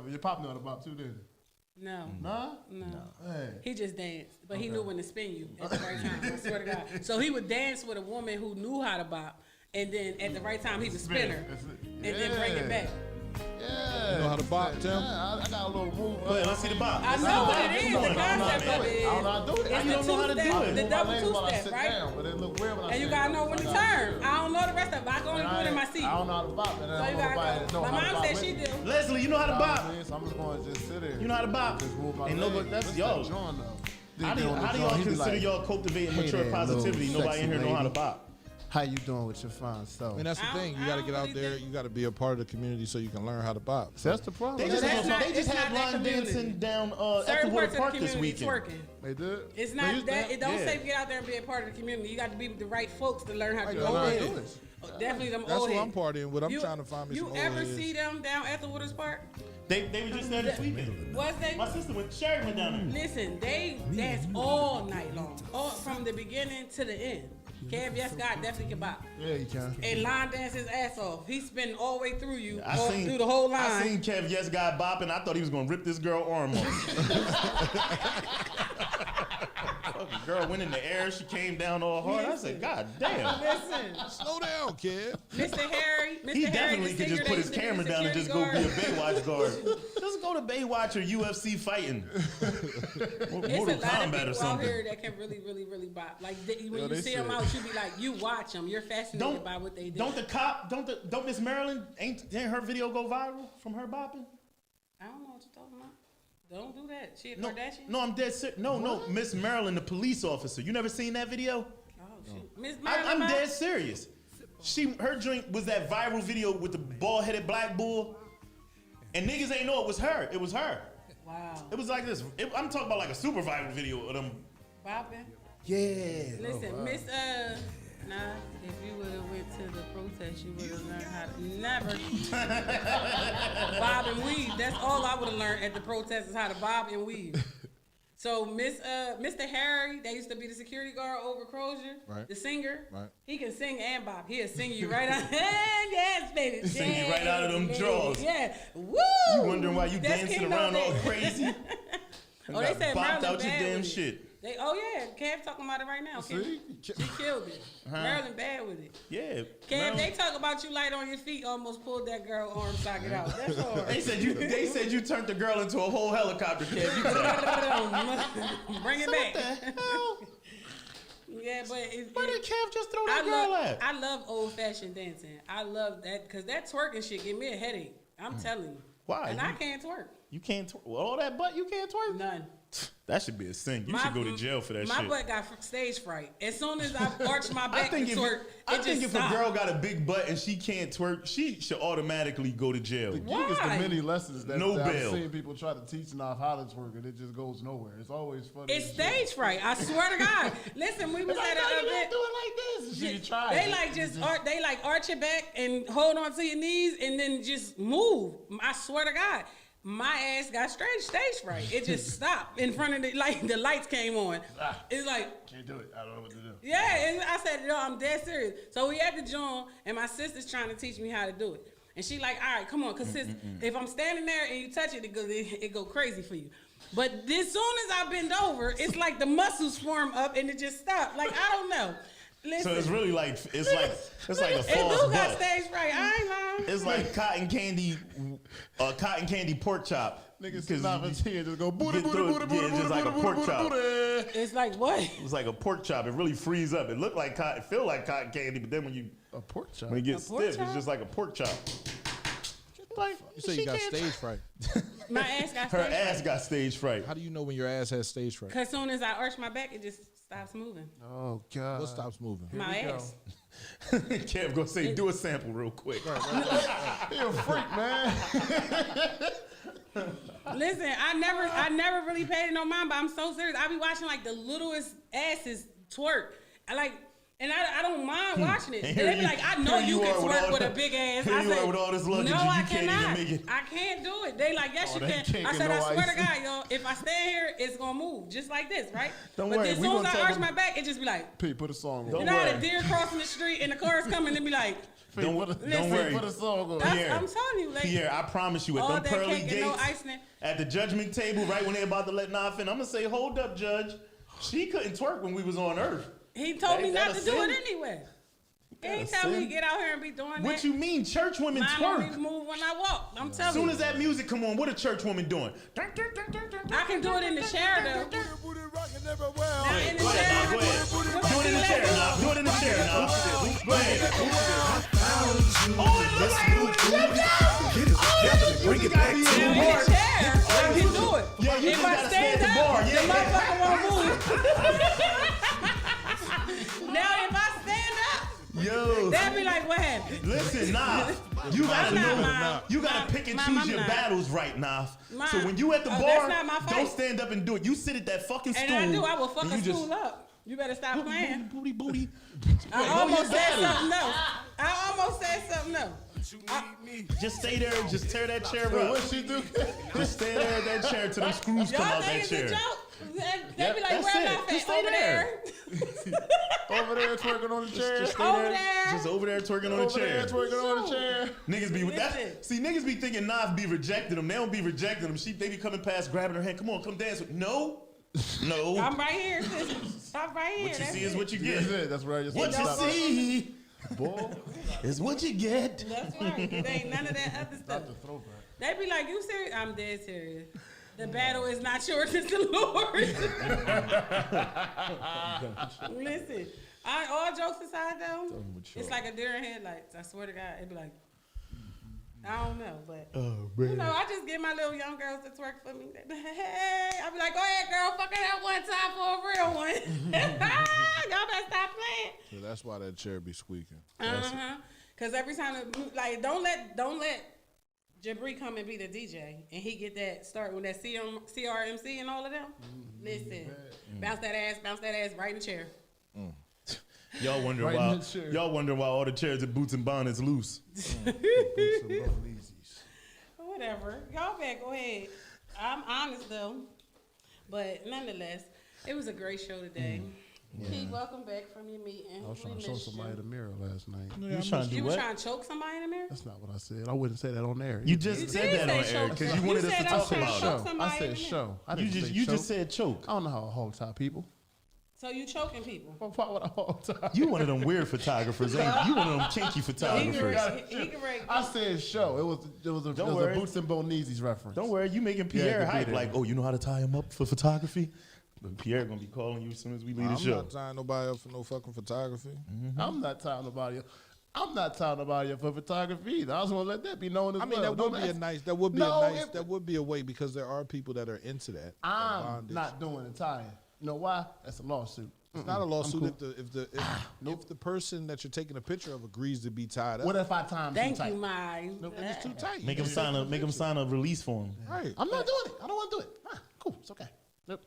Your pop know how to bop too, didn't he? No. Nah? No. Hey. He just danced, but he knew when to spin you at the right time. I swear to God. So he would dance with a woman who knew how to bop, and then at the right time he would spin her, and then bring it back. Yeah. You know how to bop, Tim? Yeah, I got a little move. Go ahead, let's see the bop. I know what it is. The concept of it is. I don't know how to do it. It's You don't know how to do it. The double two-step, sit right? down, but it look weird when I And you sit gotta down. know when to turn. I don't know the rest of it. I can only do it in my seat. I don't know how to bop. And So I you don't gotta know. My mom said she do. Leslie, you know how to bop? So I'm just going to just sit there. You know how to bop? Just move my Ain't legs. nobody- that's What's y'all. that joint, though? How do He y'all be consider like, y'all cultivating "Hey mature there, positivity? little Nobody in here sexy know how to lady. bop. How you doing with your fine self? I mean, that's the I thing. don't- You got I to don't get out really there. think- You got to be a part of the community so you can learn how to bop. So that's the problem. They just That's not- had it's not line that community. dancing down Certain Ethelwood parts of the Park this community weekend. twerking. They did. It's They not used that. to- It don't Yeah. say get out there and be a part of the community. You got to be with the right folks to learn how to I do got no it. idea. Definitely them That's old what I'm heads. partying with. I'm trying to find me some old You ever heads. see them down at the Waters Park? They were just there this weekend. Was they? My sister Sherry went down there. Listen, they dance all night long, all from the beginning to the end. Kev, yes, God definitely can bop. Yeah, you can. And line dance his ass off. He's spinning all the way through you, I through the whole line. I seen Kev Yes Guy bopping. I thought he was gonna rip this girl arm off. Fucking girl went in the air. She came down all hard. I said, God damn. Listen, Slow down, kid. Mr. Harry, Mr. He Harry, definitely the could singer just that put his used to be camera the down and just go security be a Baywatch guard. Just go to Baywatch or UFC fighting. It's Mortal a lot of Kombat or people out something. here that can really, really, really bop. Like when you they see them said- out, you be like, you watch them. You're fascinated by what they do. Don't Miss Marilyn, didn't her video go viral from her bopping? I don't know what you're talking about. Don't do that. She a No, Kardashian? no, I'm dead serious. No, Miss Marilyn, the police officer. You never seen that video? Oh, shoot. Miss Marilyn I'm Monroe? dead serious. Her drink was that viral video with the bald-headed black bull, and niggas ain't know it was her. It was her. Wow. It was like this. I'm talking about like a super viral video of them. Bopping? Yeah. Listen, Miss, if you would have went to the protest, you would have learned how to never bob and weave. That's all I would have learned at the protest is how to bob and weave. So Mr. Harry, that used to be the security guard over Crozier, Right. the singer. Right. He can sing and bop. He'll sing you right out. Yes, baby. Sing you right out of them baby. drawers. Yeah. Woo! You wondering why you That's dancing King around all Nose. crazy? Oh, they said bopped Marilyn out your bad damn with it. shit. Oh yeah, Kev talking about it right now. See? She killed it. Marilyn bad with it. Yeah. Kev, they talk about you light on your feet, almost pulled that girl arm socket out. That's hard. They said you turned the girl into a whole helicopter, Kev. You Bring it back. Yeah, but Where did Kev just throw that girl at? I love old fashioned dancing. I love that because that twerking shit give me a headache. I'm telling you. Why? And I can't twerk. You can't twerk. Well, all that butt, you can't twerk? None. That should be a sin. You should go to jail for that my shit. My butt got stage fright. As soon as I arch my back to twerk, I think if a girl got a big butt and she can't twerk, she should automatically go to jail. The gig is the many lessons that No I've bail. seen people try to teach Nav how to twerk, and it just goes nowhere. It's always funny. It's stage fright. I swear to God. Listen, we was at an event. Do it like this. You try. They like they like arch your back and hold on to your knees and then just move. I swear to God. My ass got stage fright. It just stopped in front of the lights came on. It's like can't do it. I don't know what to do. Yeah, and I said, no, I'm dead serious. So we at the joint, and my sister's trying to teach me how to do it. And she like, all right, come on, cause sis, if I'm standing there and you touch it, it go crazy for you. But as soon as I bend over, it's like the muscles form up and it just stopped. Like I don't know. Listen, so it's really like it's like a false It do got butt. stage fright. I ain't lying. It's like cotton candy pork chop. Niggas stop and just go booty just like a pork chop. It's like what? It's like a pork chop. It really frees up. It look like cotton, it feel like cotton candy, but then when you a pork chop, when it gets stiff, it's just like a pork chop. Like, you say you got stage fright. My ass got Her stage ass fright. got stage fright. How do you know when your ass has stage fright? Cause soon as I arch my back, it just stops moving. Oh God! What stops moving? My ass. Kev gonna say, do a sample real quick. You're a freak, man. Listen, I never really paid no mind, but I'm so serious. I be watching like the littlest asses twerk. And I don't mind watching it. And they be like, I know you can twerk with a big ass. Here I you say, are with all this luggage no, and I you can't cannot. even make it. I can't do it. They like, yes, you can. I said, I swear to God, yo, if I stand here, it's gonna move just like this, right? Don't but worry, as we soon as gonna I talk arch my back, it just be like, Pete, put a song on. you know how the deer crossing the street and the car's coming and be like, Don't worry. Put a song on. I'm telling you, like, Pierre, I promise you, at all them that pearly cake and no gates, icing. at the judgment table, right when they about to let Nav in, I'm gonna say, hold up, judge. She couldn't twerk when we was on Earth. He told me not That to a do sin? it anyway. He ain't That a tell me sin? to get out here and be doing that. What you mean, church women Mine only twerk? move when I walk. I'm As telling soon you. as that music come on, what a church woman doing? I can do it in the chair though. Now in the Go ahead, chair. Nav, go ahead. Do it in the chair, Nav. Do it in the chair, Nav. Go ahead. Oh, it looks like Bring it back to In the chair, I can do it. Yeah, you If just I gotta stand stand the up, bar. the Yeah. motherfucker won't move. Now if I stand up, Yo, they'll be like, what happened? listen, Nav. You gotta I'm not know. mine. You gotta Mine- pick and mine, choose I'm your not. battles right, Nav. Mine. So when you at the Oh, bar, that's not my don't fight. stand up and do it. You sit at that fucking stool. And I do. I will fuck and a you just- stool up. You better stop playing. Booty. I Know almost your said battle. something else. I almost said something else. Just stay there and just tear that chair What up. she do? Just stay there at that chair till them screws come Y'all out that think it's a chair. joke? They Yep, be like, that's where it. am I Just at? stay Over there. there. Over there twerking on the chair. Just stay Over there. there. Just over there twerking on the Over there chair. twerking on the chair. Niggas be with Listen. that. See, niggas be thinking Nav be rejecting them. They don't be rejecting them. They be coming past, grabbing her hand. Come on, come dance with. No. I'm right here. Sis. Stop right here. What you That's see is it. what you That's get. it. That's right. Just What you stop. see Boy, is what you get. That's right. It ain't none of that other stuff. not the throwback. They be like, you serious? I'm dead serious. The battle is not yours, it's the Lord's. Listen, all jokes aside though, it's like a deer in headlights. I swear to God, it'd be like, I don't know, but you know, I just get my little young girls to twerk for me. They be, hey, I be like, go ahead, girl, fuck it up one time for a real one. Y'all better stop playing. So that's why that chair be squeaking. Cause every time, like, don't let Jabri come and be the DJ and he get that start with that CRMC and all of them. Listen, bounce that ass right in the chair. Y'all wonder Right in why. the chair. Y'all wonder why all the chairs at Boots and Bonnets loose. Whatever. Y'all better go ahead. I'm honest though. But nonetheless, it was a great show today. Pete, welcome back from your meeting. I was trying We to show missed somebody you. the mirror last night. You was trying to You do was what? trying to choke somebody in the mirror? That's not what I said. I wouldn't say that on air. You just said did that say on air choke. because you You wanted us said to I talk was trying to about choke it. somebody I in said the show. I You didn't just say you choke. just said choke. I don't know how to hog tie people. So you choking people. Why would I hog tie? You one of them weird photographers, ain't you? You one of them kinky He can photographers. rate. He can rate. I said show. It was a worry. Boots and Bonizzi's reference. Don't worry, you making Yeah, Pierre it could be hype there. like, oh, you know how to tie him up for photography? But Pierre gonna be calling you as soon as we leave the I'm show. not tying nobody up for no fucking photography. I'm not tying nobody up. I'm not talking about you for photography either. I just want to let that be known as well. I mean, that would be a nice. That would be No, a nice. if- That would be a way because there are people that are into that. I'm bondage. not doing the tying. You know why? That's a lawsuit. It's not a lawsuit cool. if the person that you're taking a picture of agrees to be tied up. What if I time Thank too tight? you, Mai. If it's too tight, Make him sign a release form. Right. I'm not doing it. I don't want to do it. Cool. It's okay. Nope.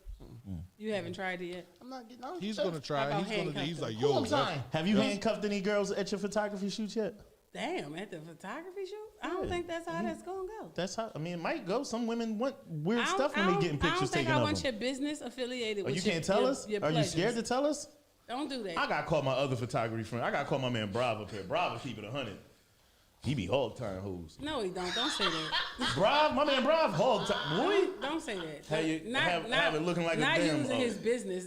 You haven't tried it yet? I'm not getting on. He's gonna try. How about He's handcuffs? like, Who yo, I'm tying? Have you handcuffed any girls at your photography shoots yet? Damn, at the photography shoot? I don't think that's how that's gonna go. That's how. I mean, it might go. Some women want weird I don't- stuff when I they don't- getting pictures I don't think taken I of want them. your business affiliated Oh, with you your, can't tell your, us? your Are you scared to pleasures. tell us? Don't do that. I got to call my other photography friend. I got to call my man Brav up here. Brav keep it 100. He be hog tying hoes. No, he don't. Don't say that. Brav, my man Brav, hog tie. Boy. Don't say that. Have it looking like a not damn using hog. his business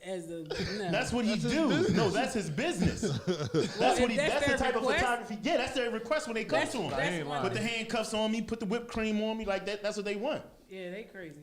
as a. No. That's what he do. No, that's his business. That's what he. if that's That's the their type of request- photography. Yeah, that's their request when they come That's- to him. that's one Put the thing. handcuffs on me. Put the whipped cream on me. Like that. That's what they want. Yeah, they crazy.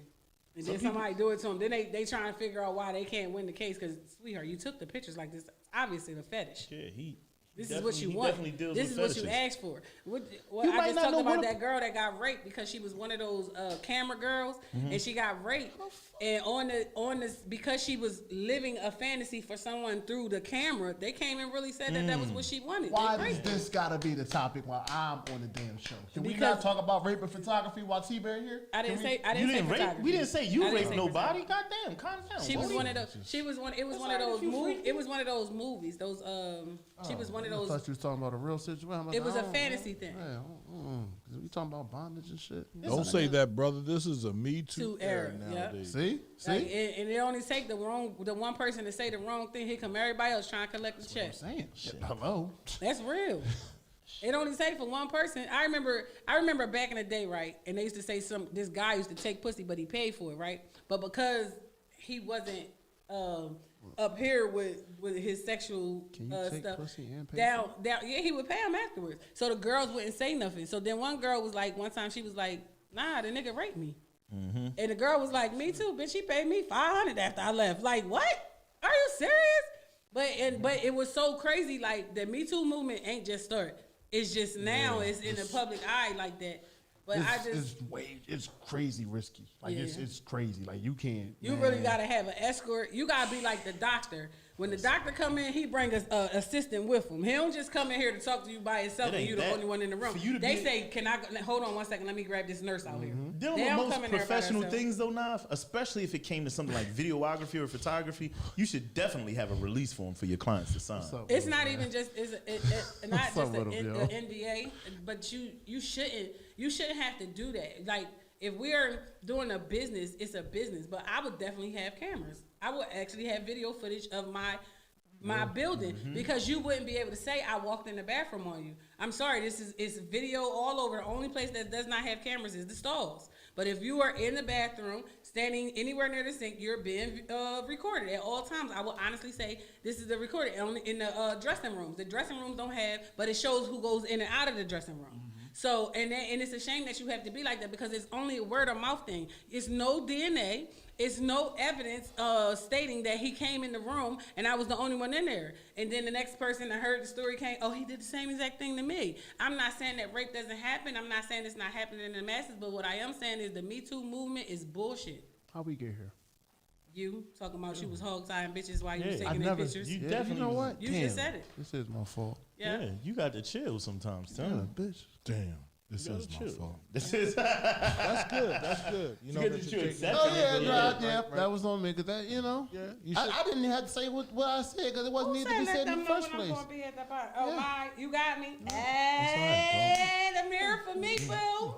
And then somebody do it to them. Then they trying to figure out why they can't win the case because, sweetheart, you took the pictures like this. Obviously, the fetish. Yeah, This is what you want. This is what you asked for. What You I might just not talked know about what- that girl that got raped because she was one of those camera girls, and she got raped. And on this because she was living a fantasy for someone through the camera, they came and really said that was what she wanted. Why They does raped her. this gotta be the topic while I'm on the damn show? Can we Because- not talk about rape and photography while T-Bear here? I didn't say. I You didn't say didn't rape. photography. We didn't say I you didn't raped say nobody. photography. Goddamn, calm down. She was Bodie. one of those. She was one. It was one of those movies. It was one of those movies. Those She was one of I those. thought you was talking about a real situation. It was a fantasy thing. We talking about bondage and shit. Don't say that, brother. This is a Me Too Too era, era yeah. nowadays. See? Like, and it only take the one person to say the wrong thing. Here come everybody else trying to collect the check. I'm saying. Shit. Hello. That's real. It only take for one person. I remember back in the day, right? And they used to say this guy used to take pussy, but he paid for it, right? But because he wasn't up here with his sexual Can you take stuff, pussy and pay down, yeah, he would pay him afterwards. So the girls wouldn't say nothing. So then one girl was like, one time she was like, "Nah, the nigga raped me," and the girl was like, "Me too, bitch. He paid me $500 after I left." Like, what? Are you serious? But it was so crazy. Like the Me Too movement ain't just started. It's just now it's in the public eye like that. But It's crazy risky. Like Yeah. it's crazy. Like you can't. You really gotta have an escort. You gotta be like the doctor. When the doctor come in, he bring us assistant with him. He don't just come in here to talk to you by himself It and ain't you the that. only one in the room. For you to They be- say, "Can I hold on one second? Let me grab this nurse out here." Dealing They with don't most come in there by professional themselves. things, though, Nav, especially if it came to something like videography or photography, you should definitely have a release form for your clients to sign. It's not even just not What's just up with 'em, yo? an NDA, but you shouldn't have to do that. Like if we're doing a business, it's a business. But I would definitely have cameras. I would actually have video footage of my building because you wouldn't be able to say I walked in the bathroom on you. I'm sorry, it's video all over. The only place that does not have cameras is the stalls. But if you are in the bathroom, standing anywhere near the sink, you're being recorded at all times. I will honestly say this is the recorded only in the dressing rooms. The dressing rooms don't have, but it shows who goes in and out of the dressing room. So and it's a shame that you have to be like that because it's only a word of mouth thing. It's no DNA. It's no evidence stating that he came in the room and I was the only one in there. And then the next person that heard the story came, oh, he did the same exact thing to me. I'm not saying that rape doesn't happen. I'm not saying it's not happening in the masses. But what I am saying is the Me Too movement is bullshit. How we get here? You talking about you was hog tying bitches while you was Yeah, taking their pictures. you Yeah, definitely you know was- what? You just said it. This is my fault. Yeah. you got to chill sometimes, too. Yeah, bitch. Damn, this You is gotta my chill. fault. This is That's good. That's good. You know good that that you're you taking- accept Oh yeah, Yeah, yeah, right. that was on me because that you know. Yeah, you should. I didn't have to say what I said because it wasn't Who needed to be said said let in the them know first when I'm place. gonna be at the bar? Oh Yeah. my, you got me. right, Hey, the mirror for me, boo.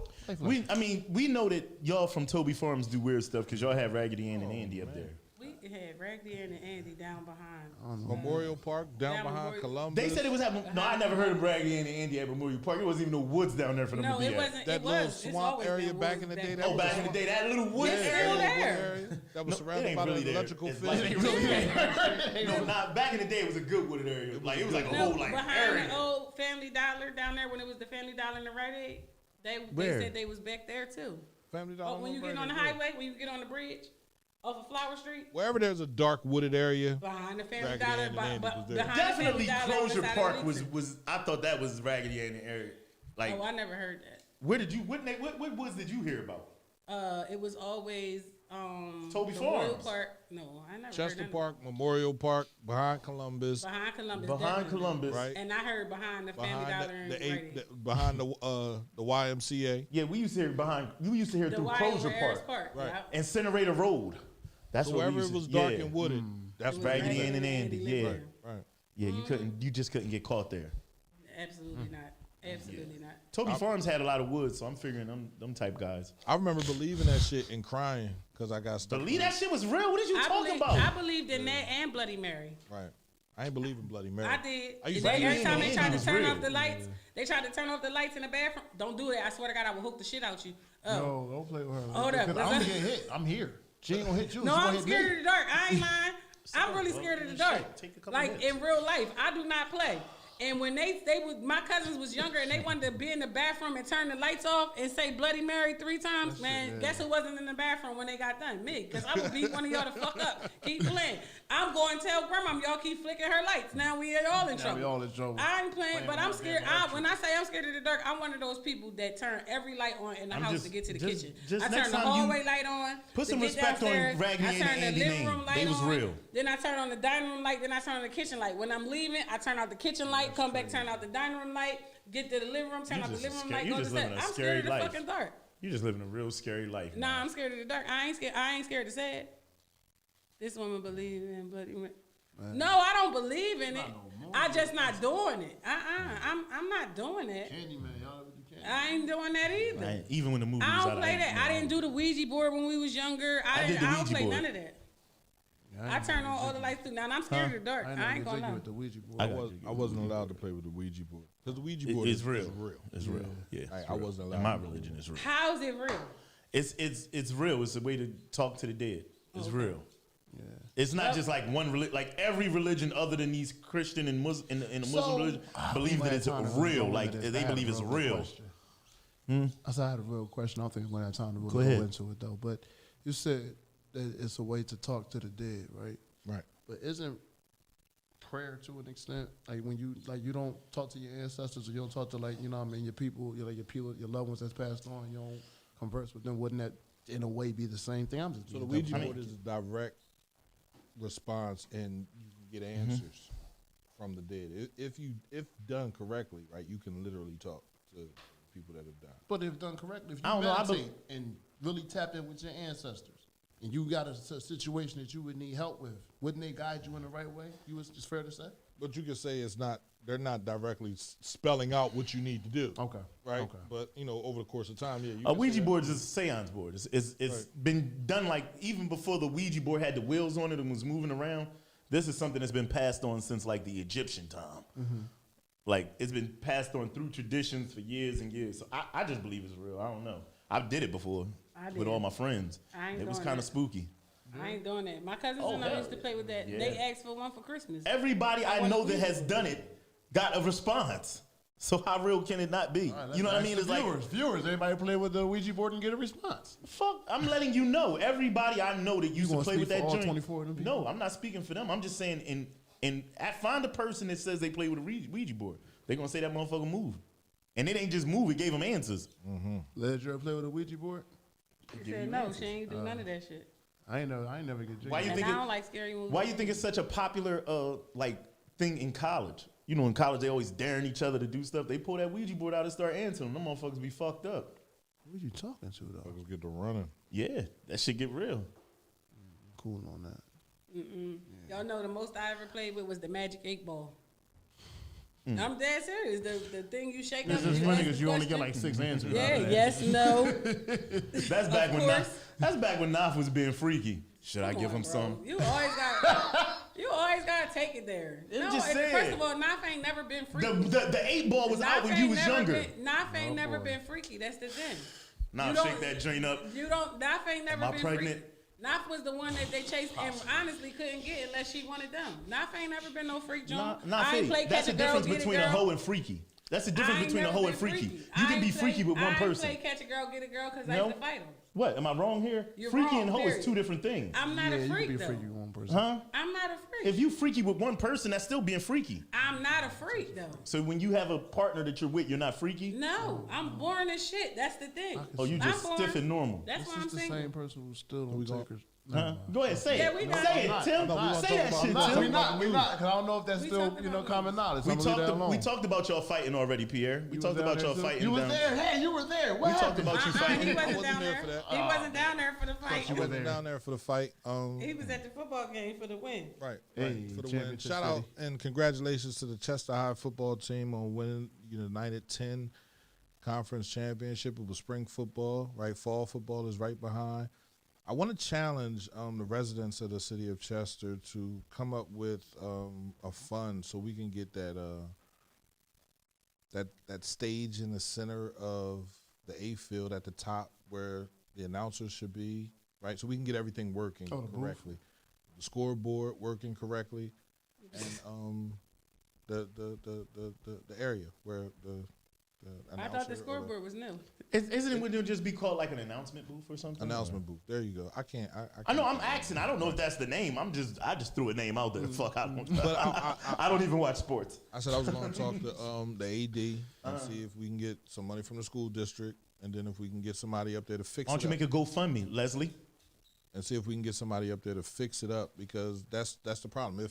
We know that y'all from Toby Farms do weird stuff because y'all have Raggedy Ann and Andy up there. We had Raggedy Ann and Andy down behind. Memorial Park down Down behind Memorial- Columbus. They said it was happening. No, I never heard of Raggedy Ann and Andy at Memorial Park. It wasn't even no woods down there for them No, to be it at. wasn't. That it little was. It's swamp always area been back woods in the back day, then. Oh, back in the day, that little woods It's area. still there. area that was No, surrounded it ain't by really the there. electrical It's fence. like- it really ain't. No, not back in the day. It was a good wooded area. Like it was like a No, whole like behind area. the old Family Dollar down there when it was the Family Dollar and the Rite Aid. They Where? said they was back there too. Family Oh, Dollar. when you get on the highway, when you get on the bridge, Off of Flower Street? Wherever there's a dark wooded area. Behind the Family Raggedy Dollar. Ann and Andy was there. Behind Definitely the Family Dollar on the Crozier side of Park Leeson. was. I thought that was Raggedy Ann area. Like, Oh, I never heard that. where did you? What woods did you hear about? It was always Toby Memorial Farms. Park. No, I never Chester heard Park, Memorial Park, behind Columbus. Behind Columbus. Behind definitely. Columbus, Right. And I heard behind the Family Behind Dollar and the Rite Aid. behind the YMCA. Yeah, we used to hear behind. We used to hear The through Y Crozier over Harris Park, Right. Yep. Incinerator Road. That's So what we wherever used it was to, dark yeah. and wooded, that's It was Raggedy Raggedy Ann and Ann Andy. lived Yeah, there. Right. yeah. You couldn't. You just couldn't get caught there. Absolutely not. Absolutely not. Toby Farms had a lot of woods, so I'm figuring them type guys. I remember believing that shit and crying because I got stuck. Believe that shit was real. What are you talking about? I believed in that and Bloody Mary. Right. I ain't believe in Bloody Mary. I did. I used They- to every time they Andy tried to was turn real. off the lights, they tried to turn off the lights in the bathroom. Don't do it. I swear to God, I will hook the shit out you. Oh. No, don't play with her. Hold up, Because let's- I'm gonna get hit. I'm here. She ain't gonna hit you. No, She gonna I'm hit scared me. of the dark. I ain't lying. I'm really scared of the dark. Take a couple Like hits. in real life, I do not play. And when they would, my cousins was younger and they wanted to be in the bathroom and turn the lights off and say Bloody Mary 3 times, man, guess who wasn't in the bathroom when they got done? Me, because I would beat one of y'all to fuck up. Keep playing. I'm going to tell grandma y'all keep flicking her lights. Now we all in trouble. we all in trouble. I ain't playing, but I'm scared. When I say I'm scared of the dark, I'm one of those people that turn every light on in the I'm house just- to get to the just- kitchen. just I next turn the time you hallway light on. put to some get respect on downstairs. Raggedy I Ann turn and the Andy living name. room light They was on. real. Then I turn on the dining room light. Then I turn on the kitchen light. When I'm leaving, I turn out the kitchen light. Come back, turn out the dining room light. Get to the living room, turn You out the just living room scared- light. you Go to just bed. living a I'm scary scared of the life. fucking dark. You just living a real scary life. Nah, man. I'm scared of the dark. I ain't scared. I ain't scared to say it. This woman believe in Bloody Mary. No, I don't believe in it. I just not doing it. I'm not doing it. Candyman, y'all ever do Candyman? I ain't doing that either. Right, even when the movie was I out, don't play that. I didn't do the Ouija board when we was younger. I did the I don't Ouija play board. none of that. I turn on all the lights too. Now and I'm scared of the dark. I ain't gonna lie. with the Ouija board. I wasn't allowed to play with the Ouija board because the Ouija board It's is real. real. It's real. Yeah, it's I real. wasn't allowed In my to. religion, it's real. How's it real? It's real. It's a way to talk to the dead. It's real. Yeah. It's not just like one religion. Like every religion other than these Christian and Muslim in the Muslim religion believe that it's real. Like they believe it's real. I said I had a real question. I don't think we're gonna have time to Go really ahead. go into it though. But you said that it's a way to talk to the dead, right? Right. But isn't prayer to an extent like when you don't talk to your ancestors or you don't talk to your people, your loved ones that's passed on, you don't converse with them? Wouldn't that in a way be the same thing? I'm just So the being Ouija dumb. board is a direct response, and you can get answers from the dead if done correctly. Right, you can literally talk to people that have died. But if done correctly, if you I don't know, I meditate and really tap in with your ancestors, and you got a situation that you would need help with, wouldn't they guide you in the right way? It's fair to say. But you can say they're not directly spelling out what you need to do. Okay. Right. Okay. But over the course of time, yeah. You A can say Ouija that. board is a seance board. It's been done like even before the Ouija board had the wheels on it and was moving around. This is something that's been passed on since like the Egyptian time. Like it's been passed on through traditions for years and years. So I just believe it's real. I don't know. I did it before with did. all my friends. I ain't It was doing kind that. of spooky. I ain't doing that. My cousins and I used to play with that. Yeah. They asked for one for Christmas. Everybody I want know a that Ouija has board. done it got a response. So how real can it not be? All right, You know what I let's mean? ask It's the like viewers. Everybody play with the Ouija board and get a response. fuck. I'm letting you know. Everybody I know that used to gonna play speak with for that all joint. 24 of them people? No, I'm not speaking for them. I'm just saying find a person that says they play with a Ouija board. They're gonna say that motherfucker moved. And it ain't just move, it gave them answers. Let you ever play with a Ouija board? She said no, she ain't do none of that shit. I ain't never get Why you And think I don't like scary movies. why you think it's such a popular thing in college? You know, in college they always daring each other to do stuff. They pull that Ouija board out and start answering them. Them motherfuckers be fucked up. Who you talking to though? Let's get to running. Yeah, that shit get real. Cool on that. Y'all know the most I ever played with was the Magic 8 Ball. I'm dead serious. The thing you shake up. It's just you funny ask because the you only get question. like 6 answers. Yeah, out of that. yes, no. That's back when course. that's back when Naf was being freaky. Should I Come give on, him bro. some? You always got to take it there. I'm No, just and saying. first of all, Naf ain't never been freaky. The 8 ball was out when you was younger. Naf ain't never been freaky. That's the thing. Nah, You don't- shake that joint up. Naf ain't never Am I been pregnant? freaky. Naf was the one that they chased and honestly couldn't get unless she wanted them. Naf ain't never been no freak joint. Nah, I ain't fake. play That's catch the a girl, difference get a between a girl. hoe and freaky. That's the difference I ain't between a never hoe and been freaky. freaky. You I can be ain't freaky play- with one person. I ain't play catch a girl, get a girl because I No. used to fight them. What? Am I wrong here? You're freaky wrong, and hoe is period. two different things. I'm not a freak, you can be though. a freaky with one person. Huh? I'm not a freak. If you freaky with one person, that's still being freaky. I'm not a freak, though. So when you have a partner that you're with, you're not freaky? No, I'm boring as shit. That's the thing. Oh, you just I'm stiff boring. and normal. That's why I'm This is the single. same person who still don't take her. Huh? Go ahead, say Yeah, it. we got Say it. it, Tim. No, we gonna Say talk that about shit, that. Tim. We're not, because I don't know if that's We still, talked you know, about common knowledge. We I'm gonna leave that alone. we talked about y'all fighting already, Pierre. We talked about y'all fighting. You was down- there. Hey, you were there. What We talked happened? about you He fighting. wasn't down there there. for that. He wasn't down there for the fight. She wasn't down there for the fight. He was at the football game for the win. Right, Hey, right, for the win. championship Shout out city. and congratulations to the Chester High football team on winning United 10 conference championship. It was spring football, right? Fall football is right behind. I want to challenge the residents of the city of Chester to come up with a fund so we can get that stage in the center of the A field at the top where the announcers should be, right? So we can get everything working Oh, the booth. correctly, the scoreboard working correctly, and the area where the I thought the scoreboard was new. Isn't it when it'll just be called like an announcement booth or something? announcement booth. There you go. I can't. I know. I'm asking. I don't know if that's the name. I just threw a name out there. Fuck. I don't. But I don't even watch sports. I said I was going to talk to the AD and see if we can get some money from the school district, and then if we can get somebody up there to fix Why don't it you up, make a GoFundMe, Leslie? and see if we can get somebody up there to fix it up, because that's the problem.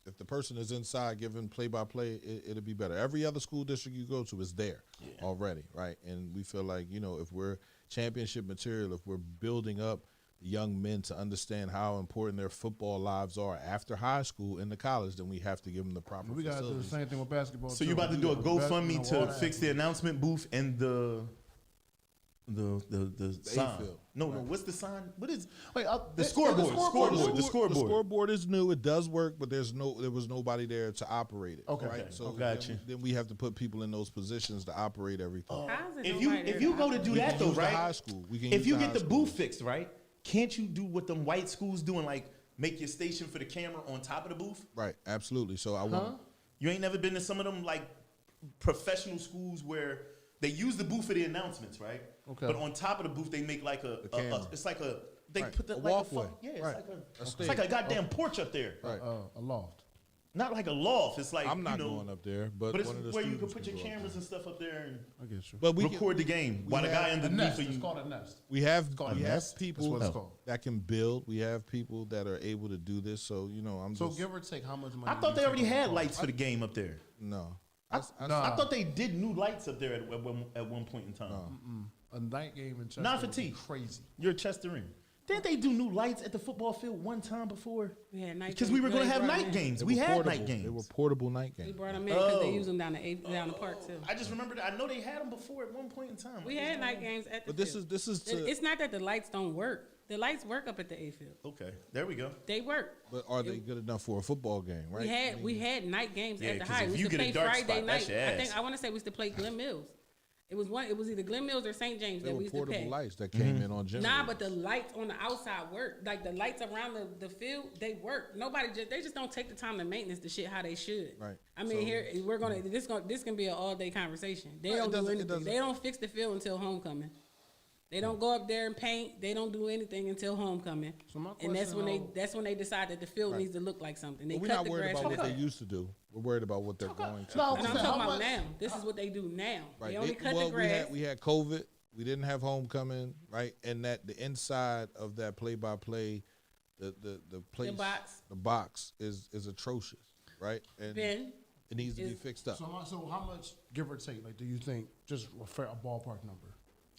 If the person is inside giving play-by-play, it'll be better. Every other school district you go to is there already, right? And we feel like, if we're championship material, if we're building up young men to understand how important their football lives are after high school into college, then we have to give them the proper We got to do the facilities. same thing with basketball. So you about to do a GoFundMe to water fix the announcement booth and the sign? A-field. No. What's the sign? What is Wait, the scoreboard? The The scoreboard. scoreboard is new. It does work, but there was nobody there to operate it. Okay. Right? So Gotcha. then we have to put people in those positions to operate everything. How's it If nobody you there go to operate? do We that can though, use the right? high school. We can If use you the get high the school. booth fixed, right? Can't you do what them white schools doing, like make your station for the camera on top of the booth? Right, absolutely. So I want. You ain't never been to some of them like professional schools where they use the booth for the announcements, right? Okay. But on top of the booth, they make like camera. it's like a they Right. put the A like walkway. it's Right. like A it's stage. like a goddamn porch up there. Right. A loft. Not like a loft. It's like I'm not you know, going up there, but But it's one of the where you can students put your go up cameras there. and stuff up there and I get you. But we record the game while the guy have A underneath nest. of It's you. called a nest. we have called a we have nest. That's people what it's called. that can build. We have people that are able to do this. So I'm So just give or take, how much money? I do thought you they think already it would had cost? lights for the game up there. no. I thought they did new lights up there at one point in time. A night game in Chester. Not for would be T. Crazy. You're a Chesterian. Didn't they do new lights at the football field one time before? We had night Because games. we were No, going to they have brought 'em night in. games. They We were had portable. night They were games. portable night We games. brought them in because they Oh. use them down the park too. I just remember that. I know they had them before at one point in time. We had night games at the But this field. is to. It's not that the lights don't work. The lights work up at the A field. Okay, there we go. They work. But are they good enough for a football game? Right. We had night games Yeah, at the 'cause high. if We you used to get a play dark Friday spot, that's night. your ass. I want to say we used to play Glen Mills. It was either Glen Mills or St. James They that we were used to portable pay. lights that came in on Jimmy. Nah, but the lights on the outside work. Like the lights around the field, they work. They just don't take the time to maintenance the shit how they should. Right. I mean, this can be an all day conversation. They Right, don't it do doesn't- it anything. doesn't- They don't fix the field until homecoming. They don't go up there and paint. They don't do anything until homecoming. So my And that's question, when they decide that the field needs to look like something. They But we're cut not the worried grass. about and what they- they used to do. We're worried about what they're going to. No, do. And I'm How talking about much- now. This is what they do now. Right. They only cut well, the grass. We had COVID. We didn't have homecoming, right? And that the inside of that play-by-play, the place, the box is atrocious, right? And Ben, it needs to be is- fixed up. So how much, give or take, like, do you think, just a ballpark number?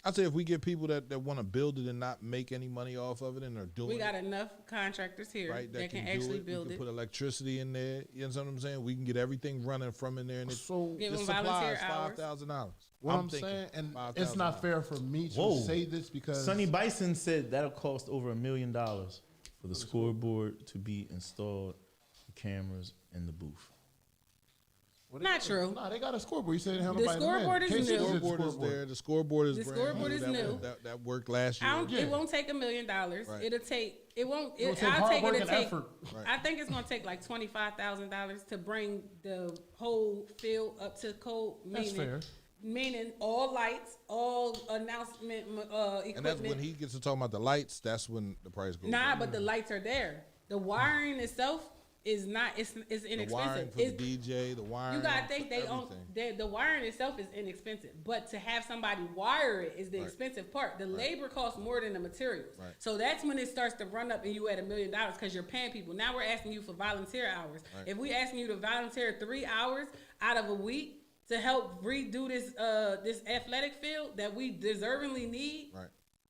I'd say if we get people that want to build it and not make any money off of it and are doing we got it, enough contractors here right, that can do actually it. build we it. can put electricity in there. You know what I'm saying? We can get everything running from in there, and So Give the them supply volunteer is hours. $5,000. what I'm saying, and it's not fair for me to Whoa. say this because Sonny Bison said that'll cost over $1 million for the scoreboard to be installed, the cameras, and the booth. Not true. Nah, they got a scoreboard. You said they have The nobody to win. scoreboard is Casey new. did the Scoreboard is there. The scoreboard is The brand scoreboard new. is That new. was- That worked last year. It won't take $1 million. Right. It'll take. It won't. It'll take I'll hard take work it to and take. effort. Right. I think it's gonna take like $25,000 to bring the whole field up to code. That's meaning fair. meaning all lights, all announcement equipment. And that's when he gets to talking about the lights. That's when the price goes. Nah, up. but the lights are there. The wiring itself is not. It's inexpensive. The wiring for the DJ, the wiring. You gotta think the wiring itself is inexpensive, but to have somebody wire it is the expensive part. The labor costs more than the materials. Right. So that's when it starts to run up, and you at $1 million because you're paying people. Now we're asking you for volunteer hours. Right. If we asking you to volunteer 3 hours out of a week to help redo this this athletic field that we deservingly need. Right.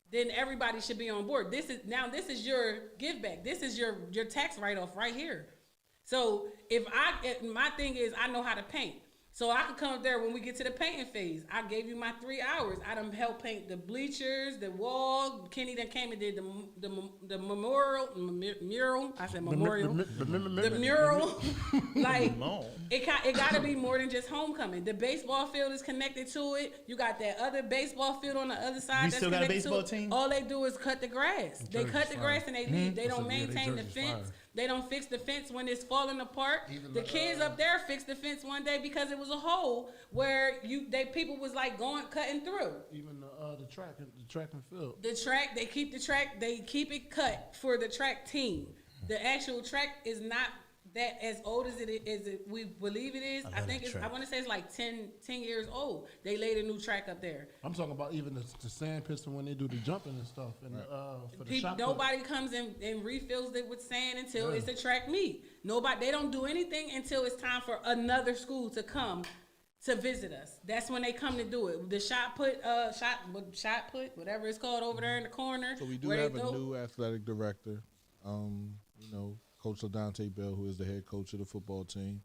Then everybody should be on board. This is your give back. This is your tax write off right here. So my thing is I know how to paint. So I could come up there when we get to the painting phase. I gave you my 3 hours. I done helped paint the bleachers, the wall. Kenny done came and did the mural. I said memorial. The mural. Like it got to be more than just homecoming. The baseball field is connected to it. You got that other baseball field on the other side. You that's still got a connected baseball to it. team? All they do is cut the grass. They cut the grass and they leave. They don't maintain the fence. They don't fix the fence when it's falling apart. The kids up there fixed the fence one day because it was a hole where people was like cutting through. Even the track and field. The track, they keep it cut for the track team. The actual track is not that as old as we believe it is. I think I want to say it's like 10 years old. They laid a new track up there. I'm talking about even the sand piston when they do the jumping and stuff. And for the shot nobody comes and refills it with sand until it's a track meet. They don't do anything until it's time for another school to come to visit us. That's when they come to do it. The shot put, whatever it's called over there in the corner. So we do have a new athletic director. Coach LaDante Bell, who is the head coach of the football team.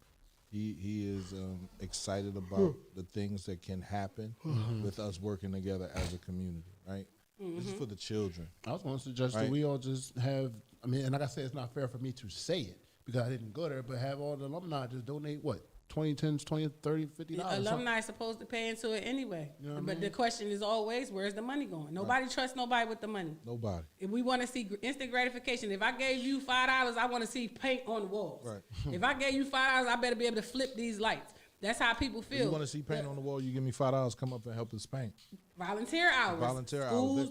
He is excited about the things that can happen with us working together as a community, right? This is for the children. I was going to suggest that we all just have, and like I said, it's not fair for me to say it because I didn't go there, but have all the alumni just donate, what, 20, 10, 20, 30, $50? The alumni is supposed to pay into it anyway. You know but the question is always, where's the money going? Nobody trusts nobody with the money. Nobody. If we want to see instant gratification, if I gave you $5, I want to see paint on the walls. Right. If I gave you $5, I better be able to flip these lights. That's how people feel. If you want to see paint on the wall, you give me $5, come up and help us paint. Volunteer hours. Schools,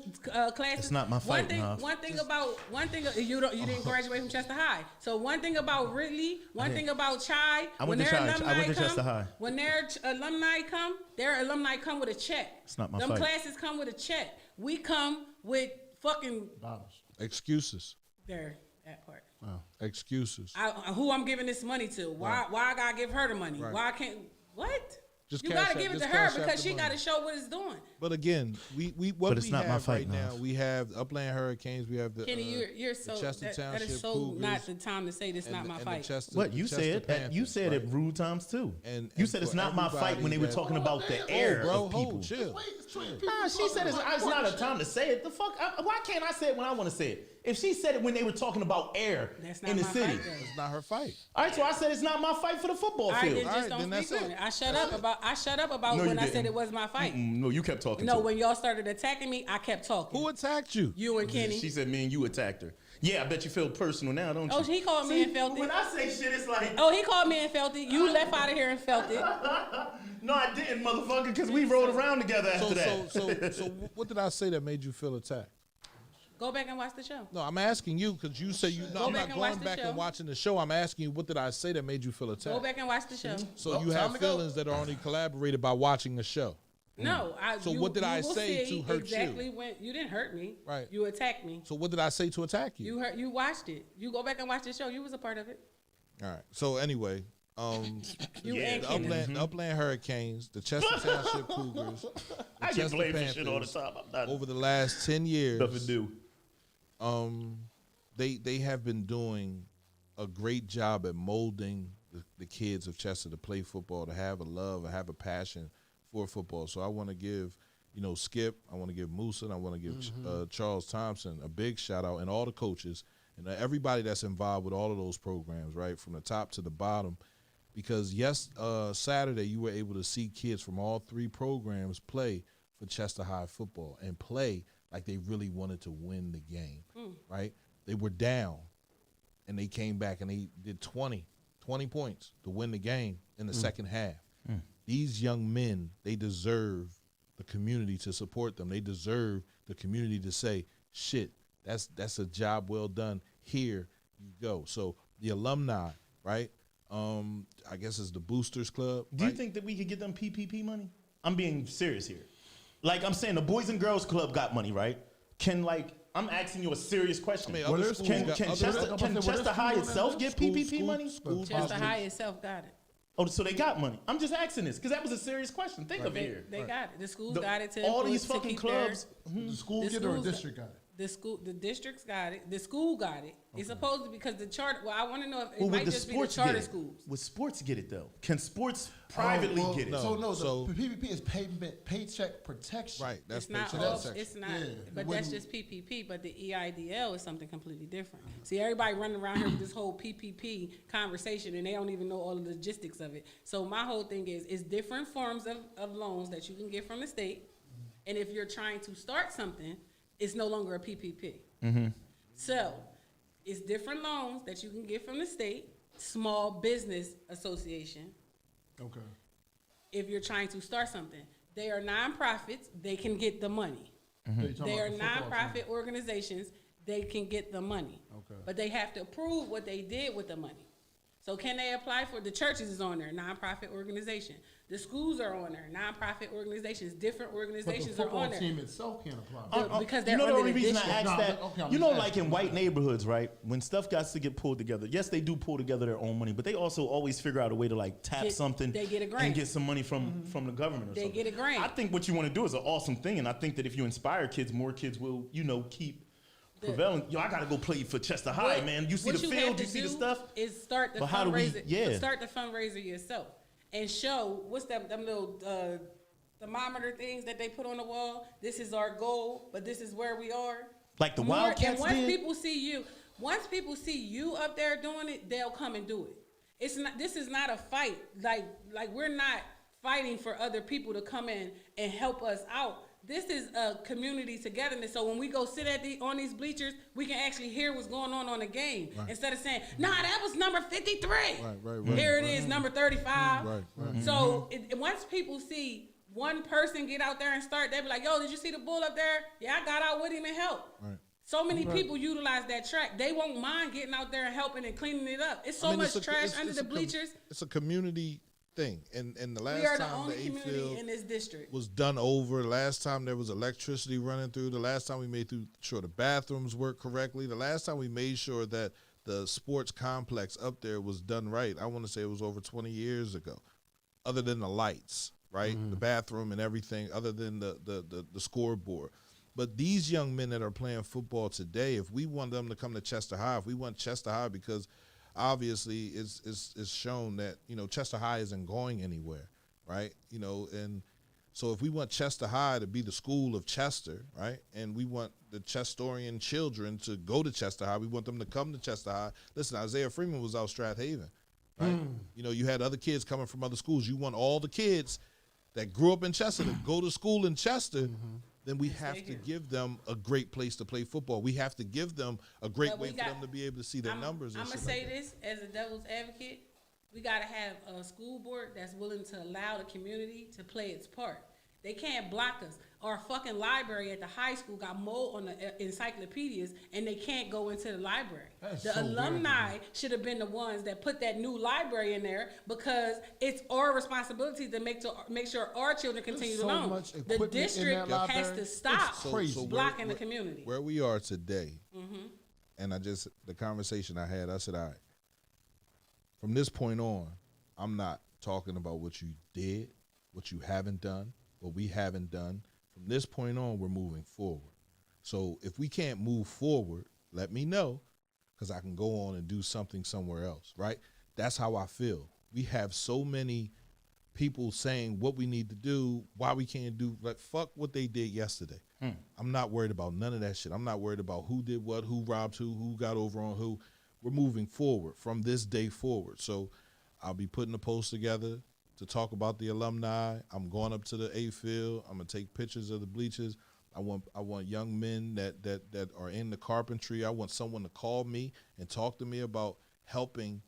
classes. It's not my fight, One thing you didn't graduate from Chester High. So one thing about Ridley, thing about Chai. I went to Chester High. When their alumni come with a check. It's not my Them fight. classes come with a check. We come with fucking excuses. There, that part. Wow. Excuses. Who I'm giving this money to? Why I gotta give her the money? Right. Why I can't? What? Just you gotta give it to her because she gotta show what it's doing. But again, what it's we not my have fight right now, we have Upland Hurricanes, we have the Kenny, you're the so Chester that Township is so Cougars, not the time to say this not my fight. What you said? You said it rude times too. And you said it's not my fight when they were talking about the air of people. Chill. Nah, she said it's not a time to say it. The fuck? Why can't I say it when I want to say it? If she said it when they were talking about air in the city, it's not her fight. All right, so I said it's not my fight for the football field. All right, then don't speak on it. I shut up about when I said it was my fight. No, you kept talking. No, when y'all started attacking me, I kept talking. Who attacked you? You and Kenny. She said me and you attacked her. Yeah, I bet you feel personal now, don't you? Oh, he called me and felt it. When I say shit, it's like... Oh, he called me and felt it. You left out of here and felt it. No, I didn't, motherfucker, because we rode around together after that. So what did I say that made you feel attacked? Go back and watch the show. No, I'm asking you because you say you. No, I'm not going back and watching the show. I'm asking you, what did I say that made you feel attacked? Go back and watch the show. So you have feelings that are only collaborated by watching the show. No, what did I say to hurt exactly you? When you didn't hurt me. Right. You attacked me. So what did I say to attack you? You watched it. You go back and watch the show. You was a part of it. All right. So anyway, the Upland Hurricanes, the Chester Township Cougars, I get blamed for shit all the time. Over the last 10 years, nothing new. They have been doing a great job at molding the kids of Chester to play football, to have a love, to have a passion for football. So I want to give, Skip, I want to give Musa, and I want to give Charles Thompson a big shout out, and all the coaches and everybody that's involved with all of those programs, right, from the top to the bottom. Because Saturday you were able to see kids from all three programs play for Chester High football and play like they really wanted to win the game, right? They were down, and they came back and they did 20 points to win the game in the second half. these young men, they deserve the community to support them. They deserve the community to say, shit, that's a job well done. Here you go. So the alumni, right? I guess it's the Boosters Club. Do you think that we could get them PPP money? I'm being serious here. Like I'm saying, the Boys and Girls Club got money, right? I'm asking you a serious question. I mean, Can Chester High itself get PPP money? Chester High itself got it. Oh, so they got money. I'm just asking this because that was a serious question. Think of it here. They got it. The schools got it. All these fucking clubs. The school get it or the district got it? The districts got it. The school got it. It's supposed to because the charter. Well, I want to know if it Would might the just be the sports charter get it? schools. Would sports get it though? Can sports privately get it? So the PPP is paycheck protection. Right. That's It's not. paycheck. It's not. Yeah, but when- that's just PPP. But the EIDL is something completely different. See, everybody running around here with this whole PPP conversation, and they don't even know all the logistics of it. So my whole thing is, it's different forms of loans that you can get from the state, and if you're trying to start something, it's no longer a PPP. So it's different loans that you can get from the state, Small Business Association. Okay. If you're trying to start something, they are nonprofits. They can get the money. They are nonprofit organizations. They can get the money. Okay. But they have to prove what they did with the money. So can they apply for the churches is on there, nonprofit organization. The schools are on there, nonprofit organizations. Different But the organizations are football on there. team itself can't apply. Because you they're know the under only the reason I district. asked that, okay, I'm you just know, asking. like in white neighborhoods, right? When stuff got to get pulled together, yes, they do pull together their own money, but they also always figure out a way to like tap something. They get a grant. and get some money from the government. Or They something. get a grant. I think what you want to do is an awesome thing, and I think that if you inspire kids, more kids will, keep prevailing. Yo, I gotta go play for Chester High, man. You see the have field, to you see the do stuff. Is start the But how do we- fundraiser. yeah. Start the fundraiser yourself and show what's them little thermometer things that they put on the wall. This is our goal, but this is where we are. Like the More- Wildcats And once did? once people see you up there doing it, they'll come and do it. It's not. This is not a fight. Like we're not fighting for other people to come in and help us out. This is a community togetherness. So when we go sit on these bleachers, we can actually hear what's going on the game instead of saying, "Nah, that was number 53. Right. Here it is, number 35." Right. So once people see one person get out there and start, they be like, "Yo, did you see the bull up there? Yeah, I got out with him and helped." Right. So many people utilize that track. They won't mind getting out there and helping and cleaning it up. It's so I mean, much it's a- trash it's- under it's the a bleachers. It's a community thing. And the last We are the time only the community A-field in this district. was done over, the last time there was electricity running through, the last time we made sure the bathrooms worked correctly, the last time we made sure that the sports complex up there was done right, I want to say it was over 20 years ago. Other than the lights, right? The bathroom and everything, other than the scoreboard. But these young men that are playing football today, if we want them to come to Chester High, if we want Chester High, because obviously it's shown that, Chester High isn't going anywhere, right? And so if we want Chester High to be the school of Chester, right? And we want the Chestorian children to go to Chester High, we want them to come to Chester High. Listen, Isaiah Freeman was out Strathaven, right? You had other kids coming from other schools. You want all the kids that grew up in Chester to go to school in Chester, then we have to give them a great place to play football. We have to give them a great way for them to be able to see their numbers. I'm going to say this as a devil's advocate. We got to have a school board that's willing to allow the community to play its part. They can't block us. Our fucking library at the high school got mold on the encyclopedias, and they can't go into the library. The alumni should have been the ones that put that new library in there, because it's our responsibility to make sure our children continue to learn. The district has to stop blocking the community. Where we are today, and the conversation I had, I said, all right, from this point on, I'm not talking about what you did, what you haven't done, what we haven't done. From this point on, we're moving forward. So if we can't move forward, let me know, because I can go on and do something somewhere else, right? That's how I feel. We have so many people saying what we need to do, why we can't do, like, fuck what they did yesterday. I'm not worried about none of that shit. I'm not worried about who did what, who robbed who got over on who. We're moving forward from this day forward. So I'll be putting a post together to talk about the alumni. I'm going up to the A-field. I'm gonna take pictures of the bleachers. I want young men that are in the carpentry. I want someone to call me and talk to me about helping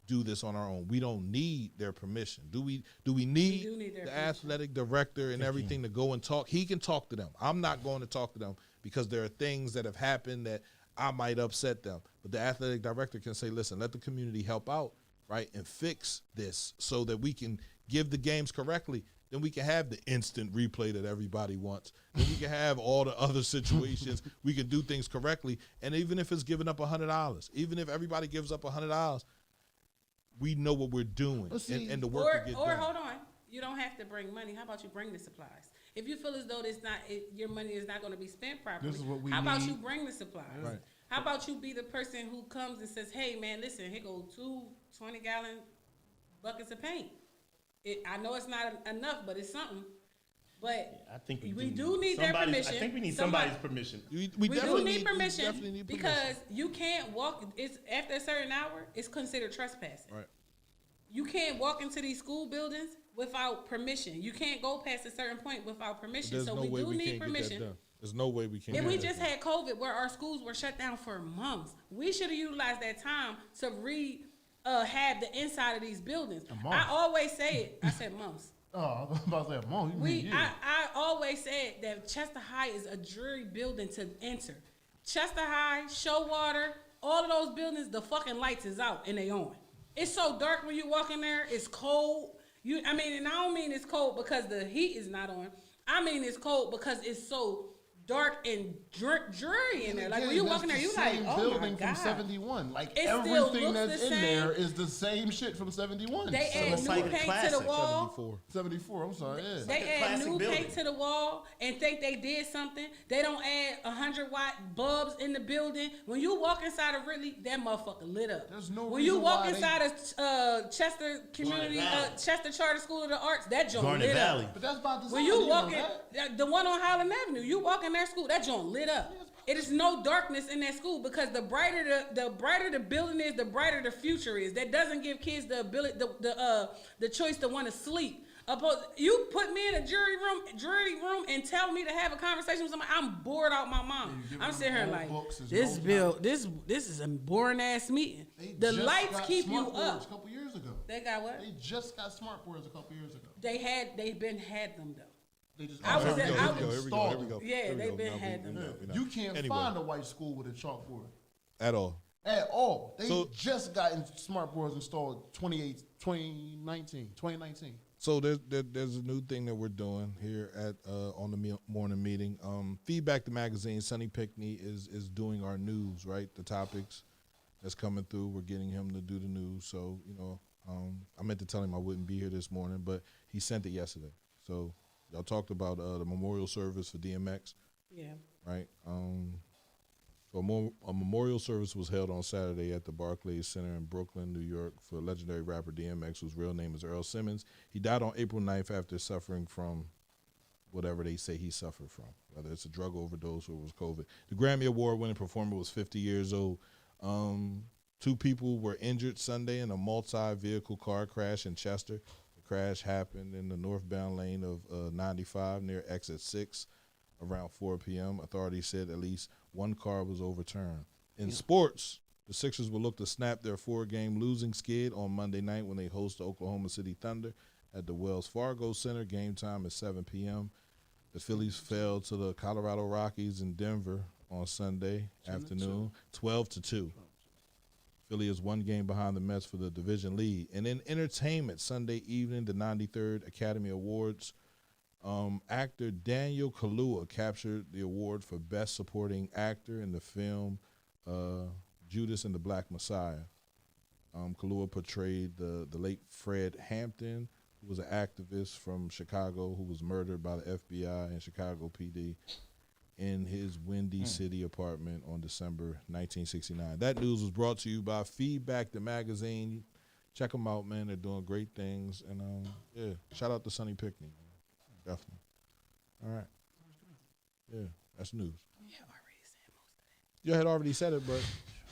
do this on our own. We don't need their permission. Do we need do need their the permission. athletic director and everything to go and talk? He can talk to them. I'm not going to talk to them because there are things that have happened that I might upset them. But the athletic director can say, listen, let the community help out, right, and fix this so that we can give the games correctly. Then we can have the instant replay that everybody wants. Then we can have all the other situations. We can do things correctly. And even if it's giving up $100, even if everybody gives up $100, we know what we're doing, and the work will get or done. hold on, you don't have to bring money. How about you bring the supplies? If you feel as though your money is not going to be spent properly, This is what we how about need. you bring the supplies? Right. How about you be the person who comes and says, "Hey, man, listen, here go 2 20-gallon buckets of paint." I know it's not enough, but it's something. But I think we do need their somebody's- permission. I think we need Somebody- somebody's permission. We We do definitely need permission definitely need because you can't walk. It's after a certain hour. It's considered trespassing. Right. You can't walk into these school buildings without permission. You can't go past a certain point without permission. There's So no we way do we need can't get that permission. done. There's no way we can. And get we that just done. had COVID where our schools were shut down for months. We should have utilized that time to have the inside of these buildings. month. I always say it. I said months. Oh, I was about to say, Mom, you mean you. I always said that Chester High is a dreary building to enter. Chester High, Showwater, all of those buildings, the fucking lights is out and they on. It's so dark when you walk in there. It's cold. And I don't mean it's cold because the heat is not on. I mean it's cold because it's so dark and dreary in there. Like when you walk in there, you like, oh my building god. from 71. Like It still everything looks that's the in same. there is the same shit from 71. They add it's new like a paint to classic, the wall. 74. 74. I'm sorry. Yeah. They like a add classic new building. paint to the wall and think they did something. They don't add 100-watt bulbs in the building. When you walk inside of Ridley, that motherfucker lit up. There's no when you reason walk why they- inside of Chester Community, Valley. Chester Charter School of the Arts, that joint Garnet lit Valley. up. But that's by design. When you know walk that. in, the one on Highland Avenue, you walk in their school, that joint lit up. It is no darkness in that school because the brighter the building is, the brighter the future is. That doesn't give kids the ability, the choice to want to sleep. You put me in a jury room, and tell me to have a conversation with somebody. I'm bored out my mind. give I'm them sitting here old like, books, there's this no bill, time. this is a boring ass meeting. They The just lights got keep you smart boards up. A couple years ago. They got what? They just got smart boards a couple years ago. They had them though. They just I was installed at- them. I was- Here we go. Here we go. Yeah, Here we they go. been No, had we- them. no, we not. You can't Anyway. find a white school with a chalkboard At all. at all. They So- just got smart boards installed 2019. So there's a new thing that we're doing here at on the morning meeting. Feedback the magazine. Sonny Pickney is doing our news, right? The topics that's coming through. We're getting him to do the news. So I meant to tell him I wouldn't be here this morning, but he sent it yesterday. So y'all talked about the memorial service for DMX, Yeah. right? So a memorial service was held on Saturday at the Barclays Center in Brooklyn, New York, for legendary rapper DMX, whose real name is Earl Simmons. He died on April 9th after suffering from whatever they say he suffered from, whether it's a drug overdose or it was COVID. The Grammy Award-winning performer was 50 years old. 2 people were injured Sunday in a multi-vehicle car crash in Chester. The crash happened in the northbound lane of 95 near exit 6 around 4 p.m. Authorities said at least 1 car was overturned. In sports, the Sixers will look to snap their 4-game losing skid on Monday night when they host the Oklahoma City Thunder at the Wells Fargo Center. Game time is 7 p.m. The Phillies fell to the Colorado Rockies in Denver on Sunday afternoon, 12-2. Philly is 1 game behind the Mets for the division lead. And in entertainment, Sunday evening, the 93rd Academy Awards, actor Daniel Kaluuya captured the award for Best Supporting Actor in the film Judas and the Black Messiah. Kaluuya portrayed the late Fred Hampton, who was an activist from Chicago who was murdered by the FBI and Chicago PD in his Windy City apartment on December 1969. That news was brought to you by Feedback the magazine. Check them out, man. They're doing great things. And, shout out to Sonny Pickney. Definitely. All right. Yeah, that's news. You had already said it, but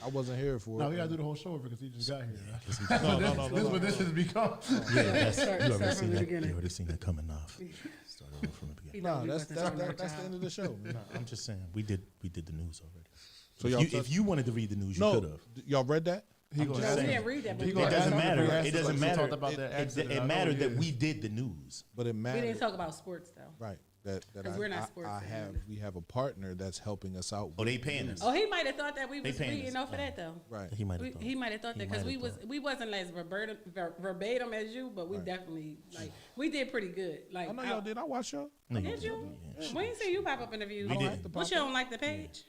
I wasn't here for No, it. we gotta do the whole show over because he just got here. No, This is what this has become. Yeah, that's, Start you already from seen the that. beginning. You already seen that coming off. Started over from the beginning. No, that's the end of the show. Man. No, I'm just saying we did the news already. So If y'all you, if you wanted to read the news, you No, could have. y'all read that? He gonna just No, we saying. didn't read that. But It we doesn't talked matter. about- It doesn't matter. Talked about that accident. It I know, mattered that yeah. we did the news. But it We matters. didn't talk about sports though. Right. That 'Cause we're not sports I have analysts. we have a partner that's helping us out. Oh, they paying us. Oh, he might have thought that we They was paying reading us. off of that though. Right. He might have thought. He might have thought that because might have we wasn't as verbatim as you, but we definitely like we did pretty good. Like I know y'all did. I watch y'all. No, Did you? We ain't see you pop up in the views. We did. What you don't like the page?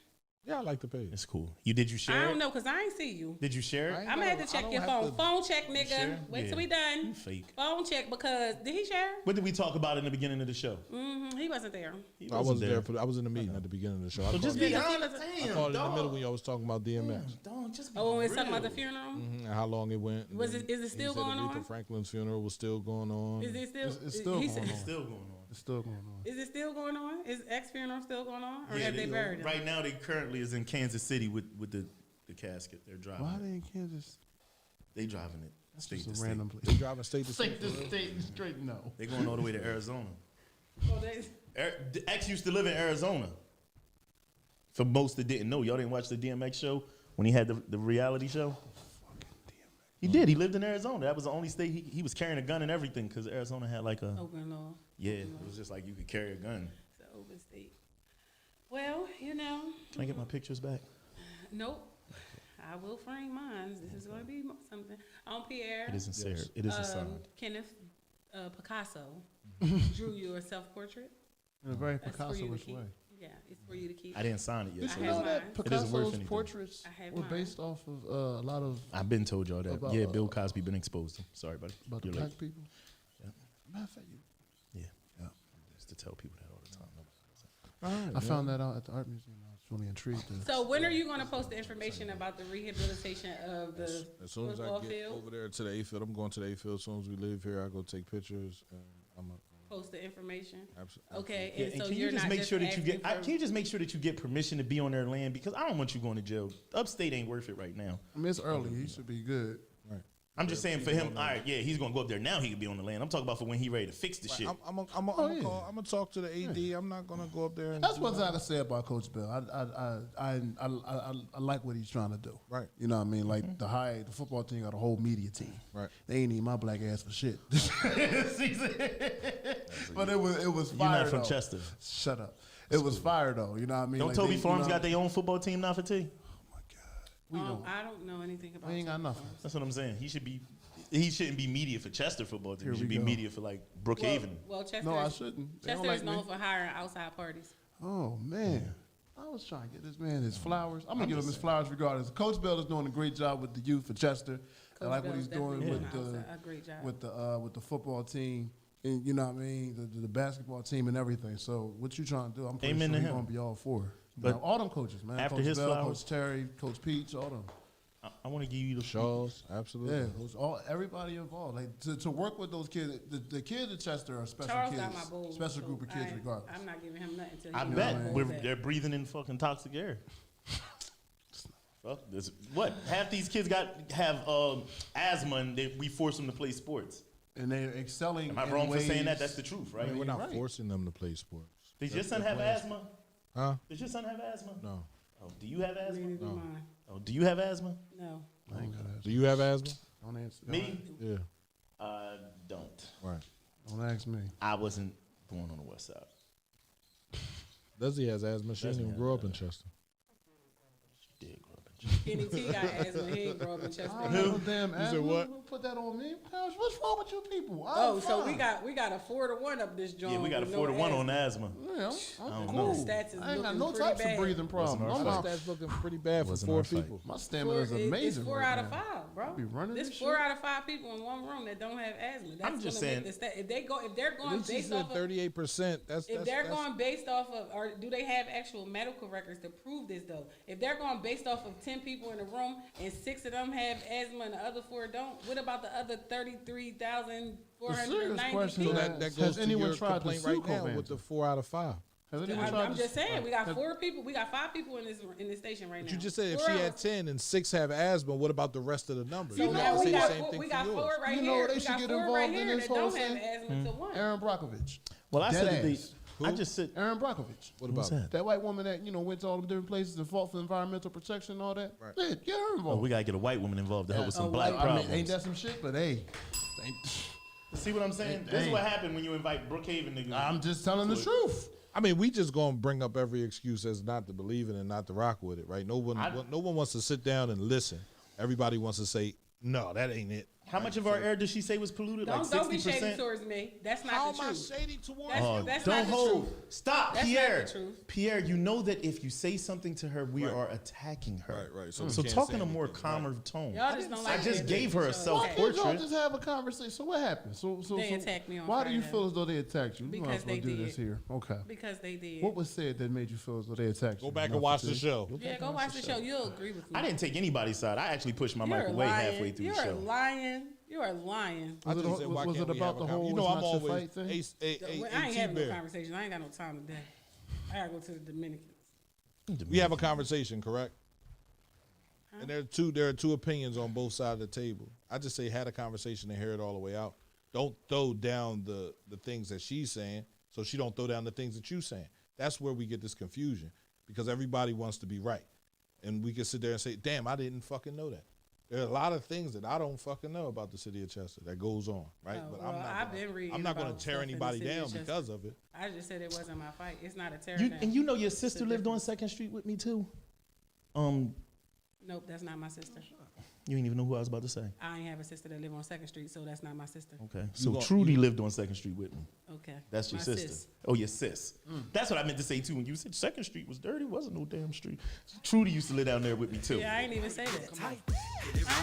Yeah, I like the page. It's cool. Did you share I it? don't know because I ain't see you. Did you share it? I'm gonna have to check your phone. Phone check, nigga. share? Wait till Yeah. we done. You fake. Phone check because did he share? What did we talk about in the beginning of the show? He wasn't there. He I wasn't there. I was in the meeting at the beginning of the show. I So just called, be Yeah, honest. he I called in the middle when y'all was talking about DMX Oh, when we was talking about the funeral. and how long it went. and Was then it- is it he still said going Aretha on? Franklin's funeral was still going on. Is it still? It's still he going said- on. Still going on. It's still going on. Is it still going on? Is X funeral still going on, or Yeah, have they buried him? Right now, they currently is in Kansas City with the casket. They're driving. Why it. they in Kansas? They driving it. State Just to a state. random They place. driving state to state. State straight no. They going all the way to Arizona. Oh, they, X used to live in Arizona. For most that didn't know, y'all didn't watch the DMX show when he had the reality show. He did. He lived in Arizona. That was the only state he was carrying a gun and everything because Arizona had like a open law. yeah. It was just like you could carry a gun. It's an open state. Well, you know, Can I get my pictures back? nope. I will frame mine. This is going to be something. On Pierre, It isn't Sarah. It is a sign. Kenneth Picasso drew you a self-portrait. In a very That's for you to Picasso-ish keep. way. Yeah, it's for you to keep. I didn't sign it yet. Did so you I have know that mine. It isn't worth Picasso's anything. portraits I have were mine. based off of a lot of I've been told y'all that. About, Yeah, Bill Cosby been exposed. Sorry, buddy. about the You're black late. people? Yeah. Matter of fact, Yeah. Just to tell people that all the time. I found that out at the art museum. I was really intrigued. So when are you going to post the information about the rehabilitation of the As soon as I football get field? over there to the A field, I'm going to the A field. As soon as we leave here, I go take pictures. And I'm Post the information. absolutely. Okay, Yeah, and and so can you're you just not make sure that you asking get? for- Can you just make sure that you get permission to be on their land? Because I don't want you going to jail. Upstate ain't worth it right now. I mean, it's early. He should be good. Right. I'm just saying for him. All right, yeah, he's gonna go up there now. He could be on the land. I'm talking about for when he ready to fix the shit. I'm yeah. gonna talk to the AD. I'm not gonna go up there. And That's do what I nothing. gotta say about Coach Bill. I like what he's trying to do. Right. You know what I mean? Like the football team got a whole media team. Right. They ain't need my black ass for shit. But it was You're fire. not from though. Chester. Shut up. It was fire though. You know what I mean? Don't Like, Toby they- Farms you know, got their own football team now for T? We don't. I don't know anything about. We ain't got Toby nothing. Farms. That's what I'm saying. He shouldn't be media for Chester football team. Here He should we be go. media for like Brookhaven. Well, Chester. No, I shouldn't. They don't Chester is like known me. for hiring outside parties. Oh man. I was trying to get this man his flowers. I'm gonna give him just his saying. flowers regardless. Coach Bell is doing a great job with the youth for Chester. I Coach like what Bell's he's doing definitely with doing the a great job. with the football team, and you know what I mean, the basketball team and everything. So what you trying to do? I'm pretty Amen sure to he's him. gonna be all for. But But all them coaches, man. after Coach his Bell, flowers- Coach Terry, Coach Peach, all them. I want to give you the Shaws, absolutely. Yeah, it was all everybody involved. Like to work with those kids. The kids at Chester are special Charles kids, got my bull. special so group of kids, regardless. I'm not giving him nothing until I he bet knows what that. they're breathing in fucking toxic air. Fuck this. What? Half these kids have asthma, and we force them to play sports. And they're excelling. Am I in wrong for saying that? ways- That's the truth, I right? mean, we're not right. forcing them to play sports. Does your son have asthma? Huh? Does your son have asthma? No. Oh, do you have asthma? Neither do mine. Oh, do you have asthma? No. I ain't got Do you have asthma? Don't answer. Me? Yeah. Don't. Right. Don't ask me. I wasn't born on the west side. Leslie has asthma. She didn't Leslie even has grow up in Chester. Did grow up in Chester. Kenny T got asthma. He ain't grow up in Chester. I don't have no damn said asthma. what? Who put that on me? What's wrong with you people? Oh, I'm so we fine. got a 4-1 up this joint. Yeah, we got a with 4-1 no on asthma. Yeah, I'm don't cool. know. Stats is I ain't got looking no pretty types bad. of breathing problems. our I'm fault. out. That's looking pretty bad for Wasn't 4 our fight. people. My stamina is amazing. It's 4 right out of now. 5, bro. Be running There's this 4 shit. out of 5 people in one room that don't have asthma. That's I'm just gonna saying- make the stat. If they're going She based said off of 38%. if they're going based off of, or do they have actual medical records to prove this though? If they're going based off of 10 people in the room and 6 of them have asthma and the other 4 don't, what about the other 33,490 question people? is- that Has goes to anyone your tried to complaint sue right now Covanza? with the 4 out of 5. Has anyone tried I'm to- just saying, we got 4 people. We got 5 people in this station right now. But you just said if 4 she of had us. 10 and 6 have asthma, what about the rest of the numbers? So You now have to we say the got same four, thing we for got yours. 4 right You know here. they We should got get 4 right involved in here this that whole don't have thing? asthma to 1. Aaron Brockovich. Well, I said Dead that ass. I just said Aaron Brockovich. What about that white woman that went to all them different places and fought for environmental protection and all that? Right. Yeah, get her involved. we gotta get a white woman involved to help with some A black white- problems. ain't that some shit? But hey, See what I'm saying? This is what happened when you invite Brookhaven niggas. I'm just telling the truth. I mean, we just gonna bring up every excuse as not to believe it and not to rock with it, right? No one wants to sit down and listen. Everybody wants to say, no, that ain't it. How much of our air did she say was polluted? Like 60%? Don't be shady towards me. That's not How the am I truth. shady towards That's, you? that's Don't not the hold. truth. Stop, That's not Pierre. the truth. Pierre, you know that if you say something to her, we are attacking her. Right. So, we can't talk say in a more anything, calmer tone. Y'all just don't like I just it. gave her a Okay. Why self-portrait. can't y'all just have a conversation? So what happened? So They attacked me on why do you Friday. feel as though they attacked you? We might Because as well they do did. this here. Okay. Because they did. What was said that made you feel as though they attacked you? Go back and Enough watch to the see. show. Yeah, go watch the show. You'll agree with me. I didn't take anybody's side. I actually pushed my You're mic away lying. halfway through You're the show. lying. You are lying. I just Was it- said, why was can't it we about have a the con- whole You know, it's I'm not your always fight thing? I ain't having no T-Bear. conversation. I ain't got no time today. I gotta go to the Dominicans. We have a conversation, correct? And there are two opinions on both sides of the table. I just say had a conversation and hear it all the way out. Don't throw down the things that she's saying, so she don't throw down the things that you're saying. That's where we get this confusion, because everybody wants to be right. And we can sit there and say, damn, I didn't fucking know that. There are a lot of things that I don't fucking know about the city of Chester that goes on, right? Oh, But well, I've been reading I'm not going about to tear stuff in the anybody city of down Chester. because of it. I just said it wasn't my fight. It's not a tear You, down. and you know your sister lived on 2nd Street with me too? Nope, that's not my sister. You didn't even know who I was about to say. I ain't have a sister that live on 2nd Street, so that's not my sister. Okay. So gon- Trudy lived on 2nd Street with me. Okay. That's your My sister. sis. Oh, your sis. That's what I meant to say too. When you said 2nd Street was dirty, wasn't no damn street. Trudy used to live down there with me too. Yeah, I ain't even say that. I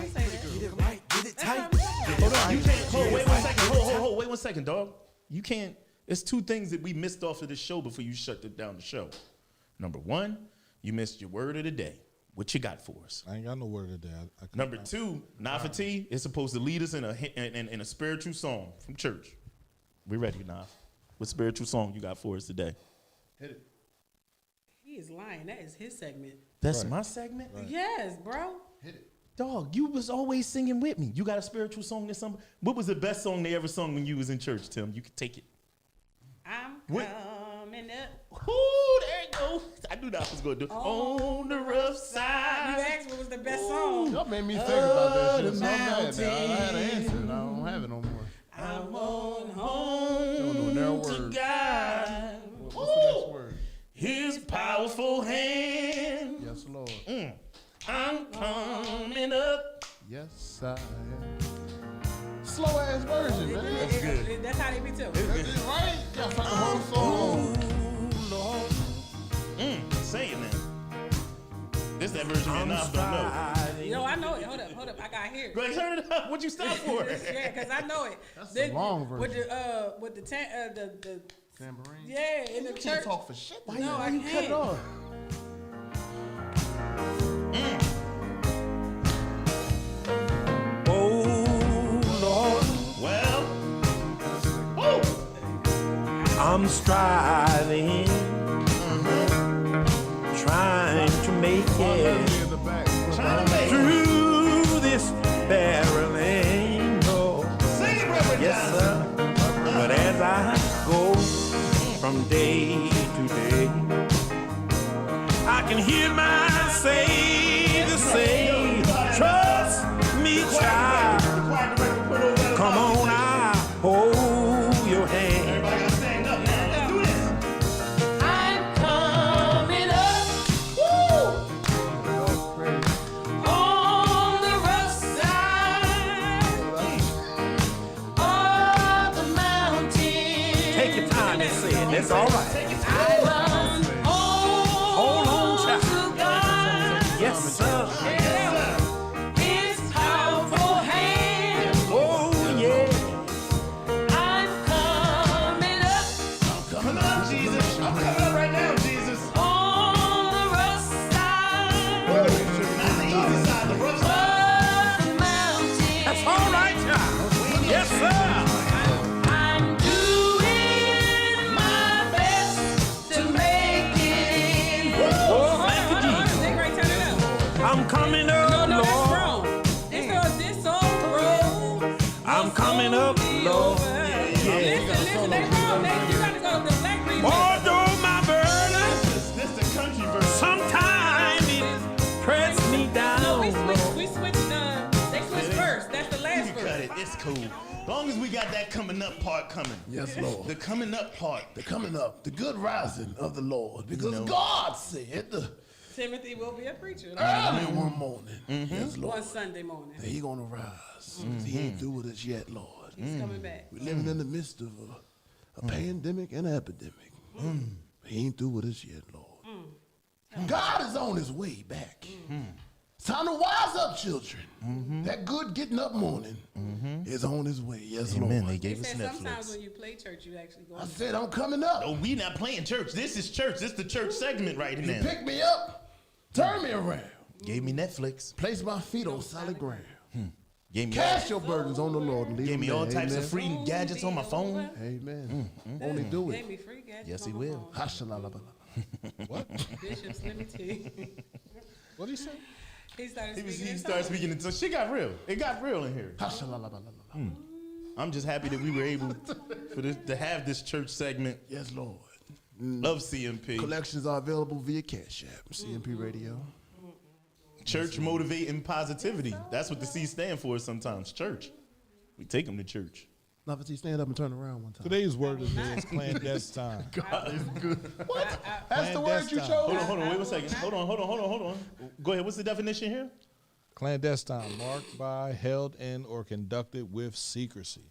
ain't say that. Get it right, get it tight. Hold on, you can't. Hold, wait 1 second. Hold, wait 1 second, dog. You can't. There's two things that we missed off of this show before you shut it down the show. Number one, you missed your word of the day. What you got for us? I ain't got no word of that. Number two, Nafa T is supposed to lead us in a spiritual song from church. We ready, Naf? What spiritual song you got for us today? Hit it. He is lying. That is his segment. That's my segment? Yes, bro. Hit it. Dog, you was always singing with me. You got a spiritual song or something? What was the best song they ever sung when you was in church, Tim? You could take it. I'm What? coming up. Ooh, there you go. I knew that I was going to do. On the rough You side. asked what was the best song. Y'all made me think about that shit. the So I'm mad now. I had an mountain. answer and I don't have it no more. I'm on Don't home know their To words. God. What's the next word? His powerful hand. Yes, Lord. I'm coming up. Yes, I am. Slow ass version, man. That's good. That's how they be too. That's it, right? Y'all sung the whole song. Say it now. This that version of Enough don't know. You know, I know it. Hold up. I got here. Go ahead, turn it up. What'd you stop for? Yeah, because I know it. That's the long version. With the Tambourine. yeah, in the You church. can't talk for shit. Why No, I You cut it can't. off. Well, I'm striving, trying to make it in the back. trying to make it. through this barren angle. Sing it, Reverend Yes, Johnson. sir. But as I go from day to day, I can hear my Savior say, "Trust me, child. Come on, I hold your hand." Everybody gotta stand up now. Let's do this. I'm coming up. Woo! On the rough side of the mountain. Take your time and say it. That's all right. I run Hold on, child. to God. Yes, sir. His powerful hand. Oh, yeah. I'm coming up Coming up, Jesus. I'm coming up right now, Jesus. on the rough side Not the easy side, the rough side. of the mountain. That's all right, child. Yes, sir. I'm doing my best to make it in. Oh, thank you, Jesus. Nick Ray, turn it up. I'm coming up, No, that's Lord. wrong. This old road. I'm coming up, Lord. Listen, they wrong. You gotta go to the black remix. Oh, It's cool. As long as we got that coming up part coming. Yes, Lord. The coming up part. The coming up, the good rising of the Lord. Because God said Timothy will be a preacher. early one morning. Yes, Lord. One Sunday morning. That he gonna rise. He ain't through with us yet, Lord. He's coming back. We're living in the midst of a pandemic and an epidemic. He ain't through with us yet, Lord. God is on his way back. It's time to wise up, children. That good getting up morning is on his way. Yes, Amen. Lord. They gave us Said sometimes Netflix. when you play church, you actually go. I said I'm coming up. Oh, we not playing church. This is church. This is the church segment right You now. pick me up, turn me around, Gave me Netflix. place my feet on solid ground. Gave me Cast your burdens on the Lord and leave Gave him me there. all types of Amen. free gadgets on my phone. Amen. Only do Gave it. me free gadgets. Yes, on he my will. phone. Hashalalabala. Bishops, let me tell you. What did he say? He started He speaking. started speaking until shit got real. It got real in here. Hashalalabala. I'm just happy that we were able to have this church segment Yes, Lord. of CMP. Collections are available via Cash App, CMP Radio. Church motivating positivity. That's what the C stand for sometimes. Church. We take them to church. Nafati, stand up and turn around one time. Today's word of the day is clandestine. God is good. That's the word you Clandestine. chose? Hold on, wait 1 second. Hold on. Go ahead. What's the definition here? Clandestine, marked by, held in, or conducted with secrecy.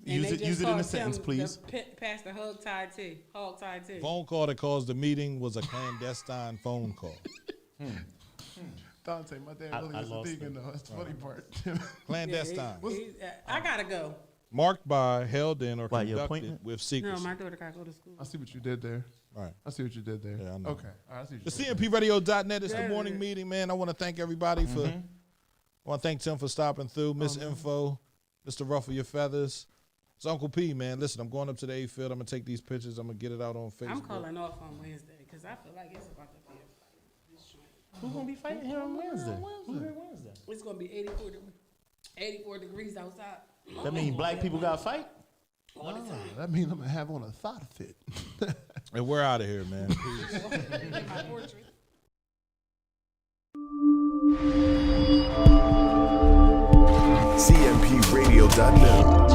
And Use they it just in a called sentence, Tim please. Pastor Hog Tied T. Hog Tied T. Phone call that caused the meeting was a clandestine phone call. Dante, my dad really I is a lost deacon, it. though. That's the funny part. Clandestine, I gotta go. marked by, held in, or Why, your conducted appointment? with No, secrecy. my daughter gotta go to school. I see what you did there. All right. I see what you did there. Yeah, I know. Okay. All right, I see what The you did. CMPRadio.net is the morning meeting, man. I want to thank everybody for. I want to thank Tim for stopping through. Miss Info, Mr. Ruffle Your Feathers. It's Uncle P, man. Listen, I'm going up to the A field. I'm gonna take these pictures. I'm gonna get it out on Facebook. I'm calling off on Wednesday because I feel like it's about to be a fight. This joint. Who's gonna be fighting here on Wednesday? Who's here Wednesday? It's gonna be 84 degrees outside. That means black people got to fight? All the time. That means I'm going to have on a thought fit. And we're out of here, man. Peace. In my portrait. CMPRadio.net.